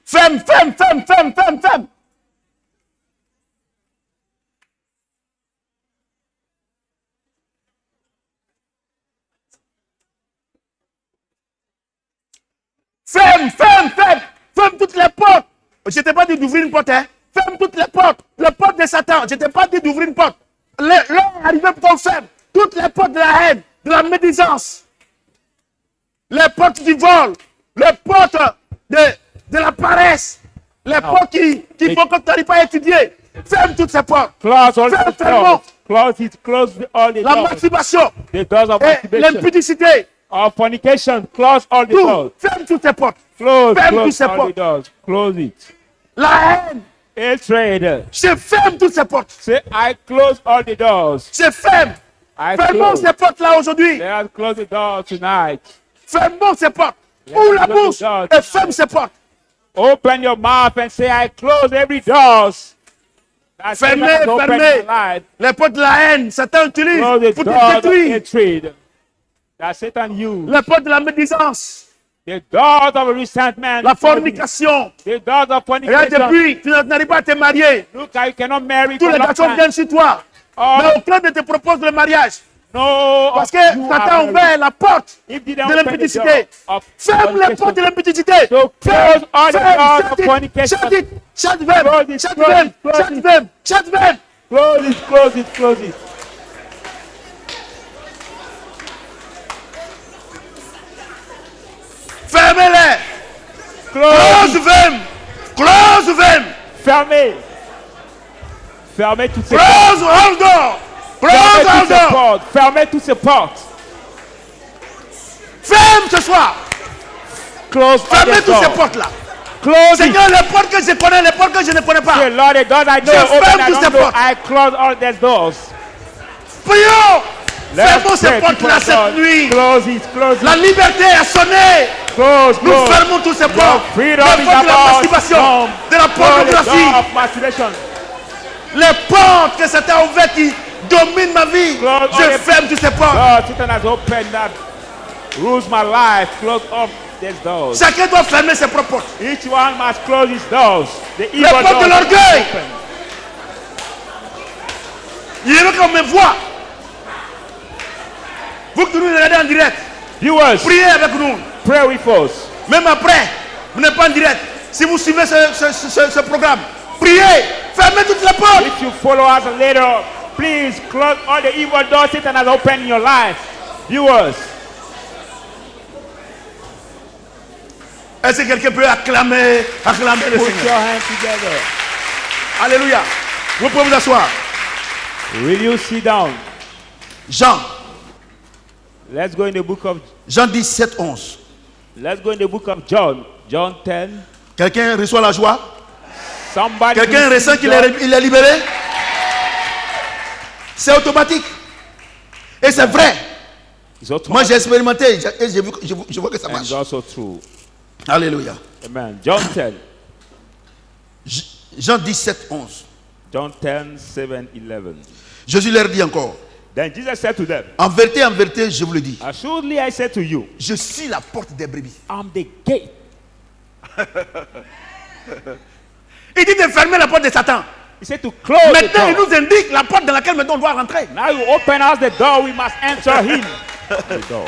Speaker 2: Ferme, ferme, ferme, ferme, ferme, ferme. Ferme, ferme, ferme. Ferme toutes les portes. Je t'ai pas dit d'ouvrir une porte, hein. Ferme toutes les portes. Les portes de Satan. Je t'ai pas dit d'ouvrir une porte. L'heure est arrivée pour qu'on ferme toutes les portes de la haine, de la médisance. Les portes du vol. Les portes de la paresse. Les portes qui font que tu n'arrives pas à étudier. Ferme toutes ces portes.
Speaker 3: Close all
Speaker 2: Ferme,
Speaker 3: the
Speaker 2: ferme.
Speaker 3: doors. Close it, close all the
Speaker 2: La
Speaker 3: doors.
Speaker 2: masturbation
Speaker 3: The doors of
Speaker 2: et
Speaker 3: masturbation.
Speaker 2: l'impudicité.
Speaker 3: Of fornication, close all the doors.
Speaker 2: Tout. Ferme toutes ces portes.
Speaker 3: Close,
Speaker 2: Ferme toutes
Speaker 3: close
Speaker 2: ces
Speaker 3: all the
Speaker 2: portes.
Speaker 3: doors. Close it.
Speaker 2: La haine.
Speaker 3: Hatred.
Speaker 2: Je ferme toutes ces portes.
Speaker 3: Say, I close all the doors.
Speaker 2: Je ferme.
Speaker 3: I
Speaker 2: Fermons
Speaker 3: close.
Speaker 2: ces portes-là aujourd'hui.
Speaker 3: Let us close the door tonight.
Speaker 2: Fermons ces portes. Ouvre la bouche et ferme ces portes.
Speaker 3: Open your mouth and say, I close every doors. That Satan
Speaker 2: Fermez,
Speaker 3: has opened
Speaker 2: fermez.
Speaker 3: my life.
Speaker 2: Les portes de la haine, Satan utilise
Speaker 3: Close the
Speaker 2: pour
Speaker 3: doors
Speaker 2: te
Speaker 3: of
Speaker 2: détruire.
Speaker 3: hatred. That Satan used.
Speaker 2: Les portes de la médisance,
Speaker 3: The doors of resentment.
Speaker 2: la fornication.
Speaker 3: The doors of
Speaker 2: Regarde
Speaker 3: fornication.
Speaker 2: depuis, tu n'arrives pas à te marier.
Speaker 3: Look, you cannot marry
Speaker 2: Tous
Speaker 3: for
Speaker 2: les
Speaker 3: long
Speaker 2: garçons
Speaker 3: time.
Speaker 2: viennent sur toi.
Speaker 3: Oh.
Speaker 2: Mais aucun ne te propose le mariage.
Speaker 3: No,
Speaker 2: Parce que
Speaker 3: you
Speaker 2: Satan a
Speaker 3: are
Speaker 2: ouvert la porte
Speaker 3: If they
Speaker 2: de
Speaker 3: don't open the
Speaker 2: l'impudicité.
Speaker 3: door of
Speaker 2: Ferme les portes de
Speaker 3: fornication,
Speaker 2: l'impudicité.
Speaker 3: So close all the doors of fornication.
Speaker 2: Chante it, chante
Speaker 3: Close
Speaker 2: verbe,
Speaker 3: it,
Speaker 2: chante
Speaker 3: close
Speaker 2: verbe,
Speaker 3: it, close
Speaker 2: chante
Speaker 3: it.
Speaker 2: verbe, chante verbe.
Speaker 3: Close it, close it, close it.
Speaker 2: Fermez-les.
Speaker 3: Close it.
Speaker 2: Close them. Close them.
Speaker 3: Fermez. Fermez toutes ces
Speaker 2: Close all door. Close
Speaker 3: Fermez
Speaker 2: all
Speaker 3: toutes ces
Speaker 2: door.
Speaker 3: portes. Fermez toutes ces portes.
Speaker 2: Ferme ce soir.
Speaker 3: Close all
Speaker 2: Fermez
Speaker 3: the
Speaker 2: toutes ces
Speaker 3: doors.
Speaker 2: portes-là.
Speaker 3: close it.
Speaker 2: Seigneur, les portes que je connais, les portes que je ne connais pas.
Speaker 3: Say, Lord, the doors I know,
Speaker 2: Je
Speaker 3: open,
Speaker 2: ferme
Speaker 3: I
Speaker 2: toutes ces
Speaker 3: don't know.
Speaker 2: portes.
Speaker 3: I close all these doors.
Speaker 2: Prions.
Speaker 3: Let
Speaker 2: Fermons
Speaker 3: us
Speaker 2: ces
Speaker 3: pray, people
Speaker 2: portes-là
Speaker 3: of
Speaker 2: cette
Speaker 3: God.
Speaker 2: nuit.
Speaker 3: Close it, close
Speaker 2: La
Speaker 3: it.
Speaker 2: liberté a sonné.
Speaker 3: Close,
Speaker 2: Nous
Speaker 3: close.
Speaker 2: fermons tous ces portes. Les
Speaker 3: Freedom
Speaker 2: portes
Speaker 3: is
Speaker 2: de la
Speaker 3: about
Speaker 2: masturbation,
Speaker 3: some.
Speaker 2: de la
Speaker 3: Close the
Speaker 2: pornographie,
Speaker 3: door of masturbation.
Speaker 2: les portes que Satan a ouvertes qui dominent ma vie.
Speaker 3: Close all
Speaker 2: Je
Speaker 3: the-
Speaker 2: ferme toutes ces portes.
Speaker 3: God, Satan has opened that rules my life. Close off these doors.
Speaker 2: Chacun doit fermer ses propres portes.
Speaker 3: Each one must close his doors. The evil
Speaker 2: portes de
Speaker 3: doors
Speaker 2: l'orgueil.
Speaker 3: must open.
Speaker 2: Il veut qu'on me voit. Vous qui nous regardez en direct,
Speaker 3: Viewers,
Speaker 2: priez avec nous.
Speaker 3: pray with us.
Speaker 2: Même après, vous n'êtes pas en direct. Si vous suivez ce programme, priez. Fermez toutes les portes.
Speaker 3: If you follow us later, please close all the evil doors Satan has opened in your life. Viewers,
Speaker 2: Est-ce que quelqu'un peut acclamer le
Speaker 3: put
Speaker 2: Seigneur?
Speaker 3: your hands together.
Speaker 2: Alléluia. Vous pouvez vous asseoir.
Speaker 3: Will you sit down?
Speaker 2: Jean,
Speaker 3: Let's go in the book of
Speaker 2: Jean 17, 11.
Speaker 3: Let's go in the book of John. John 10.
Speaker 2: Quelqu'un reçoit la joie?
Speaker 3: Somebody
Speaker 2: Quelqu'un
Speaker 3: receive
Speaker 2: ressent qu'il
Speaker 3: joy.
Speaker 2: il est libéré? C'est automatique. Et c'est vrai.
Speaker 3: It's
Speaker 2: Moi
Speaker 3: automatic
Speaker 2: j'ai expérimenté et je vois que ça
Speaker 3: and it's
Speaker 2: marche.
Speaker 3: also true.
Speaker 2: Alléluia.
Speaker 3: Amen. John 10.
Speaker 2: Jean 17, 11.
Speaker 3: John 10, 7, 11.
Speaker 2: Jésus leur dit encore.
Speaker 3: Then Jesus said to them,
Speaker 2: En vérité, je vous le dis.
Speaker 3: assuredly I say to you,
Speaker 2: Je suis la porte des brebis.
Speaker 3: I'm the gate.
Speaker 2: Il dit de fermer la porte de Satan.
Speaker 3: He said to close the
Speaker 2: Maintenant, il
Speaker 3: door.
Speaker 2: nous indique la porte dans laquelle maintenant on doit rentrer.
Speaker 3: Now you open us the door, we must enter him. The door.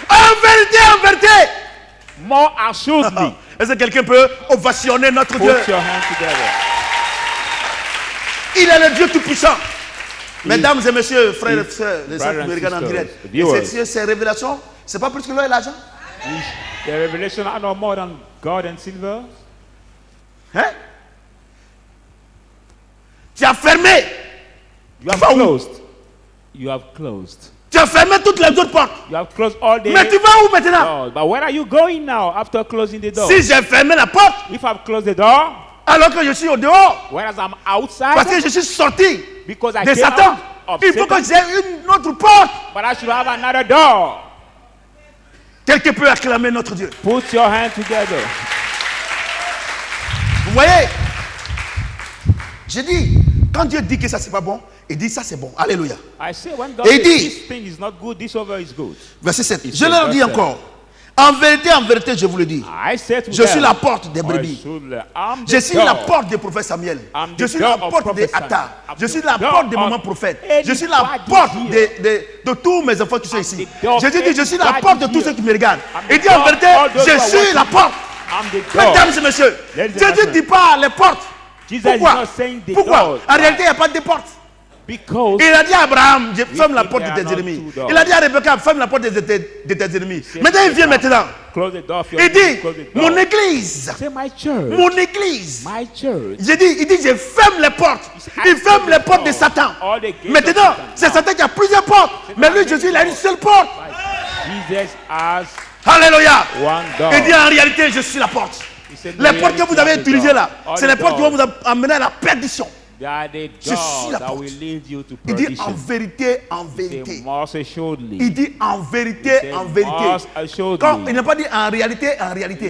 Speaker 2: En vérité.
Speaker 3: More assuredly.
Speaker 2: Est-ce que quelqu'un peut ovationner notre Dieu?
Speaker 3: Put your hands together.
Speaker 2: Il est le Dieu Tout-Puissant. Mesdames et messieurs, frères et sœurs, les sœurs qui me regardent en direct, et ces révélations, c'est pas plus que l'or et l'argent.
Speaker 3: The revelation are no more than gold and silver.
Speaker 2: Hein? Tu as fermé.
Speaker 3: You have
Speaker 2: vas où?
Speaker 3: closed. You have closed.
Speaker 2: Tu as fermé toutes les autres portes.
Speaker 3: You have closed all the
Speaker 2: Mais tu vas où maintenant?
Speaker 3: doors. But where are you going now after closing the door?
Speaker 2: Si j'ai fermé la porte,
Speaker 3: If I've closed the door,
Speaker 2: alors que je suis au dehors,
Speaker 3: whereas I'm outside,
Speaker 2: parce que je suis sorti
Speaker 3: because I
Speaker 2: de
Speaker 3: came
Speaker 2: Satan,
Speaker 3: out of
Speaker 2: il faut
Speaker 3: Satan,
Speaker 2: que j'ai une autre porte.
Speaker 3: but I should have another door.
Speaker 2: Quelqu'un peut acclamer notre Dieu.
Speaker 3: Put your hands together.
Speaker 2: Vous voyez? J'ai dit, quand Dieu dit que ça c'est pas bon, il dit ça c'est bon. Alléluia.
Speaker 3: I say when God
Speaker 2: Et
Speaker 3: says
Speaker 2: dit-
Speaker 3: this thing is not good, this over is good.
Speaker 2: Verset 7.
Speaker 3: Il
Speaker 2: Je
Speaker 3: fait
Speaker 2: leur dis
Speaker 3: verset.
Speaker 2: encore. En vérité, je vous le dis.
Speaker 3: I said to
Speaker 2: Je
Speaker 3: them,
Speaker 2: suis la porte des
Speaker 3: I
Speaker 2: brebis.
Speaker 3: should- I'm the
Speaker 2: Je suis
Speaker 3: door.
Speaker 2: la porte du prophète Samuel.
Speaker 3: I'm
Speaker 2: Je
Speaker 3: the
Speaker 2: suis
Speaker 3: door
Speaker 2: la
Speaker 3: of
Speaker 2: porte des
Speaker 3: prophet Samuel.
Speaker 2: Atta.
Speaker 3: I'm
Speaker 2: Je
Speaker 3: the
Speaker 2: suis la
Speaker 3: door
Speaker 2: porte des
Speaker 3: of
Speaker 2: mamans prophètes. Je suis la
Speaker 3: anybody
Speaker 2: porte
Speaker 3: here.
Speaker 2: de tous mes enfants qui sont ici.
Speaker 3: the door of
Speaker 2: Jésus dit, je suis la
Speaker 3: anybody
Speaker 2: porte de tous
Speaker 3: here.
Speaker 2: ceux qui me regardent.
Speaker 3: I'm the
Speaker 2: Il dit en
Speaker 3: door
Speaker 2: vérité,
Speaker 3: of all those
Speaker 2: je
Speaker 3: who are
Speaker 2: suis
Speaker 3: watching.
Speaker 2: la porte.
Speaker 3: I'm the door.
Speaker 2: Mesdames et messieurs,
Speaker 3: Ladies and
Speaker 2: Jésus ne
Speaker 3: gentlemen.
Speaker 2: dit pas les portes.
Speaker 3: Jesus is
Speaker 2: Pourquoi?
Speaker 3: not saying the
Speaker 2: Pourquoi?
Speaker 3: doors.
Speaker 2: En réalité, il n'y a pas de porte.
Speaker 3: Because
Speaker 2: Il a dit à Abraham, ferme la
Speaker 3: if
Speaker 2: porte
Speaker 3: there
Speaker 2: de
Speaker 3: are
Speaker 2: tes
Speaker 3: not
Speaker 2: ennemis.
Speaker 3: two doors.
Speaker 2: Il a dit à Rebecca, ferme la porte de tes ennemis. Maintenant, il vient maintenant.
Speaker 3: close the door of your
Speaker 2: Il dit,
Speaker 3: close the door.
Speaker 2: mon église,
Speaker 3: Say my church.
Speaker 2: mon église.
Speaker 3: My church.
Speaker 2: Il dit, je ferme les portes. Il ferme les portes de Satan.
Speaker 3: All the gates
Speaker 2: Maintenant,
Speaker 3: of Satan.
Speaker 2: c'est Satan qui a plusieurs portes. Mais lui, Jésus, il a une seule porte.
Speaker 3: Jesus has
Speaker 2: Alléluia.
Speaker 3: one door.
Speaker 2: Il dit, en réalité, je suis la porte.
Speaker 3: He said,
Speaker 2: Les
Speaker 3: "No,
Speaker 2: portes que
Speaker 3: reality
Speaker 2: vous avez
Speaker 3: of the
Speaker 2: utilisées
Speaker 3: door.
Speaker 2: là,
Speaker 3: All
Speaker 2: c'est
Speaker 3: the
Speaker 2: les portes qui vont
Speaker 3: doors.
Speaker 2: vous amener à la perdition.
Speaker 3: They are the
Speaker 2: Je suis
Speaker 3: doors
Speaker 2: la
Speaker 3: that
Speaker 2: porte.
Speaker 3: will lead you to
Speaker 2: Il dit,
Speaker 3: perdition.
Speaker 2: en vérité,
Speaker 3: Say
Speaker 2: vérité.
Speaker 3: most assuredly.
Speaker 2: Il dit en vérité,
Speaker 3: He said,
Speaker 2: en vérité.
Speaker 3: most assuredly.
Speaker 2: Quand il n'a pas dit en réalité,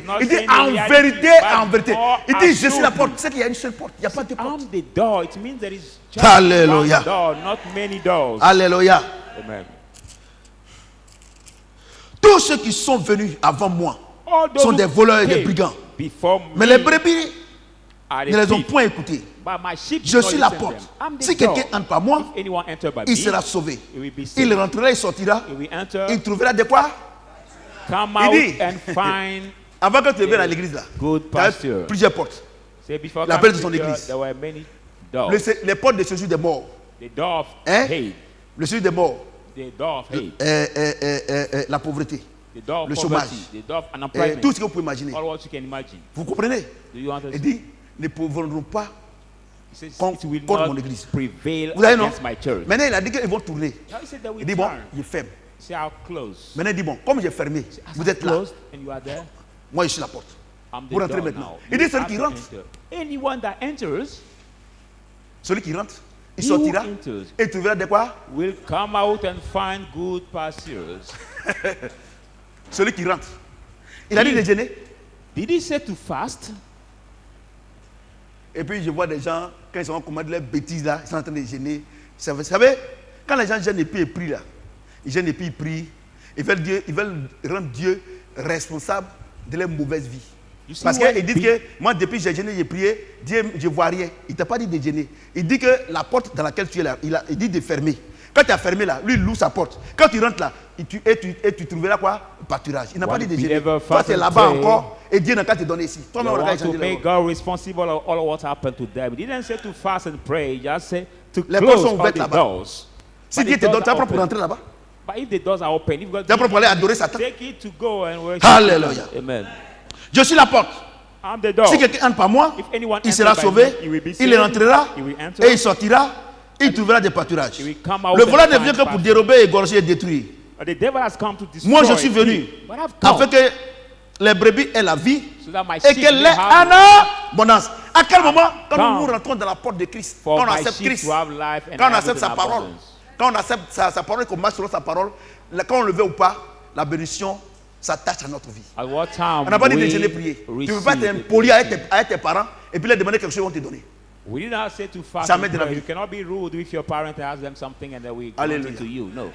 Speaker 3: not
Speaker 2: il dit
Speaker 3: saying
Speaker 2: en
Speaker 3: in reality,
Speaker 2: vérité,
Speaker 3: but
Speaker 2: en vérité.
Speaker 3: more
Speaker 2: Il dit je suis la
Speaker 3: assuredly.
Speaker 2: porte. C'est qu'il y a une seule porte. Il n'y a pas de porte.
Speaker 3: I'm the door. It means there is just
Speaker 2: Hallelujah.
Speaker 3: one door, not many doors.
Speaker 2: Alléluia.
Speaker 3: Amen.
Speaker 2: Tous ceux qui sont venus avant moi
Speaker 3: All those
Speaker 2: sont
Speaker 3: who
Speaker 2: des voleurs et des
Speaker 3: came
Speaker 2: brigands.
Speaker 3: before
Speaker 2: Mais
Speaker 3: me
Speaker 2: les brebis
Speaker 3: are
Speaker 2: ne
Speaker 3: the
Speaker 2: les ont
Speaker 3: thief.
Speaker 2: point écoutés.
Speaker 3: But my sheep
Speaker 2: Je
Speaker 3: did not
Speaker 2: suis la
Speaker 3: listen
Speaker 2: porte.
Speaker 3: them. I'm the
Speaker 2: Si
Speaker 3: door.
Speaker 2: quelqu'un entre par moi,
Speaker 3: If anyone enter by
Speaker 2: il
Speaker 3: me,
Speaker 2: sera sauvé.
Speaker 3: he will be
Speaker 2: Il
Speaker 3: saved.
Speaker 2: rentrera, il sortira.
Speaker 3: He will enter,
Speaker 2: Il trouvera de quoi?
Speaker 3: come
Speaker 2: Il
Speaker 3: out
Speaker 2: dit-
Speaker 3: and find.
Speaker 2: Avant que tu viennes à l'église là,
Speaker 3: Good
Speaker 2: il y a
Speaker 3: pasture.
Speaker 2: plusieurs portes.
Speaker 3: Say before
Speaker 2: L'appel
Speaker 3: coming
Speaker 2: de son
Speaker 3: to church,
Speaker 2: église.
Speaker 3: there were many doors.
Speaker 2: Les portes de celui des morts.
Speaker 3: The door of
Speaker 2: Hein?
Speaker 3: hate.
Speaker 2: Le celui des morts.
Speaker 3: The door of hate.
Speaker 2: La pauvreté.
Speaker 3: The door of
Speaker 2: le
Speaker 3: poverty.
Speaker 2: chômage.
Speaker 3: The door of unemployment.
Speaker 2: Tout ce que vous pouvez imaginer.
Speaker 3: All what you can imagine.
Speaker 2: Vous comprenez?
Speaker 3: Do you understand?
Speaker 2: Il dit, ne pourront pas.
Speaker 3: He says,
Speaker 2: Con-
Speaker 3: it will
Speaker 2: contre
Speaker 3: not
Speaker 2: mon église.
Speaker 3: prevail
Speaker 2: Vous savez, non?
Speaker 3: against my church.
Speaker 2: Maintenant, il a dit qu'ils vont tourner.
Speaker 3: Now he said that we
Speaker 2: Il dit, bon,
Speaker 3: turn.
Speaker 2: il ferme.
Speaker 3: See how close.
Speaker 2: Maintenant, il dit, bon, comme j'ai fermé,
Speaker 3: As
Speaker 2: vous
Speaker 3: I'm
Speaker 2: êtes là.
Speaker 3: closed and you are there.
Speaker 2: Moi, je suis la porte.
Speaker 3: I'm the
Speaker 2: Pour entrer
Speaker 3: door
Speaker 2: maintenant.
Speaker 3: now.
Speaker 2: Il dit
Speaker 3: You
Speaker 2: celui
Speaker 3: have
Speaker 2: qui
Speaker 3: to
Speaker 2: rentre.
Speaker 3: enter. Anyone that enters
Speaker 2: Celui qui rentre, il
Speaker 3: He who
Speaker 2: sortira
Speaker 3: enters.
Speaker 2: et tu verras de quoi?
Speaker 3: will come out and find good pastures.
Speaker 2: Celui qui rentre. Il a dit de déjeuner.
Speaker 3: Did he say to fast?
Speaker 2: Et puis je vois des gens, quand ils ont commandé leurs bêtises là, ils sont en train de gêner. Vous savez, quand les gens gênent et puis ils prient là, ils gênent et puis ils prient, ils veulent rendre Dieu responsable de leur mauvaise vie.
Speaker 3: You see
Speaker 2: Parce
Speaker 3: why
Speaker 2: qu'ils disent que moi depuis que j'ai gêné, j'ai prié, Dieu, je ne vois rien. Il ne t'a pas dit de gêner. Il dit que la porte dans laquelle tu es là, il dit de fermer. Quand tu as fermé là, lui il loue sa porte. Quand tu rentres là, tu trouveras quoi? Pâturage. Il n'a pas
Speaker 3: One
Speaker 2: dit de
Speaker 3: be
Speaker 2: gêner.
Speaker 3: never
Speaker 2: Toi
Speaker 3: fast
Speaker 2: tu es
Speaker 3: and
Speaker 2: là-bas
Speaker 3: pray.
Speaker 2: encore et Dieu n'a qu'à te donner ici.
Speaker 3: You
Speaker 2: Toi-même, on va
Speaker 3: want to
Speaker 2: changer
Speaker 3: make God responsible of all what happened to them. He didn't say to fast and pray. He just said to
Speaker 2: Les portes
Speaker 3: close
Speaker 2: sont
Speaker 3: all
Speaker 2: ouvertes
Speaker 3: the
Speaker 2: là-bas.
Speaker 3: doors.
Speaker 2: Si
Speaker 3: But
Speaker 2: Dieu
Speaker 3: the
Speaker 2: te donne,
Speaker 3: doors
Speaker 2: tu
Speaker 3: are
Speaker 2: apprends pour
Speaker 3: open.
Speaker 2: rentrer là-bas.
Speaker 3: But if the doors are open, if God
Speaker 2: Tu apprends pour aller adorer Satan.
Speaker 3: take it to go and worship.
Speaker 2: Alléluia.
Speaker 3: Amen.
Speaker 2: Je suis la porte.
Speaker 3: I'm the door.
Speaker 2: Si quelqu'un entre par moi,
Speaker 3: If anyone
Speaker 2: il sera
Speaker 3: enters by
Speaker 2: sauvé,
Speaker 3: me, he will be
Speaker 2: il
Speaker 3: saved,
Speaker 2: rentrera
Speaker 3: he will enter,
Speaker 2: et il sortira, il trouvera des pâturages.
Speaker 3: he will come out
Speaker 2: Le
Speaker 3: and
Speaker 2: voleur ne
Speaker 3: find
Speaker 2: vient que pour
Speaker 3: pasture.
Speaker 2: dérober, égorger et détruire.
Speaker 3: But the devil has come to destroy.
Speaker 2: Moi, je suis venu
Speaker 3: But I've come
Speaker 2: afin que les brebis aient la vie
Speaker 3: so that my
Speaker 2: et
Speaker 3: sheep
Speaker 2: qu'elles
Speaker 3: may
Speaker 2: aient
Speaker 3: have
Speaker 2: en abondance. À quel moment, quand
Speaker 3: come
Speaker 2: nous rentrons dans la porte de Christ,
Speaker 3: for
Speaker 2: quand on
Speaker 3: my
Speaker 2: accepte
Speaker 3: sheep
Speaker 2: Christ,
Speaker 3: to have life and
Speaker 2: quand on
Speaker 3: have
Speaker 2: accepte
Speaker 3: it in
Speaker 2: sa parole,
Speaker 3: abundance.
Speaker 2: quand on accepte sa parole et qu'on marche selon sa parole, quand on le veut ou pas, la bénédiction s'attache à notre vie.
Speaker 3: At what time
Speaker 2: On n'a pas dit de
Speaker 3: we
Speaker 2: gêner prier. Tu ne peux
Speaker 3: receive
Speaker 2: pas être
Speaker 3: it.
Speaker 2: impoli avec tes parents et puis leur demander quelque chose, ils vont te donner.
Speaker 3: We did not say to fast
Speaker 2: Jamais
Speaker 3: and
Speaker 2: de la
Speaker 3: pray.
Speaker 2: vie.
Speaker 3: You cannot be rude with your parent and ask them something and then we grant
Speaker 2: Alléluia.
Speaker 3: it to you. No.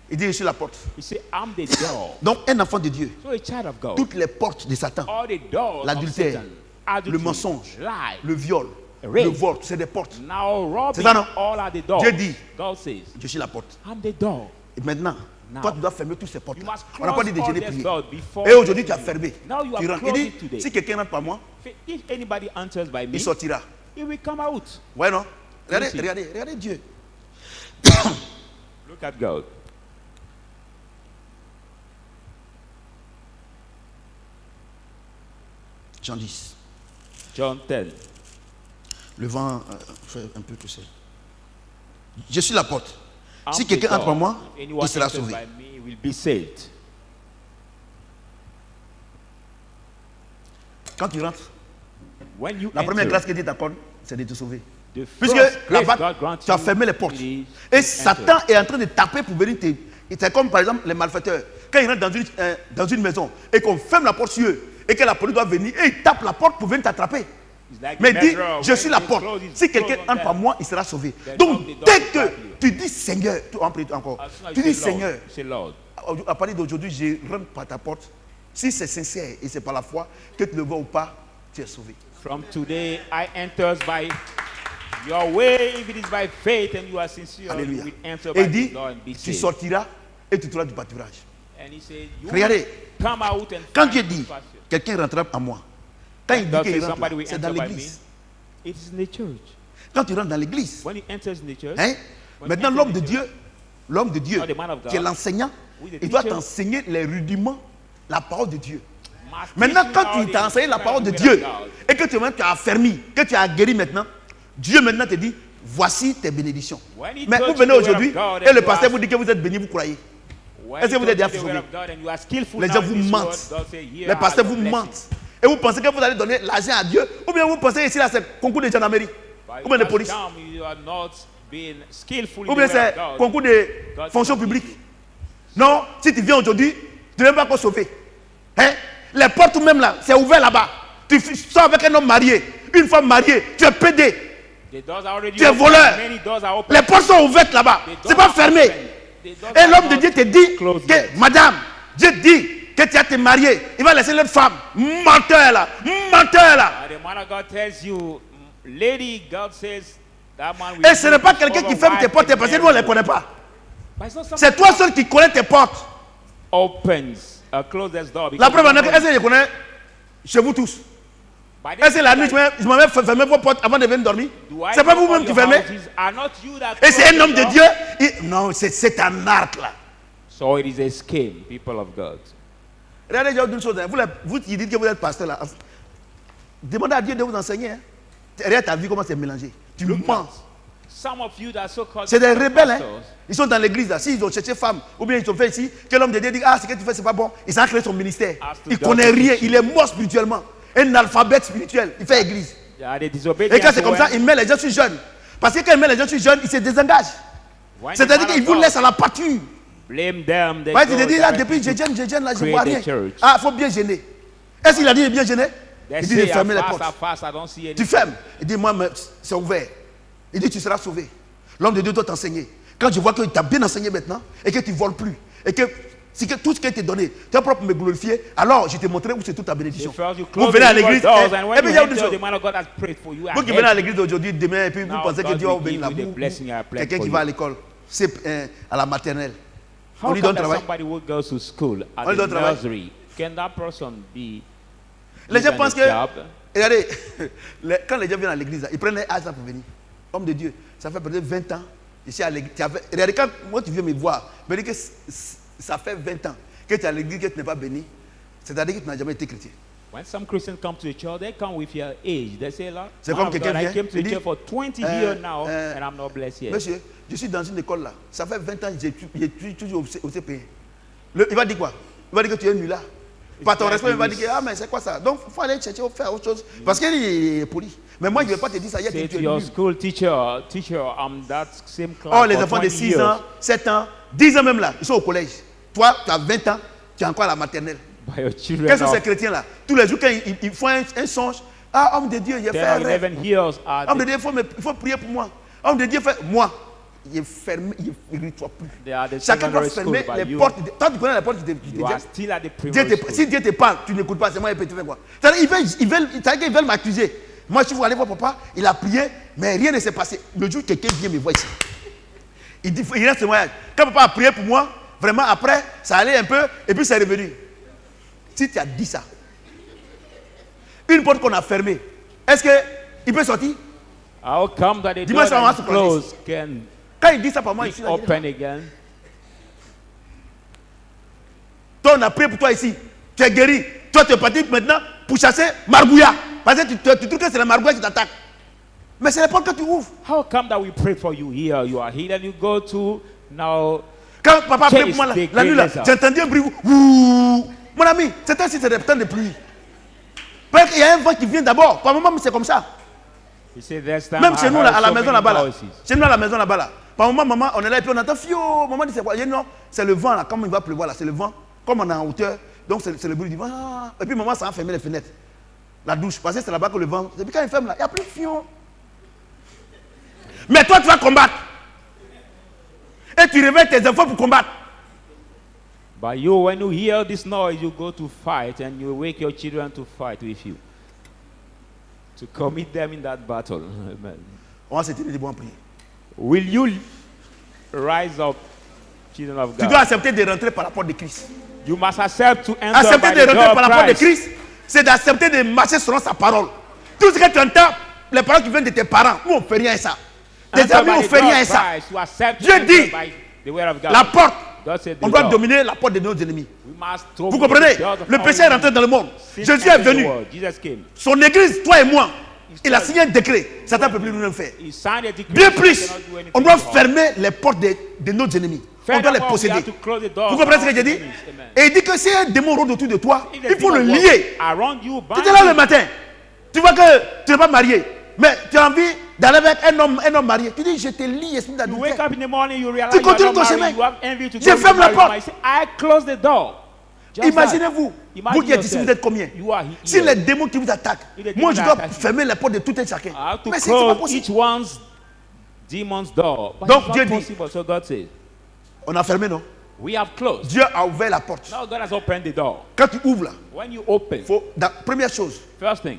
Speaker 2: Il dit, je suis la porte.
Speaker 3: He said, I'm the door.
Speaker 2: Donc, un enfant de Dieu,
Speaker 3: So a child of God.
Speaker 2: toutes les portes de Satan,
Speaker 3: All the doors of
Speaker 2: l'adultère,
Speaker 3: Satan, adultery,
Speaker 2: le mensonge,
Speaker 3: lie,
Speaker 2: le viol,
Speaker 3: rape.
Speaker 2: le vol, c'est des portes.
Speaker 3: now robbing,
Speaker 2: C'est ça, non?
Speaker 3: all are the doors.
Speaker 2: Dieu dit,
Speaker 3: God says,
Speaker 2: je suis la porte.
Speaker 3: I'm the door.
Speaker 2: Et maintenant,
Speaker 3: Now,
Speaker 2: toi, tu dois fermer toutes ces portes.
Speaker 3: You must
Speaker 2: On n'a pas dit de
Speaker 3: close
Speaker 2: gêner
Speaker 3: all
Speaker 2: prier.
Speaker 3: these doors before
Speaker 2: Et aujourd'hui, tu as fermé.
Speaker 3: Now you
Speaker 2: Tu
Speaker 3: have
Speaker 2: rentres. Il
Speaker 3: closed
Speaker 2: dit,
Speaker 3: it today.
Speaker 2: si quelqu'un rentre par moi,
Speaker 3: If anybody enters by me,
Speaker 2: il sortira.
Speaker 3: he will come out.
Speaker 2: Ouais, non? Regardez,
Speaker 3: see.
Speaker 2: regardez Dieu.
Speaker 3: Look at God.
Speaker 2: Jean 10.
Speaker 3: John 10.
Speaker 2: Le vent fait un peu tout ça. Je suis la porte.
Speaker 3: I'm
Speaker 2: Si
Speaker 3: the
Speaker 2: quelqu'un entre
Speaker 3: door.
Speaker 2: par moi,
Speaker 3: If anyone
Speaker 2: il sera
Speaker 3: enters
Speaker 2: sauvé.
Speaker 3: by me, he will be saved.
Speaker 2: Quand tu rentres,
Speaker 3: When you
Speaker 2: la première
Speaker 3: enter,
Speaker 2: grâce que Dieu t'accorde, c'est de te sauver.
Speaker 3: the
Speaker 2: Puisque
Speaker 3: first grace
Speaker 2: là-bas,
Speaker 3: God grants
Speaker 2: tu as
Speaker 3: you
Speaker 2: fermé les portes.
Speaker 3: is
Speaker 2: Et
Speaker 3: to
Speaker 2: Satan
Speaker 3: enter.
Speaker 2: est en train de taper pour venir te. C'est comme par exemple les malfaiteurs. Quand ils rentrent dans une maison et qu'on ferme la porte sur eux et que la police doit venir et ils tapent la porte pour venir t'attraper.
Speaker 3: It's like
Speaker 2: Mais
Speaker 3: a
Speaker 2: dis,
Speaker 3: murderer.
Speaker 2: je
Speaker 3: When
Speaker 2: suis la
Speaker 3: he
Speaker 2: porte.
Speaker 3: closes, he's
Speaker 2: Si quelqu'un
Speaker 3: closed on
Speaker 2: entre par
Speaker 3: them.
Speaker 2: moi, il sera sauvé.
Speaker 3: Then
Speaker 2: Donc,
Speaker 3: knock the door
Speaker 2: dès
Speaker 3: to
Speaker 2: que
Speaker 3: grab you.
Speaker 2: tu dis Seigneur, encore,
Speaker 3: As soon as
Speaker 2: tu
Speaker 3: you
Speaker 2: dis
Speaker 3: say Lord,
Speaker 2: Seigneur,
Speaker 3: you say Lord.
Speaker 2: à partir d'aujourd'hui, je rentre par ta porte. Si c'est sincère et c'est par la foi, que tu le vois ou pas, tu es sauvé.
Speaker 3: From today, I enters by your way. If it is by faith and you are sincere,
Speaker 2: Alléluia.
Speaker 3: you will enter
Speaker 2: Et
Speaker 3: by
Speaker 2: il dit,
Speaker 3: the door and be
Speaker 2: tu
Speaker 3: saved.
Speaker 2: sortiras et tu trouveras du pâturage.
Speaker 3: And he said, you
Speaker 2: Regardez,
Speaker 3: will come out and
Speaker 2: quand
Speaker 3: find
Speaker 2: Dieu
Speaker 3: good
Speaker 2: dit,
Speaker 3: pasture.
Speaker 2: quelqu'un rentrera à moi. Quand il dit
Speaker 3: God
Speaker 2: qu'il
Speaker 3: says
Speaker 2: rentre,
Speaker 3: somebody
Speaker 2: là,
Speaker 3: will
Speaker 2: c'est dans
Speaker 3: enter by
Speaker 2: l'église.
Speaker 3: me. It is in the church.
Speaker 2: Quand tu rentres dans l'église,
Speaker 3: When he enters in the church,
Speaker 2: hein,
Speaker 3: when
Speaker 2: maintenant
Speaker 3: he
Speaker 2: l'homme
Speaker 3: enters
Speaker 2: de
Speaker 3: in the
Speaker 2: Dieu, l'homme de Dieu,
Speaker 3: Or the man of God,
Speaker 2: qui est l'enseignant,
Speaker 3: who is the
Speaker 2: il doit
Speaker 3: teacher,
Speaker 2: t'enseigner les rudiments, la parole de Dieu.
Speaker 3: must
Speaker 2: Maintenant,
Speaker 3: teach you
Speaker 2: quand
Speaker 3: how
Speaker 2: tu
Speaker 3: the
Speaker 2: t'as enseigné la parole de
Speaker 3: word of
Speaker 2: Dieu
Speaker 3: God.
Speaker 2: et que tu as affermi, que tu as guéri maintenant, Dieu maintenant te dit, voici tes bénédictions.
Speaker 3: When he
Speaker 2: Mais
Speaker 3: taught
Speaker 2: vous
Speaker 3: you
Speaker 2: venez
Speaker 3: the word of
Speaker 2: aujourd'hui
Speaker 3: God
Speaker 2: et
Speaker 3: and
Speaker 2: le
Speaker 3: you
Speaker 2: pasteur
Speaker 3: ask-
Speaker 2: vous dit que vous êtes béni, vous croyez.
Speaker 3: When
Speaker 2: Est-ce que
Speaker 3: he
Speaker 2: vous êtes
Speaker 3: taught
Speaker 2: déjà
Speaker 3: you the word
Speaker 2: sauvé?
Speaker 3: of God and you are skillful
Speaker 2: Les
Speaker 3: now
Speaker 2: gens
Speaker 3: in
Speaker 2: vous
Speaker 3: this
Speaker 2: mentent.
Speaker 3: word, God say, here
Speaker 2: Les
Speaker 3: are
Speaker 2: pasteurs
Speaker 3: your
Speaker 2: vous
Speaker 3: blessings.
Speaker 2: mentent. Et vous pensez que vous allez donner l'argent à Dieu ou bien vous pensez ici là c'est concours de gendarmerie
Speaker 3: But
Speaker 2: ou bien de
Speaker 3: you
Speaker 2: police
Speaker 3: must come, you are not being skillful in
Speaker 2: ou
Speaker 3: the
Speaker 2: bien
Speaker 3: word
Speaker 2: c'est
Speaker 3: of God.
Speaker 2: concours de
Speaker 3: God
Speaker 2: fonction
Speaker 3: cannot
Speaker 2: publique.
Speaker 3: give you.
Speaker 2: Non, si tu viens aujourd'hui, tu n'es même pas encore sauvé. Hein? Les portes même là, c'est ouvert là-bas. Tu sors avec un homme marié, une femme mariée, tu es pédé,
Speaker 3: The doors are already
Speaker 2: tu es
Speaker 3: open.
Speaker 2: voleur.
Speaker 3: Many doors are open.
Speaker 2: Les portes sont ouvertes là-bas.
Speaker 3: The doors
Speaker 2: C'est pas
Speaker 3: are
Speaker 2: fermé.
Speaker 3: open. The doors
Speaker 2: Et
Speaker 3: are
Speaker 2: l'homme de
Speaker 3: not
Speaker 2: Dieu te dit
Speaker 3: closed
Speaker 2: que,
Speaker 3: yet.
Speaker 2: madame, Dieu dit que tu as te marié. Il va laisser l'autre femme. Menteur là. Menteur là.
Speaker 3: The man of God tells you, lady, God says that man will
Speaker 2: Et ce n'est pas
Speaker 3: be
Speaker 2: quelqu'un qui
Speaker 3: over
Speaker 2: ferme tes
Speaker 3: wife
Speaker 2: portes
Speaker 3: and
Speaker 2: parce que nous on ne les
Speaker 3: married.
Speaker 2: connaît pas.
Speaker 3: But it's not something
Speaker 2: C'est toi seul qui connais tes portes.
Speaker 3: opens a closed door.
Speaker 2: La
Speaker 3: because
Speaker 2: preuve en est que,
Speaker 3: nobody-
Speaker 2: est-ce que je connais chez vous tous?
Speaker 3: By
Speaker 2: Est-ce que la nuit,
Speaker 3: this time,
Speaker 2: je m'avais fermé vos portes avant de venir dormir?
Speaker 3: do I
Speaker 2: C'est pas
Speaker 3: know
Speaker 2: vous-même
Speaker 3: all
Speaker 2: qui
Speaker 3: your
Speaker 2: fermez?
Speaker 3: houses are not you that
Speaker 2: Et c'est
Speaker 3: close
Speaker 2: un
Speaker 3: the
Speaker 2: homme de
Speaker 3: door?
Speaker 2: Dieu. Non, c'est un arc là.
Speaker 3: So it is a scheme, people of God.
Speaker 2: Regardez, j'ai une chose. Hein. Vous qui dites que vous êtes pasteur là. Demandez à Dieu de vous enseigner. Hein. Regarde ta vie, comment c'est mélangé. Tu mens.
Speaker 3: Some of you that are so-called
Speaker 2: C'est des rebelles. Hein.
Speaker 3: pastors,
Speaker 2: Ils sont dans l'église là. S'ils ont cherché femme, ou bien ils ont fait ici, que l'homme de Dieu dit, ah, ce que tu fais, c'est pas bon. Il s'est créé son ministère.
Speaker 3: As to
Speaker 2: Il
Speaker 3: God
Speaker 2: connaît
Speaker 3: to
Speaker 2: rien.
Speaker 3: teach you.
Speaker 2: Il est mort spirituellement. un alphabet spirituel. Il fait église.
Speaker 3: They are the
Speaker 2: Et
Speaker 3: disobedient
Speaker 2: quand c'est comme ça,
Speaker 3: ones.
Speaker 2: il met les gens sur jeunes. Parce que quand il met les gens sur jeunes, il se désengage.
Speaker 3: When the
Speaker 2: C'est-à-dire
Speaker 3: man
Speaker 2: qu'il
Speaker 3: of
Speaker 2: vous
Speaker 3: God
Speaker 2: laisse à la pâture.
Speaker 3: blame them, they
Speaker 2: Ouais,
Speaker 3: go
Speaker 2: tu te dis, là,
Speaker 3: directly
Speaker 2: depuis
Speaker 3: to
Speaker 2: je gêne, là, je
Speaker 3: create
Speaker 2: vois
Speaker 3: the
Speaker 2: rien.
Speaker 3: church.
Speaker 2: Ah, il faut bien gêner. Est-ce qu'il a dit de bien gêner?
Speaker 3: They
Speaker 2: Il dit de
Speaker 3: say,
Speaker 2: fermer les
Speaker 3: I
Speaker 2: portes.
Speaker 3: fast, I don't see any.
Speaker 2: Tu fermes. Il dit, moi, c'est ouvert. Il dit, tu seras sauvé. L'homme de Dieu doit t'enseigner. Quand je vois que tu as bien enseigné maintenant et que tu ne voles plus, et que, si que tout ce qui t'est donné, tu es propre me glorifier, alors je te montrerai où c'est toute ta bénédiction.
Speaker 3: First you
Speaker 2: Vous
Speaker 3: close
Speaker 2: venez à
Speaker 3: the evil
Speaker 2: l'église,
Speaker 3: doors,
Speaker 2: et
Speaker 3: and when
Speaker 2: puis
Speaker 3: you
Speaker 2: il y a une
Speaker 3: enter,
Speaker 2: chose.
Speaker 3: the man of God has prayed for you.
Speaker 2: Vous qui venez à l'église aujourd'hui, demain, et puis vous
Speaker 3: Now
Speaker 2: pensez que
Speaker 3: God
Speaker 2: Dieu va
Speaker 3: will
Speaker 2: bénir la
Speaker 3: give you the
Speaker 2: boue.
Speaker 3: blessing I pray
Speaker 2: Quelqu'un
Speaker 3: for
Speaker 2: qui
Speaker 3: you.
Speaker 2: va à l'école, c'est à la maternelle. On
Speaker 3: How
Speaker 2: lui
Speaker 3: come
Speaker 2: donne
Speaker 3: that
Speaker 2: travail.
Speaker 3: somebody who goes to school at
Speaker 2: On lui
Speaker 3: the
Speaker 2: donne travail.
Speaker 3: nursery, can that person be
Speaker 2: Les gens
Speaker 3: given
Speaker 2: pensent
Speaker 3: a
Speaker 2: que,
Speaker 3: job?
Speaker 2: regardez, quand les gens viennent à l'église, là, ils prennent un âge là pour venir. Homme de Dieu, ça fait peut-être 20 ans, ici à l'église. Regardez, quand moi tu viens me voir, me dis que ça fait 20 ans que tu es à l'église, que tu n'es pas béni, c'est-à-dire que tu n'as jamais été chrétien.
Speaker 3: When some Christians come to the church, they come with your age. They say, "Lord,
Speaker 2: C'est
Speaker 3: man
Speaker 2: comme
Speaker 3: of
Speaker 2: quelqu'un
Speaker 3: God, I
Speaker 2: vient,
Speaker 3: came to
Speaker 2: il
Speaker 3: the
Speaker 2: dit,
Speaker 3: church for 20 years now, and I'm not blessed yet."
Speaker 2: Monsieur, je suis dans une école là, ça fait 20 ans que j'ai toujours au CPE. Il va dire quoi? Il va dire que tu es nul là. Par ton respect, il va dire que, ah, mais c'est quoi ça? Donc, il faut aller chercher, faire autre chose. Parce qu'il est poli. Mais moi, je ne vais pas te dire ça. Il y a
Speaker 3: Say
Speaker 2: que tu
Speaker 3: to
Speaker 2: es
Speaker 3: your
Speaker 2: nul.
Speaker 3: school teacher, I'm that same class
Speaker 2: Oh, les
Speaker 3: for
Speaker 2: enfants de
Speaker 3: 20
Speaker 2: 6
Speaker 3: years.
Speaker 2: ans, 7 ans, 10 ans même là, ils sont au collège. Toi, tu as 20 ans, tu es encore à la maternelle.
Speaker 3: By your children
Speaker 2: Quels sont ces
Speaker 3: of
Speaker 2: chrétiens là? Tous les jours, quand ils font un songe, ah, homme de Dieu, j'ai
Speaker 3: 10
Speaker 2: fait un
Speaker 3: or
Speaker 2: rêve.
Speaker 3: 11 years are
Speaker 2: Homme de Dieu, il faut prier pour moi. Homme de Dieu, moi, il est fermé, il ne reçoit plus.
Speaker 3: they are the
Speaker 2: Chacun doit
Speaker 3: secondary school,
Speaker 2: fermer
Speaker 3: but
Speaker 2: les portes. Toi, tu connais les portes de
Speaker 3: you are
Speaker 2: Dieu.
Speaker 3: still at the
Speaker 2: Dieu
Speaker 3: primary
Speaker 2: te-
Speaker 3: school.
Speaker 2: si Dieu te parle, tu n'écoutes pas, c'est moi qui peux te faire quoi. C'est-à-dire, ils veulent m'accuser. Moi, je suis allé voir papa, il a prié, mais rien ne s'est passé. Le jour où quelqu'un vient me voir ici, il reste témoignage. Quand papa a prié pour moi, vraiment après, ça allait un peu, et puis c'est revenu. Si tu as dit ça, une porte qu'on a fermée, est-ce qu'il peut sortir?
Speaker 3: How come that the
Speaker 2: Dis-moi
Speaker 3: door
Speaker 2: ça, on va
Speaker 3: that
Speaker 2: se
Speaker 3: is
Speaker 2: prendre
Speaker 3: closed can
Speaker 2: Quand il dit ça par moi
Speaker 3: be
Speaker 2: ici, là, il dit,
Speaker 3: open again?
Speaker 2: toi, on a prié pour toi ici, tu es guéri. Toi, tu es parti maintenant pour chasser Margouilla. Parce que tu trouves que c'est la Margouilla qui t'attaque. Mais c'est les portes que tu ouvres.
Speaker 3: How come that we pray for you here? You are healed and you go to now.
Speaker 2: Quand papa a prié pour moi
Speaker 3: Chase
Speaker 2: la nuit, là,
Speaker 3: the
Speaker 2: j'ai entendu un bruit. Ouh. Mon ami, c'est ainsi, c'est des temps de pluie. Parce qu'il y a un vent qui vient d'abord. Par moment, c'est comme ça.
Speaker 3: He said, "There's time
Speaker 2: Même
Speaker 3: I
Speaker 2: chez nous,
Speaker 3: heard
Speaker 2: là, à la
Speaker 3: so
Speaker 2: maison
Speaker 3: many
Speaker 2: là-bas. Là.
Speaker 3: voices."
Speaker 2: Chez nous, à la maison là-bas. Là. Par moment, maman, on est là et puis on entend fio. Maman dit, c'est quoi? Il dit, non, c'est le vent là. Comme il va pleuvoir là, c'est le vent. Comme on est en hauteur, donc c'est le bruit du vent. Ah. Et puis maman, ça a fermé les fenêtres. La douche, parce que c'est là-bas que le vent. Et puis quand il ferme là, il n'y a plus de fion. Mais toi, tu vas combattre. Et tu réveilles tes enfants pour combattre.
Speaker 3: But you, when you hear this noise, you go to fight and you wake your children to fight with you. To commit them in that battle. Amen.
Speaker 2: On va se tenir debout en prier.
Speaker 3: Will you rise up, children of
Speaker 2: Tu
Speaker 3: God?
Speaker 2: dois accepter de rentrer par la porte de Christ.
Speaker 3: You must accept to enter
Speaker 2: Accepter
Speaker 3: by
Speaker 2: de
Speaker 3: the door
Speaker 2: rentrer
Speaker 3: of
Speaker 2: par la porte de
Speaker 3: Christ.
Speaker 2: Christ, c'est d'accepter de marcher selon sa parole. Tout ce que tu entends, les paroles qui viennent de tes parents, nous on ne fait rien à ça. Tes
Speaker 3: Enter
Speaker 2: amis,
Speaker 3: by
Speaker 2: on ne
Speaker 3: the
Speaker 2: fait
Speaker 3: door
Speaker 2: rien à
Speaker 3: of
Speaker 2: ça.
Speaker 3: Christ. You accept to
Speaker 2: Dieu
Speaker 3: enter
Speaker 2: dit,
Speaker 3: by the word of God.
Speaker 2: la porte,
Speaker 3: God said the
Speaker 2: on doit
Speaker 3: door.
Speaker 2: dominer la porte de nos ennemis.
Speaker 3: We must
Speaker 2: Vous comprenez? Le péché est rentré dans le monde. Jésus est venu.
Speaker 3: Jesus came.
Speaker 2: Son église, toi et moi, il a signé un décret. Satan ne peut plus nous le faire.
Speaker 3: He signed a decree.
Speaker 2: Bien
Speaker 3: We
Speaker 2: plus,
Speaker 3: cannot do anything
Speaker 2: on doit
Speaker 3: about it.
Speaker 2: fermer les portes de nos ennemis. On doit les
Speaker 3: Furthermore, we
Speaker 2: posséder.
Speaker 3: have to close the doors
Speaker 2: Vous comprenez ce
Speaker 3: of
Speaker 2: que j'ai
Speaker 3: our
Speaker 2: dit?
Speaker 3: enemies. Amen.
Speaker 2: Et il dit que si un démon rôde autour de toi,
Speaker 3: If
Speaker 2: il
Speaker 3: the
Speaker 2: faut le
Speaker 3: demon walks
Speaker 2: lier.
Speaker 3: around you,
Speaker 2: Tu
Speaker 3: bind
Speaker 2: es là le
Speaker 3: him.
Speaker 2: matin. Tu vois que tu n'es pas marié. Mais tu as envie d'aller avec un homme marié. Tu dis, je te lie, esprit
Speaker 3: You wake
Speaker 2: d'adultère.
Speaker 3: up in the morning, you realize
Speaker 2: Tu
Speaker 3: you are
Speaker 2: continues
Speaker 3: not
Speaker 2: ton
Speaker 3: married,
Speaker 2: chemin.
Speaker 3: you have envy to
Speaker 2: Je
Speaker 3: go with
Speaker 2: ferme la
Speaker 3: married
Speaker 2: porte.
Speaker 3: man. You say, I close the door. Just
Speaker 2: Imaginez-vous,
Speaker 3: that.
Speaker 2: vous qui êtes ici,
Speaker 3: yourself.
Speaker 2: vous êtes combien?
Speaker 3: You are
Speaker 2: Si
Speaker 3: here.
Speaker 2: les démons qui vous attaquent,
Speaker 3: If the
Speaker 2: moi je
Speaker 3: demons
Speaker 2: dois
Speaker 3: attack you,
Speaker 2: fermer les portes de tout un chacun.
Speaker 3: I have to
Speaker 2: Mais c'est pas
Speaker 3: close
Speaker 2: possible.
Speaker 3: each one's demon's door. But
Speaker 2: Donc,
Speaker 3: it's not
Speaker 2: Dieu dit-
Speaker 3: possible. So God says,
Speaker 2: On a fermé, non?
Speaker 3: we have closed.
Speaker 2: Dieu a ouvert la porte.
Speaker 3: Now God has opened the door.
Speaker 2: Quand tu ouvres là,
Speaker 3: When you open,
Speaker 2: première chose,
Speaker 3: first thing,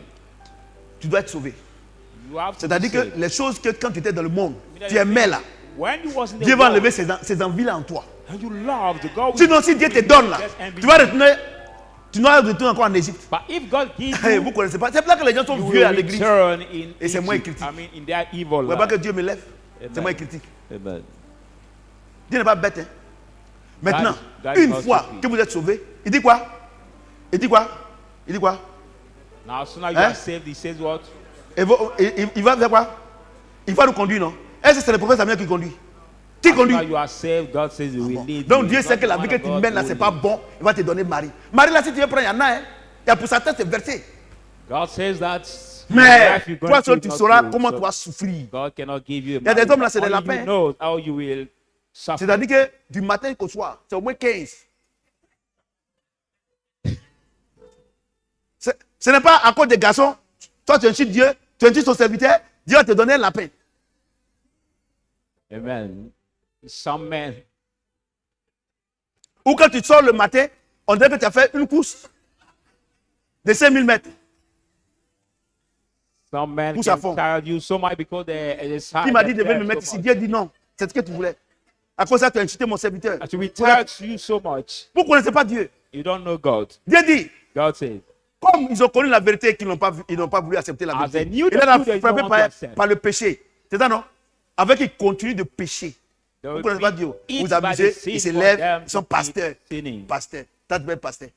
Speaker 2: tu dois être sauvé.
Speaker 3: you have to
Speaker 2: C'est-à-dire
Speaker 3: be
Speaker 2: que
Speaker 3: saved.
Speaker 2: les choses que quand tu étais dans le monde, tu aimais là,
Speaker 3: When you was in the
Speaker 2: Dieu va
Speaker 3: world,
Speaker 2: enlever ces envies-là en toi.
Speaker 3: and you loved God, will
Speaker 2: Sinon, si Dieu te donne là,
Speaker 3: just envy
Speaker 2: tu vas
Speaker 3: you.
Speaker 2: retourner, tu dois retourner encore en Égypte.
Speaker 3: But if God gives
Speaker 2: Hey,
Speaker 3: you,
Speaker 2: vous connaissez pas. C'est pour ça que les gens sont
Speaker 3: you
Speaker 2: vieux à
Speaker 3: will
Speaker 2: l'église.
Speaker 3: return in
Speaker 2: Et c'est moi qui
Speaker 3: Egypt.
Speaker 2: critique.
Speaker 3: I mean, in their evil
Speaker 2: Vous voyez pas que
Speaker 3: life.
Speaker 2: Dieu me lève.
Speaker 3: Amen.
Speaker 2: C'est moi qui critique.
Speaker 3: Amen.
Speaker 2: Dieu n'est pas bête. Hein. Maintenant,
Speaker 3: God is
Speaker 2: une
Speaker 3: not
Speaker 2: fois
Speaker 3: stupid.
Speaker 2: que vous êtes sauvé, il dit quoi? Il dit quoi? Il dit quoi?
Speaker 3: Now, as soon as you
Speaker 2: Hein?
Speaker 3: are saved, he says what?
Speaker 2: Il va faire quoi? Il va nous conduire, non? Est-ce que c'est le prophète Samuel qui conduit? Qui
Speaker 3: As soon
Speaker 2: conduit?
Speaker 3: as you are saved, God says he will lead
Speaker 2: Donc
Speaker 3: you.
Speaker 2: Dieu
Speaker 3: It's
Speaker 2: sait
Speaker 3: not
Speaker 2: que
Speaker 3: the
Speaker 2: la
Speaker 3: man
Speaker 2: vie que
Speaker 3: of
Speaker 2: tu
Speaker 3: God
Speaker 2: mènes là,
Speaker 3: who
Speaker 2: c'est
Speaker 3: will
Speaker 2: pas
Speaker 3: lead.
Speaker 2: bon. Il va te donner Marie. Marie là, si tu veux prendre, il y en a. Hein. Il y a pour Satan, c'est versé.
Speaker 3: God says that
Speaker 2: Mais
Speaker 3: life you're going
Speaker 2: toi seul,
Speaker 3: through
Speaker 2: tu
Speaker 3: is not
Speaker 2: sauras
Speaker 3: good,
Speaker 2: comment
Speaker 3: so
Speaker 2: tu vas souffrir.
Speaker 3: God cannot give you a
Speaker 2: y a des
Speaker 3: marriage.
Speaker 2: hommes là, c'est des
Speaker 3: Only
Speaker 2: lapins.
Speaker 3: you know how you will suffer.
Speaker 2: C'est-à-dire que du matin qu'au soir, c'est au moins 15. Ce n'est pas à cause des garçons. Toi, tu insultes Dieu, tu insultes son serviteur, Dieu va te donner un lapin.
Speaker 3: Amen. Some men,
Speaker 2: Ou quand tu sors le matin, on dirait que tu as fait une course de 5000 mètres.
Speaker 3: some men
Speaker 2: Pousse à
Speaker 3: can
Speaker 2: fond.
Speaker 3: tell you so much because
Speaker 2: Qui m'a dit de venir me mettre ici? Dieu dit non. C'est ce que tu voulais. À cause de ça, tu as insulté mon serviteur.
Speaker 3: As we touch you so much,
Speaker 2: Vous ne connaissez pas Dieu.
Speaker 3: you don't know God.
Speaker 2: Dieu dit,
Speaker 3: God says,
Speaker 2: comme ils ont connu la vérité et qu'ils n'ont pas, ils n'ont pas voulu accepter la
Speaker 3: As they
Speaker 2: vérité.
Speaker 3: knew
Speaker 2: Il
Speaker 3: the
Speaker 2: les a
Speaker 3: truth, they
Speaker 2: frappés
Speaker 3: don't want to accept.
Speaker 2: par le péché. C'est ça, non? Avec ils continuent de pécher.
Speaker 3: they
Speaker 2: Vous
Speaker 3: will
Speaker 2: ne connaissez pas
Speaker 3: be
Speaker 2: Dieu.
Speaker 3: eaten
Speaker 2: Vous
Speaker 3: by
Speaker 2: amusez,
Speaker 3: the sin
Speaker 2: ils se
Speaker 3: for
Speaker 2: lèvent,
Speaker 3: them
Speaker 2: ils sont
Speaker 3: to
Speaker 2: pasteurs.
Speaker 3: keep sinning.
Speaker 2: Pasteur. T'as de pasteur.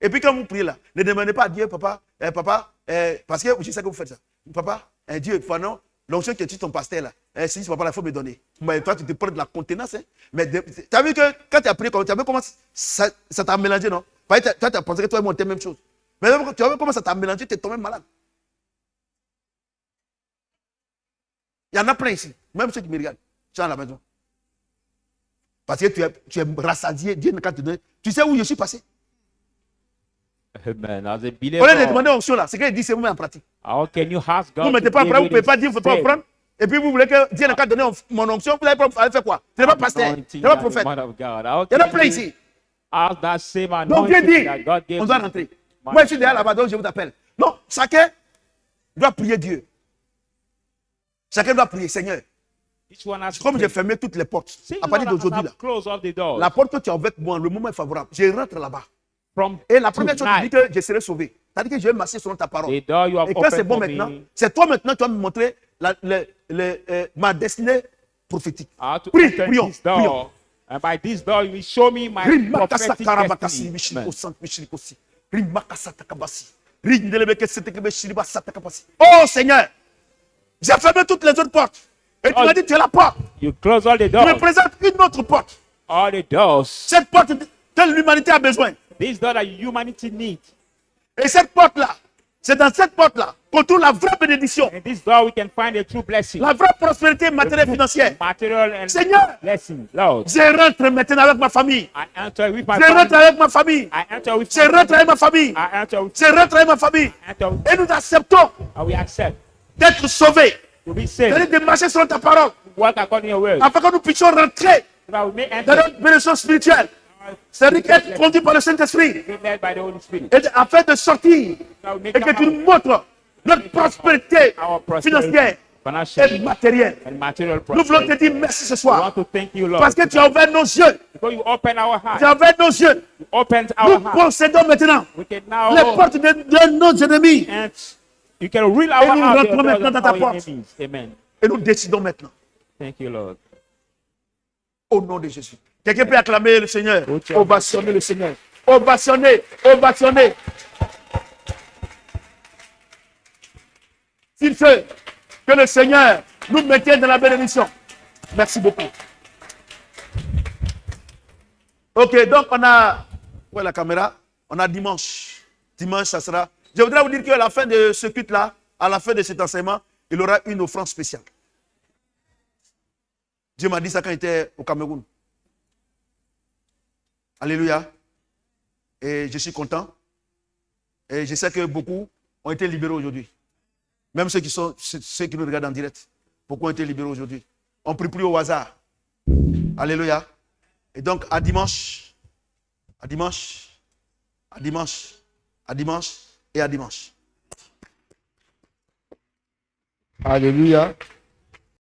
Speaker 2: Et puis quand vous priez là, ne demandez pas à Dieu, papa, parce que je sais que vous faites ça. Papa, Dieu, non, l'onction que tu ton pasteur là, si papa, il faut me donner. Mais toi, tu te prends de la contenance. Hein. Mais tu as vu que quand tu as prié, tu as vu comment ça t'a mélangé, non? Toi, tu as pensé que toi et moi, on était la même chose. Mais tu as vu comment ça t'a mélangé, tu es tombé malade. Il y en a plein ici, même ceux qui me regardent, tu es à la maison. Parce que tu es rassasié, Dieu ne te donner. Tu sais où je suis passé?
Speaker 3: Amen. As a
Speaker 2: On
Speaker 3: believer,
Speaker 2: a demandé onction là, c'est qu'il dit, c'est vous en pratique.
Speaker 3: how can you ask God
Speaker 2: Vous ne mettez
Speaker 3: to
Speaker 2: pas en
Speaker 3: give
Speaker 2: pratique, vous ne
Speaker 3: you
Speaker 2: pouvez pas
Speaker 3: this
Speaker 2: dire, il ne faut pas
Speaker 3: faith?
Speaker 2: prendre. Et puis vous voulez que Dieu n'a qu'à donner mon onction, vous allez faire quoi? Ce n'est pas pasteur, ce
Speaker 3: Anointing
Speaker 2: n'est pas
Speaker 3: and the
Speaker 2: prophète.
Speaker 3: man of God. How
Speaker 2: Il y en a
Speaker 3: can
Speaker 2: plein
Speaker 3: you
Speaker 2: ici.
Speaker 3: ask that same
Speaker 2: Donc Dieu
Speaker 3: anointing
Speaker 2: dit,
Speaker 3: that God gave
Speaker 2: on doit
Speaker 3: you?
Speaker 2: rentrer.
Speaker 3: Man
Speaker 2: Moi je
Speaker 3: of
Speaker 2: suis derrière
Speaker 3: God.
Speaker 2: là-bas, donc je vous appelle. Non, chacun doit prier Dieu. Chacun doit prier, Seigneur.
Speaker 3: Each one has to
Speaker 2: Comme j'ai
Speaker 3: pray.
Speaker 2: fermé toutes les portes,
Speaker 3: See,
Speaker 2: à partir
Speaker 3: Lord,
Speaker 2: d'aujourd'hui
Speaker 3: as
Speaker 2: là,
Speaker 3: I've closed off the doors.
Speaker 2: la porte que tu as ouverte, moi, le moment est favorable. Je rentre là-bas.
Speaker 3: From
Speaker 2: Et la première chose, tu dis
Speaker 3: tonight,
Speaker 2: que je serai sauvé. C'est-à-dire que je vais marcher selon ta parole.
Speaker 3: the door you have
Speaker 2: Et quand c'est
Speaker 3: opened
Speaker 2: bon
Speaker 3: for
Speaker 2: maintenant,
Speaker 3: me,
Speaker 2: c'est toi maintenant qui vas me montrer ma destinée prophétique.
Speaker 3: I have to
Speaker 2: Prie,
Speaker 3: enter
Speaker 2: prions,
Speaker 3: this door.
Speaker 2: prions.
Speaker 3: And by this door, you will show me my
Speaker 2: Rimakasa
Speaker 3: prophetic
Speaker 2: karabakasi,
Speaker 3: destiny.
Speaker 2: mishiriko
Speaker 3: Amen.
Speaker 2: sant, mishiriko si. Rimakasa takabasi. Rindelebeke setekebe shiriba satakabasi. Oh Seigneur, j'ai fermé toutes les autres portes. Et tu
Speaker 3: Oh.
Speaker 2: m'as dit, tu es la porte.
Speaker 3: You close all the
Speaker 2: Tu me
Speaker 3: doors.
Speaker 2: présentes une autre porte.
Speaker 3: All the doors.
Speaker 2: Cette porte que l'humanité a besoin.
Speaker 3: This door that humanity needs.
Speaker 2: Et cette porte-là, c'est dans cette porte-là qu'on trouve la vraie bénédiction,
Speaker 3: In this door, we can find a true blessing.
Speaker 2: la vraie prospérité matérielle et financière.
Speaker 3: Material and
Speaker 2: Seigneur,
Speaker 3: blessing. Lord,
Speaker 2: je rentre maintenant avec ma famille.
Speaker 3: I enter with my
Speaker 2: Je rentre
Speaker 3: family.
Speaker 2: avec ma famille.
Speaker 3: I enter with
Speaker 2: Je
Speaker 3: my
Speaker 2: rentre avec ma famille.
Speaker 3: I enter with
Speaker 2: Je rentre avec ma famille.
Speaker 3: I enter with,
Speaker 2: Et nous acceptons
Speaker 3: and we accept
Speaker 2: d'être sauvés.
Speaker 3: to be
Speaker 2: C'est-à-dire
Speaker 3: saved.
Speaker 2: de marcher selon ta parole.
Speaker 3: Walk according to your word.
Speaker 2: Afin que nous puissions rentrer
Speaker 3: So that we may
Speaker 2: dans
Speaker 3: enter.
Speaker 2: notre bénédiction spirituelle. C'est-à-dire qu'être conduit par le Saint-Esprit.
Speaker 3: Be led by the Holy Spirit.
Speaker 2: Et afin de sortir.
Speaker 3: So that we may
Speaker 2: Et que
Speaker 3: come
Speaker 2: tu
Speaker 3: out
Speaker 2: nous montres notre prospérité
Speaker 3: our
Speaker 2: financière
Speaker 3: prosperity,
Speaker 2: et
Speaker 3: financial
Speaker 2: matérielle.
Speaker 3: and material
Speaker 2: Nous voulons te
Speaker 3: prosperity.
Speaker 2: dire merci ce
Speaker 3: We
Speaker 2: soir.
Speaker 3: want to thank you, Lord,
Speaker 2: Parce que tu as ouvert nos yeux.
Speaker 3: because you open our
Speaker 2: Tu
Speaker 3: heart.
Speaker 2: as ouvert nos yeux.
Speaker 3: You opened
Speaker 2: Nous
Speaker 3: our heart.
Speaker 2: possédons maintenant
Speaker 3: We can now
Speaker 2: les portes de nos ennemis.
Speaker 3: and you can reel
Speaker 2: Et
Speaker 3: our
Speaker 2: nous
Speaker 3: heart
Speaker 2: rentrons
Speaker 3: the doors
Speaker 2: maintenant
Speaker 3: of
Speaker 2: dans ta
Speaker 3: our
Speaker 2: porte.
Speaker 3: enemies. Amen.
Speaker 2: Et nous décidons maintenant.
Speaker 3: Thank you, Lord.
Speaker 2: Au nom de Jésus. Quelqu'un peut acclamer le Seigneur.
Speaker 3: Oh, Dieu.
Speaker 2: Ovationner le Seigneur. Ovationner. Ovationner. S'il fait que le Seigneur nous maintienne dans la bénédiction. Merci beaucoup. Ok, donc on a. Où est la caméra? On a dimanche. Dimanche, ça sera. Je voudrais vous dire qu'à la fin de ce culte-là, à la fin de cet enseignement, il y aura une offrande spéciale. Dieu m'a dit ça quand il était au Cameroun. Alléluia. Et je suis content. Et je sais que beaucoup ont été libérés aujourd'hui. Même ceux qui nous regardent en direct. Beaucoup ont été libérés aujourd'hui. On ne prie plus au hasard. Alléluia. Et donc, à dimanche. À dimanche. À dimanche. À dimanche. Et à dimanche. Alléluia.